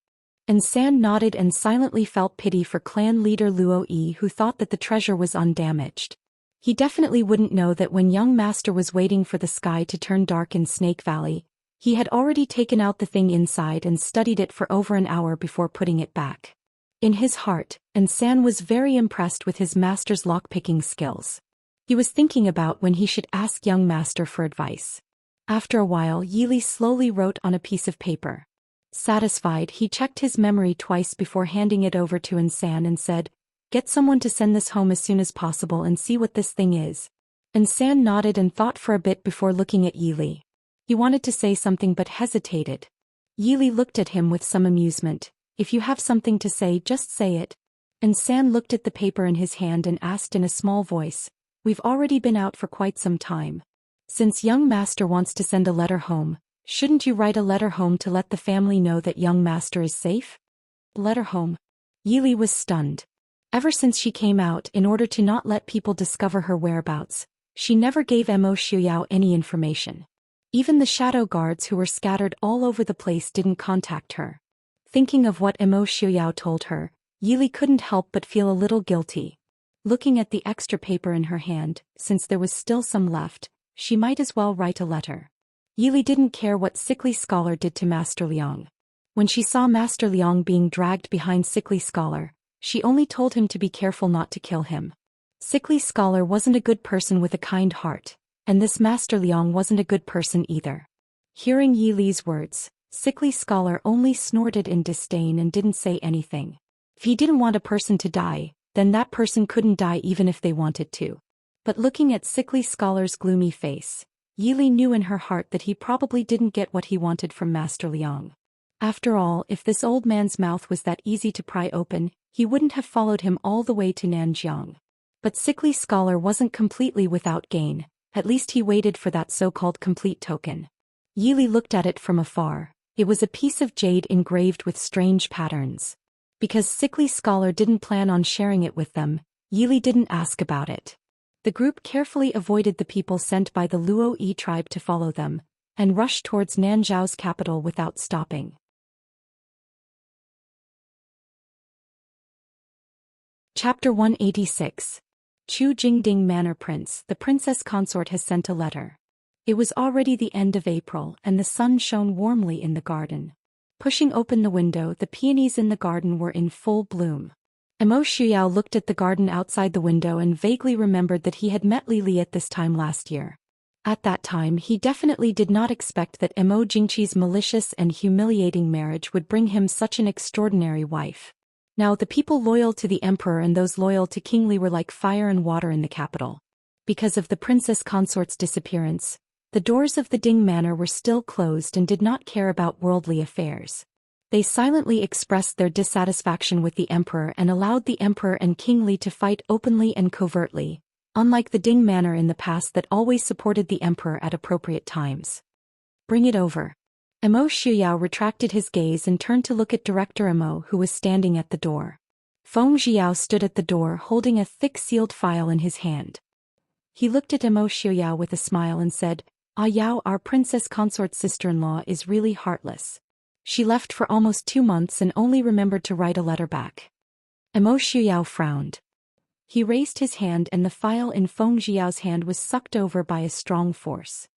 Ensan nodded and silently felt pity for clan leader Luo Yi, who thought that the treasure was undamaged. He definitely wouldn't know that when young master was waiting for the sky to turn dark in Snake Valley, he had already taken out the thing inside and studied it for over an hour before putting it back. In his heart, Ensan was very impressed with his master's lockpicking skills. He was thinking about when he should ask young master for advice. After a while, Yili slowly wrote on a piece of paper. Satisfied, he checked his memory twice before handing it over to Ensan and said, get someone to send this home as soon as possible and see what this thing is. Ensan nodded and thought for a bit before looking at Yili. He wanted to say something but hesitated. Yili looked at him with some amusement. If you have something to say, just say it. Ensan looked at the paper in his hand and asked in a small voice, we've already been out for quite some time. Since young master wants to send a letter home, shouldn't you write a letter home to let the family know that young master is safe? Letter home. Yili was stunned. Ever since she came out, in order to not let people discover her whereabouts, she never gave Mo Xiuyao any information. Even the shadow guards who were scattered all over the place didn't contact her. Thinking of what Mo Xiuyao told her, Yili couldn't help but feel a little guilty. Looking at the extra paper in her hand, since there was still some left, she might as well write a letter. Yili didn't care what Sickly Scholar did to Master Liang. When she saw Master Liang being dragged behind Sickly Scholar, She only told him to be careful not to kill him. Sickly Scholar wasn't a good person with a kind heart, and this Master Liang wasn't a good person either. Hearing Yi Li's words, Sickly Scholar only snorted in disdain and didn't say anything. If he didn't want a person to die, then that person couldn't die even if they wanted to. But looking at Sickly Scholar's gloomy face, Yi Li knew in her heart that he probably didn't get what he wanted from Master Liang. After all, if this old man's mouth was that easy to pry open, he wouldn't have followed him all the way to Nanjiang. But Sickly Scholar wasn't completely without gain, at least he waited for that so-called complete token. Yi Li looked at it from afar. It was a piece of jade engraved with strange patterns. Because Sickly Scholar didn't plan on sharing it with them, Yi Li didn't ask about it. The group carefully avoided the people sent by the Luo Yi tribe to follow them, and rushed towards Nanzhao's capital without stopping. Chapter 186. Chu Jingding Manor Prince. The princess consort has sent a letter. It was already the end of April and the sun shone warmly in the garden. Pushing open the window, the peonies in the garden were in full bloom. Emo Shuyao looked at the garden outside the window and vaguely remembered that he had met Li Li at this time last year. At that time he definitely did not expect that Emo Jingqi's malicious and humiliating marriage would bring him such an extraordinary wife. Now the people loyal to the emperor and those loyal to King Li were like fire and water in the capital. Because of the princess consort's disappearance, the doors of the Ding Manor were still closed and did not care about worldly affairs. They silently expressed their dissatisfaction with the emperor and allowed the emperor and King Li to fight openly and covertly, unlike the Ding Manor in the past that always supported the emperor at appropriate times. Bring it over. Emo Shuyao retracted his gaze and turned to look at Director Emo, who was standing at the door. Feng Jiao stood at the door holding a thick sealed file in his hand. He looked at Emo Shuyao with a smile and said, "Ah Yao, our princess consort's sister-in-law is really heartless. She left for almost 2 months and only remembered to write a letter back." Emo Shuyao frowned. He raised his hand and the file in Feng Jiao's hand was sucked over by a strong force.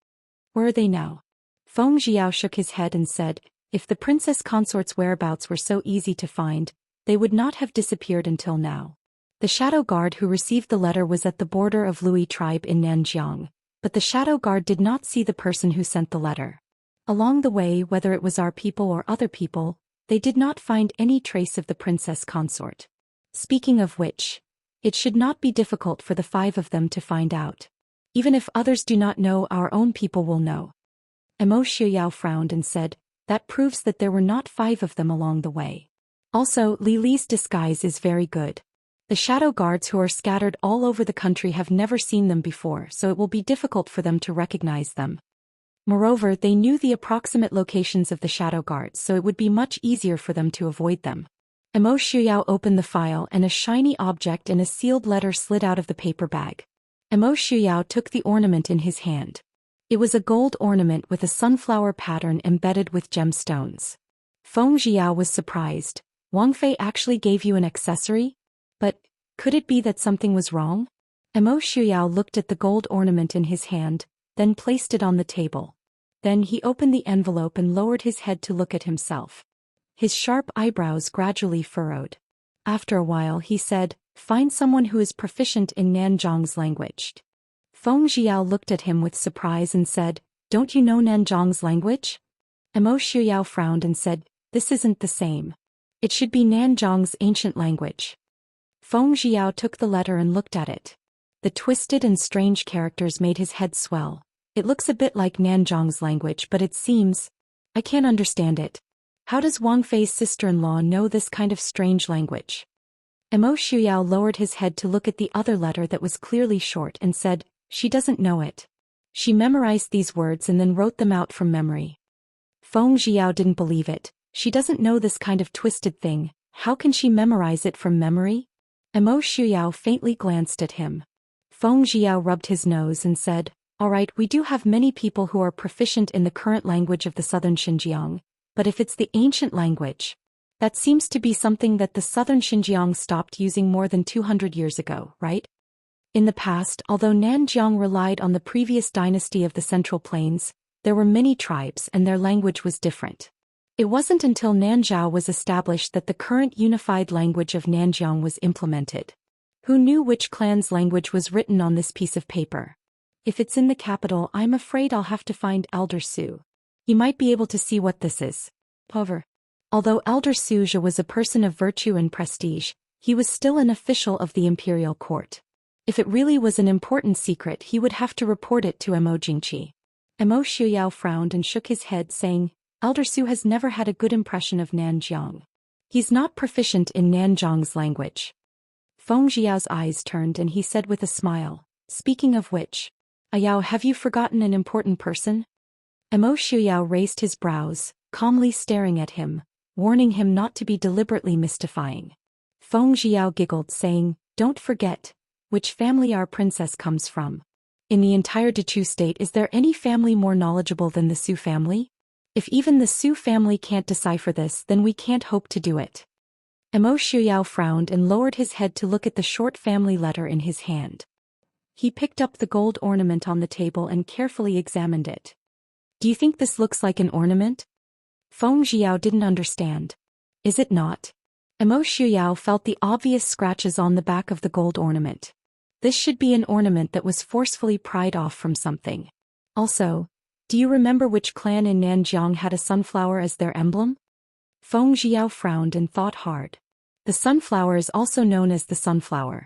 "Where are they now?" Feng Jiao shook his head and said, "If the princess consort's whereabouts were so easy to find, they would not have disappeared until now." The shadow guard who received the letter was at the border of Lui tribe in Nanjiang, but the shadow guard did not see the person who sent the letter. Along the way, whether it was our people or other people, they did not find any trace of the princess consort. Speaking of which, it should not be difficult for the 5 of them to find out. Even if others do not know, our own people will know. Emo Shuyao frowned and said, "That proves that there were not 5 of them along the way. Also, Li Li's disguise is very good. The shadow guards who are scattered all over the country have never seen them before, so it will be difficult for them to recognize them. Moreover, they knew the approximate locations of the shadow guards, so it would be much easier for them to avoid them." Emo Shuyao opened the file and a shiny object in a sealed letter slid out of the paper bag. Emo Shuyao took the ornament in his hand. It was a gold ornament with a sunflower pattern embedded with gemstones. Feng Jiao was surprised. "Wang Fei actually gave you an accessory? But could it be that something was wrong?" Emo Shuyao looked at the gold ornament in his hand, then placed it on the table. Then he opened the envelope and lowered his head to look at himself. His sharp eyebrows gradually furrowed. After a while he said, "Find someone who is proficient in Nanzhang's language." Feng Jiao looked at him with surprise and said, "Don't you know Nanzhang's language?" Emo Shuyao frowned and said, "This isn't the same. It should be Nanzhang's ancient language." Feng Jiao took the letter and looked at it. The twisted and strange characters made his head swell. "It looks a bit like Nanzhang's language, but it seems... I can't understand it. How does Wang Fei's sister-in-law know this kind of strange language?" Emo Shuyao lowered his head to look at the other letter that was clearly short and said, "She doesn't know it. She memorized these words and then wrote them out from memory." Feng Jiao didn't believe it. "She doesn't know this kind of twisted thing. How can she memorize it from memory?" Emo Shuyao faintly glanced at him. Feng Jiao rubbed his nose and said, "All right, we do have many people who are proficient in the current language of the southern Xinjiang, but if it's the ancient language, that seems to be something that the southern Xinjiang stopped using more than 200 years ago, right? In the past, although Nanjiang relied on the previous dynasty of the Central Plains, there were many tribes and their language was different. It wasn't until Nanzhao was established that the current unified language of Nanjiang was implemented. Who knew which clan's language was written on this piece of paper? If it's in the capital, I'm afraid I'll have to find Elder Su. He might be able to see what this is. However, although Elder Suja was a person of virtue and prestige, he was still an official of the imperial court. If it really was an important secret, he would have to report it to Mo Jingqi. Mo Shuyao frowned and shook his head, saying, Elder Su has never had a good impression of Nanjiang. He's not proficient in Nanjiang's language. Feng Jiao's eyes turned and he said with a smile, speaking of which, Ayao, have you forgotten an important person? Mo Shuyao raised his brows, calmly staring at him, warning him not to be deliberately mystifying. Feng Jiao giggled, saying, don't forget, which family our princess comes from. In the entire Dechu state, is there any family more knowledgeable than the Su family? If even the Su family can't decipher this, then we can't hope to do it. Mo Shuyao frowned and lowered his head to look at the short family letter in his hand. He picked up the gold ornament on the table and carefully examined it. Do you think this looks like an ornament? Feng Jiao didn't understand. Is it not? Mo Shuyao felt the obvious scratches on the back of the gold ornament. This should be an ornament that was forcefully pried off from something. Also, do you remember which clan in Nanjiang had a sunflower as their emblem? Feng Jiao frowned and thought hard. The sunflower is also known as the sunflower.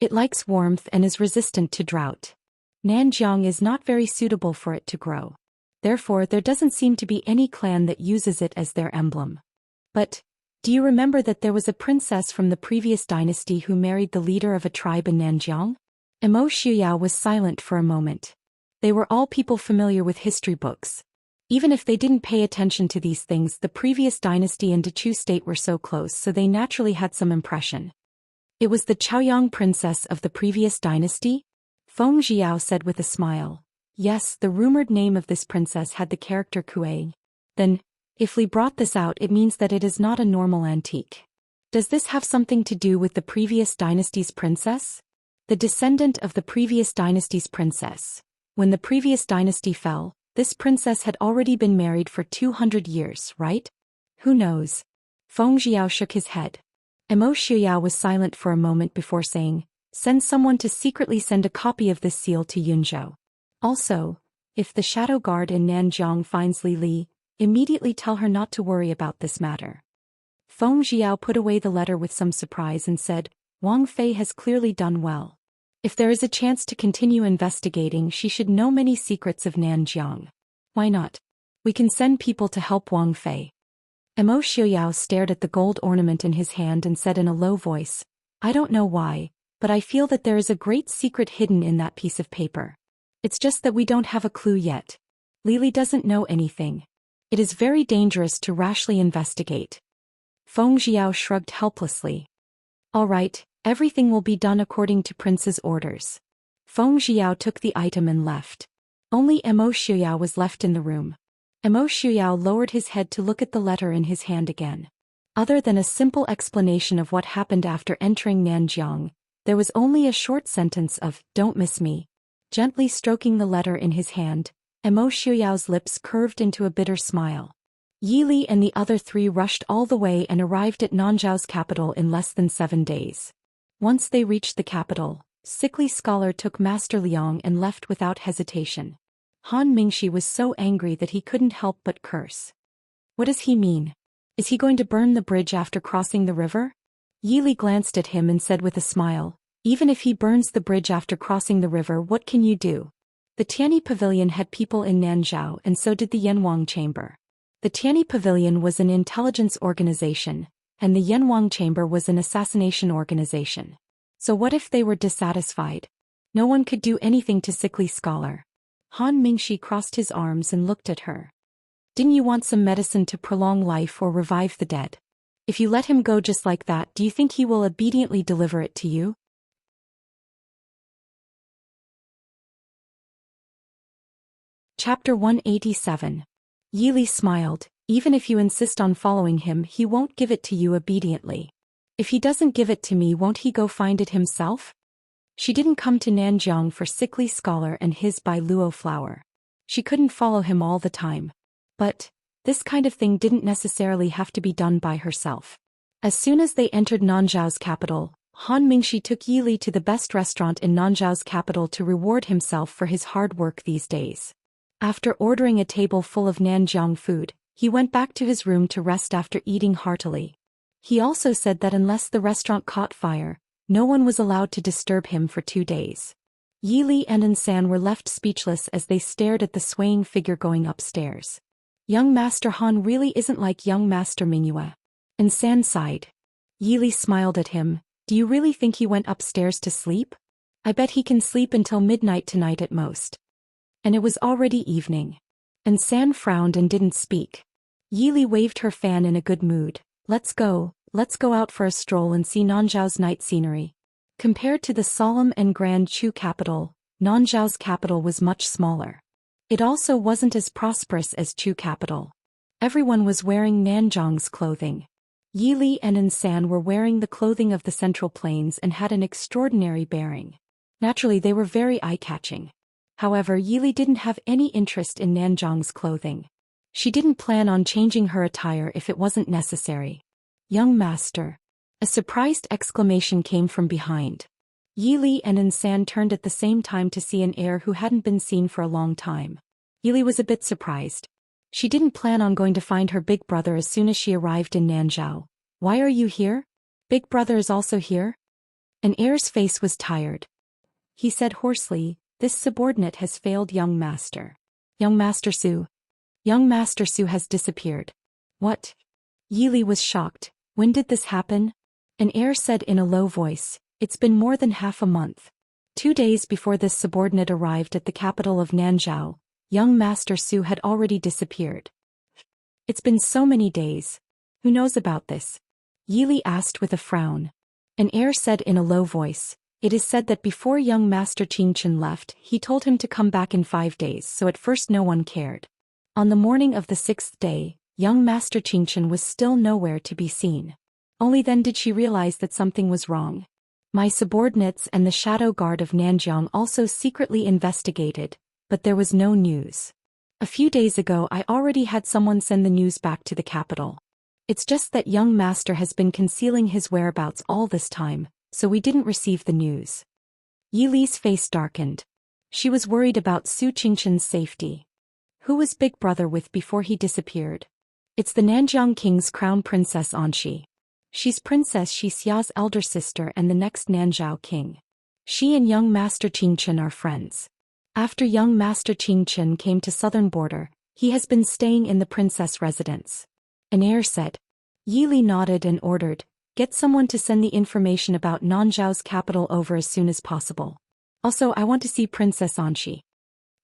It likes warmth and is resistant to drought. Nanjiang is not very suitable for it to grow. Therefore, there doesn't seem to be any clan that uses it as their emblem. But, do you remember that there was a princess from the previous dynasty who married the leader of a tribe in Nanjiang? Mo Shuyao was silent for a moment. They were all people familiar with history books. Even if they didn't pay attention to these things, the previous dynasty and Dechu state were so close, so they naturally had some impression. It was the Chaoyang princess of the previous dynasty? Feng Jiao said with a smile. Yes, the rumored name of this princess had the character Kuei. Then, if Li brought this out, it means that it is not a normal antique. Does this have something to do with the previous dynasty's princess? The descendant of the previous dynasty's princess. When the previous dynasty fell, this princess had already been married for 200 years, right? Who knows? Feng Jiao shook his head. Mo Shuyao was silent for a moment before saying, send someone to secretly send a copy of this seal to Yunzhou. Also, if the shadow guard in Nanjiang finds Li, immediately tell her not to worry about this matter. Feng Jiao put away the letter with some surprise and said, Wang Fei has clearly done well. If there is a chance to continue investigating, she should know many secrets of Nanjiang. Why not? We can send people to help Wang Fei. Mo Shuyao stared at the gold ornament in his hand and said in a low voice, I don't know why, but I feel that there is a great secret hidden in that piece of paper. It's just that we don't have a clue yet. Lily doesn't know anything. It is very dangerous to rashly investigate. Feng Jiao shrugged helplessly. All right, everything will be done according to Prince's orders. Feng Jiao took the item and left. Only Mo Shuyao was left in the room. Mo Shuyao lowered his head to look at the letter in his hand again. Other than a simple explanation of what happened after entering Nanjiang, there was only a short sentence of, don't miss me. Gently stroking the letter in his hand, Mo Shuyao's lips curved into a bitter smile. Yi Li and the other three rushed all the way and arrived at Nanzhao's capital in less than 7 days. Once they reached the capital, Sickly Scholar took Master Liang and left without hesitation. Han Mingxi was so angry that he couldn't help but curse. What does he mean? Is he going to burn the bridge after crossing the river? Yi Li glanced at him and said with a smile, even if he burns the bridge after crossing the river, what can you do? The Tianyi Pavilion had people in Nanzhao, and so did the Yanwang Chamber. The Tianyi Pavilion was an intelligence organization, and the Yanwang Chamber was an assassination organization. So what if they were dissatisfied? No one could do anything to Sickly Scholar. Han Mingxi crossed his arms and looked at her. Didn't you want some medicine to prolong life or revive the dead? If you let him go just like that, do you think he will obediently deliver it to you? Chapter 187. Yi Li smiled. Even if you insist on following him, he won't give it to you obediently. If he doesn't give it to me, won't he go find it himself? She didn't come to Nanjiang for Sickly Scholar and his Bai Luo flower. She couldn't follow him all the time. But, This kind of thing didn't necessarily have to be done by herself. As soon as they entered Nanzhao's capital, Han Mingxi took Yili to the best restaurant in Nanzhao's capital to reward himself for his hard work these days. After ordering a table full of Nanjiang food, he went back to his room to rest after eating heartily. He also said that unless the restaurant caught fire, no one was allowed to disturb him for 2 days. Yili and Ensan were left speechless as they stared at the swaying figure going upstairs. Young Master Han really isn't like young Master Mingyue. Ensan sighed. Yili smiled at him. Do you really think he went upstairs to sleep? I bet he can sleep until midnight tonight at most. And it was already evening. Ensan frowned and didn't speak. Yili waved her fan in a good mood. Let's go out for a stroll and see Nanzhao's night scenery. Compared to the solemn and grand Chu capital, Nanzhao's capital was much smaller. It also wasn't as prosperous as Chu capital. Everyone was wearing Nanjiang's clothing. Yili and Ensan were wearing the clothing of the Central Plains and had an extraordinary bearing. Naturally, they were very eye-catching. However, Yili didn't have any interest in Nanjiang's clothing. She didn't plan on changing her attire if it wasn't necessary. Young Master. A surprised exclamation came from behind. Yili and Ensan turned at the same time to see an heir who hadn't been seen for a long time. Yili was a bit surprised. She didn't plan on going to find her big brother as soon as she arrived in Nanzhao. Why are you here? Big brother is also here? An heir's face was tired. He said hoarsely, this subordinate has failed young master. Young Master Su. Young Master Su has disappeared. What? Yili was shocked. When did this happen? An heir said in a low voice, it's been more than half a month. 2 days before this subordinate arrived at the capital of Nanzhao, young Master Su had already disappeared. It's been so many days. Who knows about this? Yili asked with a frown. An heir said in a low voice, it is said that before young Master Qingchen left, he told him to come back in 5 days, so at first no one cared. On the morning of the 6th day, young Master Qingchen was still nowhere to be seen. Only then did she realize that something was wrong. My subordinates and the shadow guard of Nanjiang also secretly investigated, but there was no news. A few days ago I already had someone send the news back to the capital. It's just that young master has been concealing his whereabouts all this time, so we didn't receive the news. Yili's face darkened. She was worried about Su Qingchen's safety. Who was Big Brother with before he disappeared? It's the Nanjiang King's crown princess Anxi. She's Princess Xixia's elder sister and the next Nanzhao king. She and young Master Qingchen are friends. After young Master Qingchen came to southern border, he has been staying in the princess residence. An heir said. Yili nodded and ordered, get someone to send the information about Nanzhao's capital over as soon as possible. Also, I want to see Princess Anxi.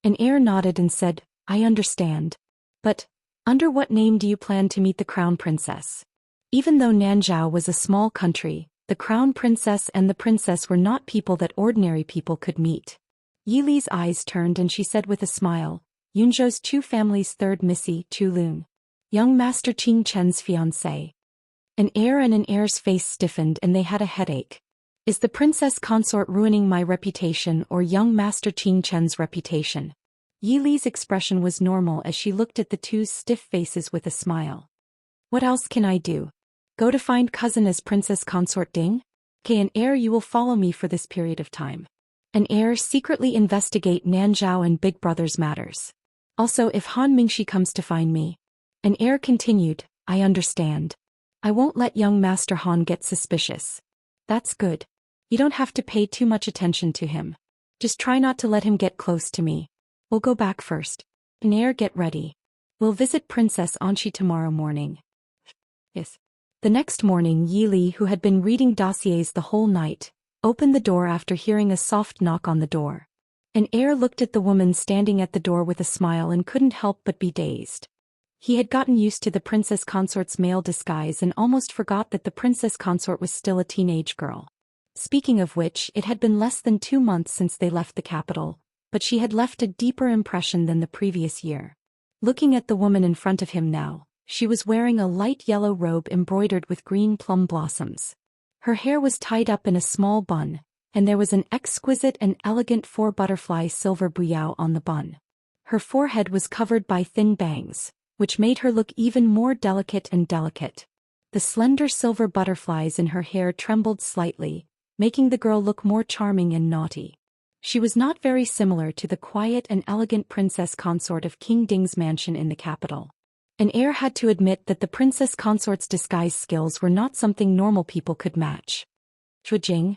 An heir nodded and said, I understand. But, under what name do you plan to meet the crown princess? Even though Nanzhao was a small country, the crown princess and the princess were not people that ordinary people could meet. Yili's eyes turned and she said with a smile, Yunzhou's Chu family's third Missy, Chu Lun. Young Master Qingchen's fiancée. An heir and an heir's face stiffened and they had a headache. Is the princess consort ruining my reputation or young Master Qingchen's reputation? Yili's expression was normal as she looked at the two stiff faces with a smile. What else can I do? Go to find cousin as Princess Consort Ding? An heir, you will follow me for this period of time. An heir, secretly investigate Nanzhao and Big Brother's matters. Also, if Han Mingxi comes to find me. An heir continued, I understand. I won't let young Master Han get suspicious. That's good. You don't have to pay too much attention to him. Just try not to let him get close to me. We'll go back first. An heir, get ready. We'll visit Princess Anxi tomorrow morning. Yes. The next morning, Yili, who had been reading dossiers the whole night, opened the door after hearing a soft knock on the door. An heir looked at the woman standing at the door with a smile and couldn't help but be dazed. He had gotten used to the princess consort's male disguise and almost forgot that the princess consort was still a teenage girl. Speaking of which, it had been less than 2 months since they left the capital, but she had left a deeper impression than the previous year. Looking at the woman in front of him now, she was wearing a light yellow robe embroidered with green plum blossoms. Her hair was tied up in a small bun, and there was an exquisite and elegant 4-butterfly silver buyao on the bun. Her forehead was covered by thin bangs, which made her look even more delicate and delicate. The slender silver butterflies in her hair trembled slightly, making the girl look more charming and naughty. She was not very similar to the quiet and elegant princess consort of King Ding's mansion in the capital. An heir had to admit that the princess consort's disguise skills were not something normal people could match. Jing?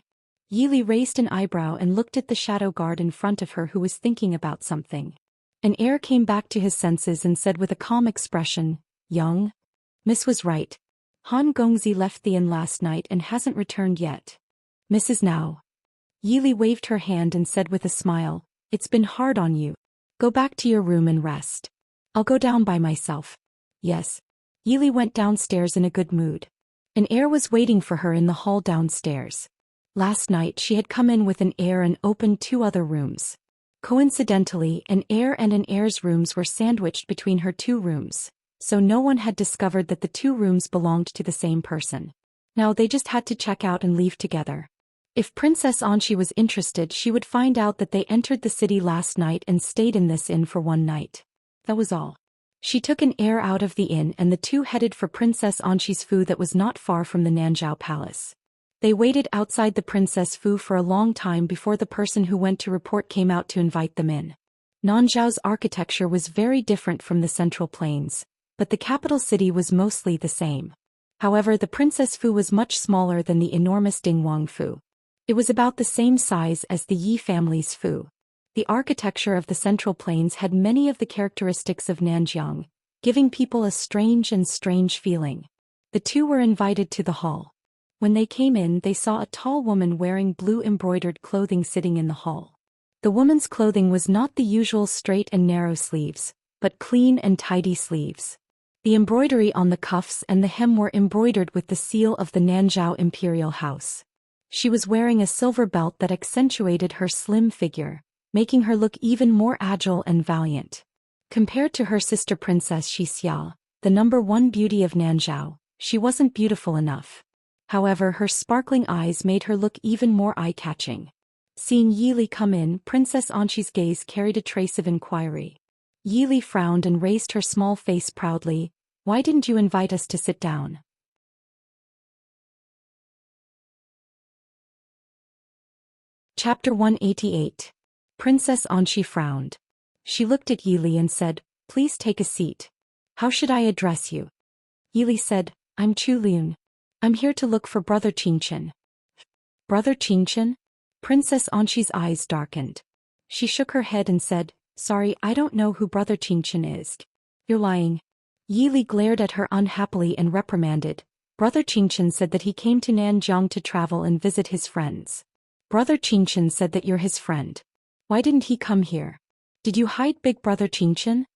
Yili raised an eyebrow and looked at the shadow guard in front of her who was thinking about something. An heir came back to his senses and said with a calm expression, "Young? Miss was right. Han Gongzi left the inn last night and hasn't returned yet. Mrs. Now." Yili waved her hand and said with a smile, "It's been hard on you. Go back to your room and rest. I'll go down by myself." "Yes." Yili went downstairs in a good mood. An heir was waiting for her in the hall downstairs. Last night she had come in with an heir and opened 2 other rooms. Coincidentally, an heir and an heir's rooms were sandwiched between her 2 rooms, so no one had discovered that the 2 rooms belonged to the same person. Now they just had to check out and leave together. If Princess Anshi was interested, she would find out that they entered the city last night and stayed in this inn for 1 night. That was all. She took an heir out of the inn and the 2 headed for Princess Anshi's Fu that was not far from the Nanzhao Palace. They waited outside the Princess Fu for a long time before the person who went to report came out to invite them in. Nanzhao's architecture was very different from the Central Plains, but the capital city was mostly the same. However, the Princess Fu was much smaller than the enormous Dingwang Fu. It was about the same size as the Yi family's Fu. The architecture of the Central Plains had many of the characteristics of Nanjiang, giving people a strange feeling. The 2 were invited to the hall. When they came in, they saw a tall woman wearing blue embroidered clothing sitting in the hall. The woman's clothing was not the usual straight and narrow sleeves, but clean and tidy sleeves. The embroidery on the cuffs and the hem were embroidered with the seal of the Nanzhao Imperial House. She was wearing a silver belt that accentuated her slim figure, making her look even more agile and valiant. Compared to her sister Princess Xixia, the #1 beauty of Nanzhao, she wasn't beautiful enough. However, her sparkling eyes made her look even more eye-catching. Seeing Yili come in, Princess Anshi's gaze carried a trace of inquiry. Yili frowned and raised her small face proudly. "Why didn't you invite us to sit down?" Chapter 188. Princess Anshi frowned. She looked at Yili and said, "Please take a seat. How should I address you?" Yili said, "I'm Chu Liun. I'm here to look for Brother Qingchen." "Brother Qingchen?" Princess Anshi's eyes darkened. She shook her head and said, "Sorry, I don't know who Brother Qingchen is." "You're lying." Yili glared at her unhappily and reprimanded. "Brother Qingchen said that he came to Nanjiang to travel and visit his friends." "Brother Qingchen said that you're his friend. Why didn't he come here? Did you hide Big Brother Qingchen?"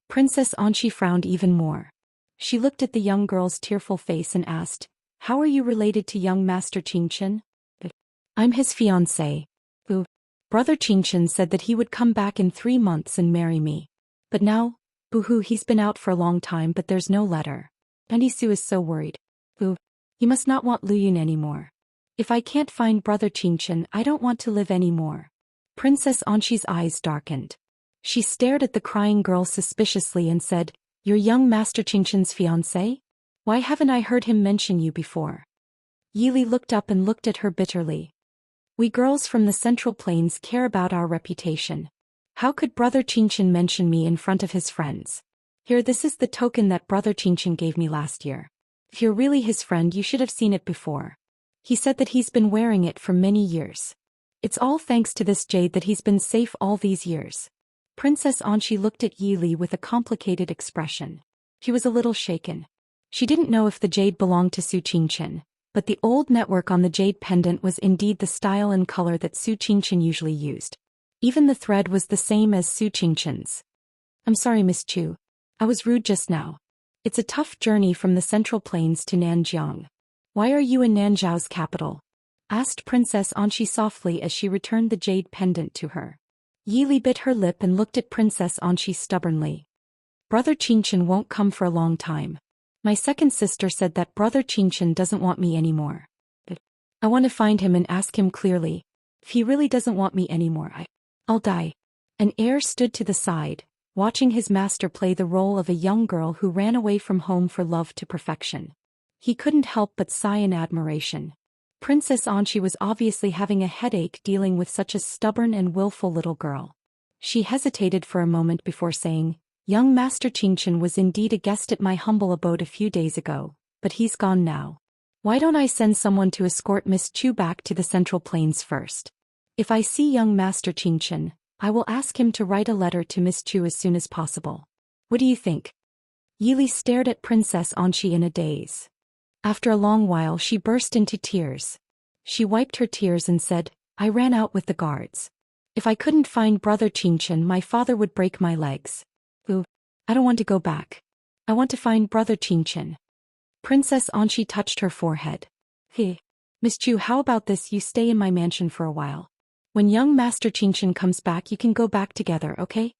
Princess Anshi frowned even more. She looked at the young girl's tearful face and asked, "How are you related to young Master Qingchen?" "I'm his fiancé. Brother Qingchen said that he would come back in 3 months and marry me. But now, boo-hoo, he's been out for a long time but there's no letter. Auntie Sue is so worried. He must not want Luyun anymore. If I can't find Brother Qingchen, I don't want to live anymore." Princess Anshi's eyes darkened. She stared at the crying girl suspiciously and said, "You're young Master Qingchen's fiancé? Why haven't I heard him mention you before?" Yili looked up and looked at her bitterly. "We girls from the Central Plains care about our reputation. How could Brother Qingchen mention me in front of his friends? Here, this is the token that Brother Qingchen gave me last year. If you're really his friend, you should have seen it before. He said that he's been wearing it for many years. It's all thanks to this jade that he's been safe all these years." Princess Anshi looked at Yili with a complicated expression. She was a little shaken. She didn't know if the jade belonged to Su Qingchen, but the old network on the jade pendant was indeed the style and color that Su Qingchen usually used. Even the thread was the same as Su Qingchen's. "I'm sorry, Miss Chu. I was rude just now. It's a tough journey from the Central Plains to Nanjiang. Why are you in Nanzhao's capital?" asked Princess Anshi softly as she returned the jade pendant to her. Yili bit her lip and looked at Princess Anshi stubbornly. "Brother Qingchen won't come for a long time. My second sister said that Brother Qingchen doesn't want me anymore. I want to find him and ask him clearly. If he really doesn't want me anymore, I'll die." An heir stood to the side, watching his master play the role of a young girl who ran away from home for love to perfection. He couldn't help but sigh in admiration. Princess Anchi was obviously having a headache dealing with such a stubborn and willful little girl. She hesitated for a moment before saying, "Young Master Qingchen was indeed a guest at my humble abode a few days ago, but he's gone now. Why don't I send someone to escort Miss Chu back to the Central Plains first? If I see young Master Qingchen, I will ask him to write a letter to Miss Chu as soon as possible. What do you think?" Yili stared at Princess Anchi in a daze. After a long while she burst into tears. She wiped her tears and said, "I ran out with the guards. If I couldn't find Brother Qingchen, my father would break my legs. Ooh, I don't want to go back. I want to find Brother Qingchen." Princess Anchi touched her forehead. "Hey, Miss Chu, how about this? You stay in my mansion for a while. When young Master Qingchen comes back, you can go back together, okay?"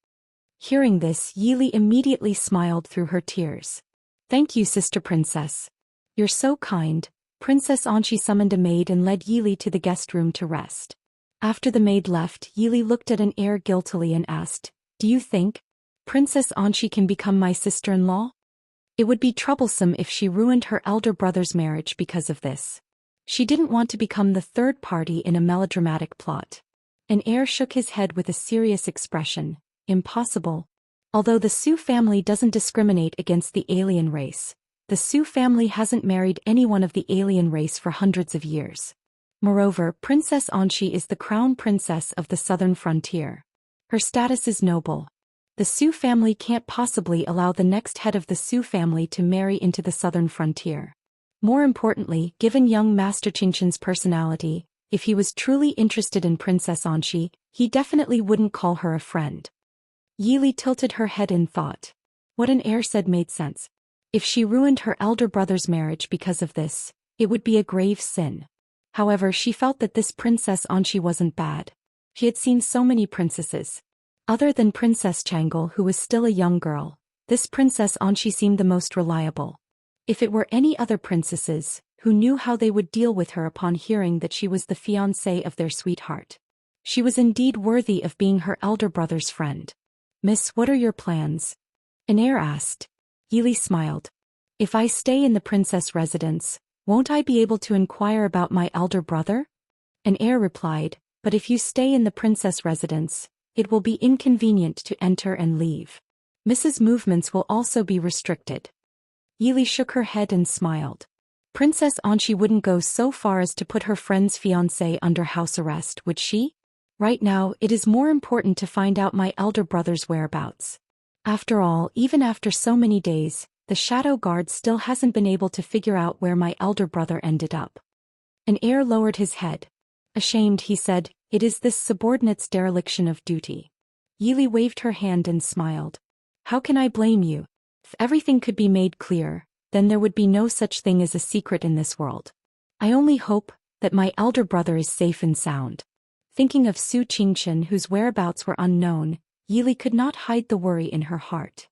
Hearing this, Yili immediately smiled through her tears. "Thank you, sister princess. You're so kind." Princess Anchi summoned a maid and led Yili to the guest room to rest. After the maid left, Yili looked at an heir guiltily and asked, "Do you think Princess Anchi can become my sister-in-law? It would be troublesome if she ruined her elder brother's marriage because of this." She didn't want to become the third party in a melodramatic plot. An heir shook his head with a serious expression. "Impossible. Although the Su family doesn't discriminate against the alien race, the Su family hasn't married anyone of the alien race for hundreds of years. Moreover, Princess Anchi is the crown princess of the southern frontier. Her status is noble. The Su family can't possibly allow the next head of the Su family to marry into the southern frontier. More importantly, given young Master Qingchen's personality, if he was truly interested in Princess Anchi, he definitely wouldn't call her a friend." Yili tilted her head in thought. What an heir said made sense. If she ruined her elder brother's marriage because of this, it would be a grave sin. However, she felt that this Princess Anchi wasn't bad. She had seen so many princesses. Other than Princess Changle, who was still a young girl, this Princess Anchi seemed the most reliable. If it were any other princesses, who knew how they would deal with her upon hearing that she was the fiancée of their sweetheart? She was indeed worthy of being her elder brother's friend. "Miss, what are your plans?" an heir asked. Yili smiled. "If I stay in the princess residence, won't I be able to inquire about my elder brother?" An heir replied, "But if you stay in the princess residence, it will be inconvenient to enter and leave. Mrs. Movements will also be restricted." Yili shook her head and smiled. Princess Anchi wouldn't go so far as to put her friend's fiancé under house arrest, would she? Right now, it is more important to find out my elder brother's whereabouts. After all, even after so many days, the shadow guard still hasn't been able to figure out where my elder brother ended up. An heir lowered his head. Ashamed, he said, "It is this subordinate's dereliction of duty." Yili waved her hand and smiled. "How can I blame you? If everything could be made clear, then there would be no such thing as a secret in this world. I only hope that my elder brother is safe and sound." Thinking of Su Qingchen, whose whereabouts were unknown, Yili could not hide the worry in her heart.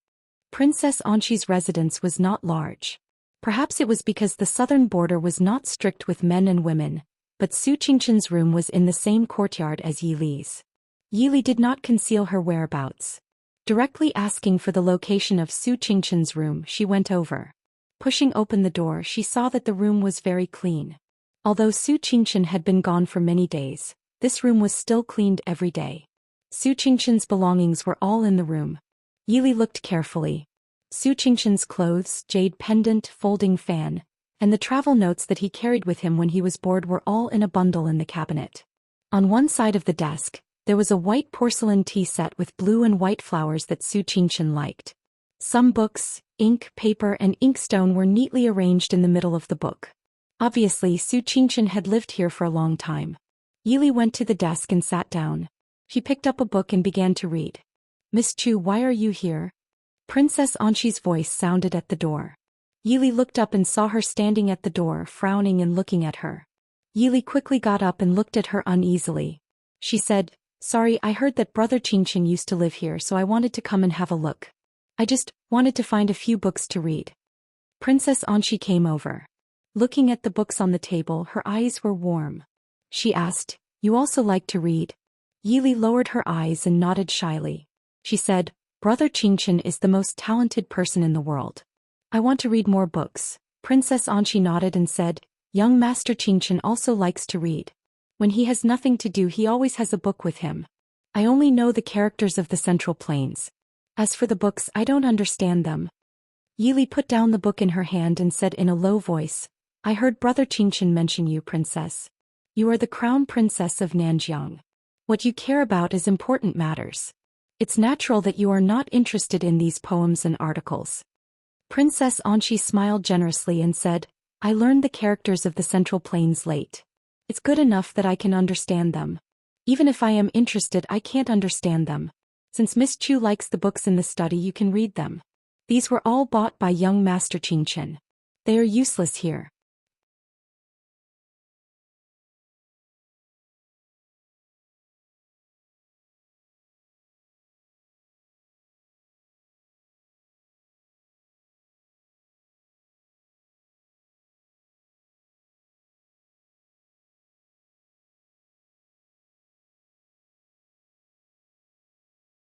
Princess Anchi's residence was not large. Perhaps it was because the southern border was not strict with men and women, but Su Qingchen's room was in the same courtyard as Yili's. Yili did not conceal her whereabouts. Directly asking for the location of Su Qingchen's room, she went over. Pushing open the door, she saw that the room was very clean. Although Su Qingchen had been gone for many days, this room was still cleaned every day. Su Qingchen's belongings were all in the room. Yili looked carefully. Su Qingchen's clothes, jade pendant, folding fan, and the travel notes that he carried with him when he was bored were all in a bundle in the cabinet. On one side of the desk, there was a white porcelain tea set with blue and white flowers that Su Qingchen liked. Some books, ink, paper, and inkstone were neatly arranged in the middle of the book. Obviously, Su Qingchen had lived here for a long time. Yili went to the desk and sat down. She picked up a book and began to read. "Miss Chu, why are you here?" Princess Anchi's voice sounded at the door. Yili looked up and saw her standing at the door, frowning and looking at her. Yili quickly got up and looked at her uneasily. She said, "Sorry, I heard that Brother Qingchen used to live here, so I wanted to come and have a look. I just wanted to find a few books to read." Princess Anchi came over. Looking at the books on the table, her eyes were warm. She asked, "You also like to read?" Yili lowered her eyes and nodded shyly. She said, Brother Qingchen is the most talented person in the world. I want to read more books. Princess Anqi nodded and said, young Master Qingchen also likes to read. When he has nothing to do he always has a book with him. I only know the characters of the Central Plains. As for the books I don't understand them. Yili put down the book in her hand and said in a low voice, I heard Brother Qingchen mention you, Princess. You are the crown princess of Nanjiang. What you care about is important matters. It's natural that you are not interested in these poems and articles. Princess Anqi smiled generously and said, I learned the characters of the Central Plains late. It's good enough that I can understand them. Even if I am interested I can't understand them. Since Miss Chu likes the books in the study you can read them. These were all bought by young Master Qingchen. They are useless here.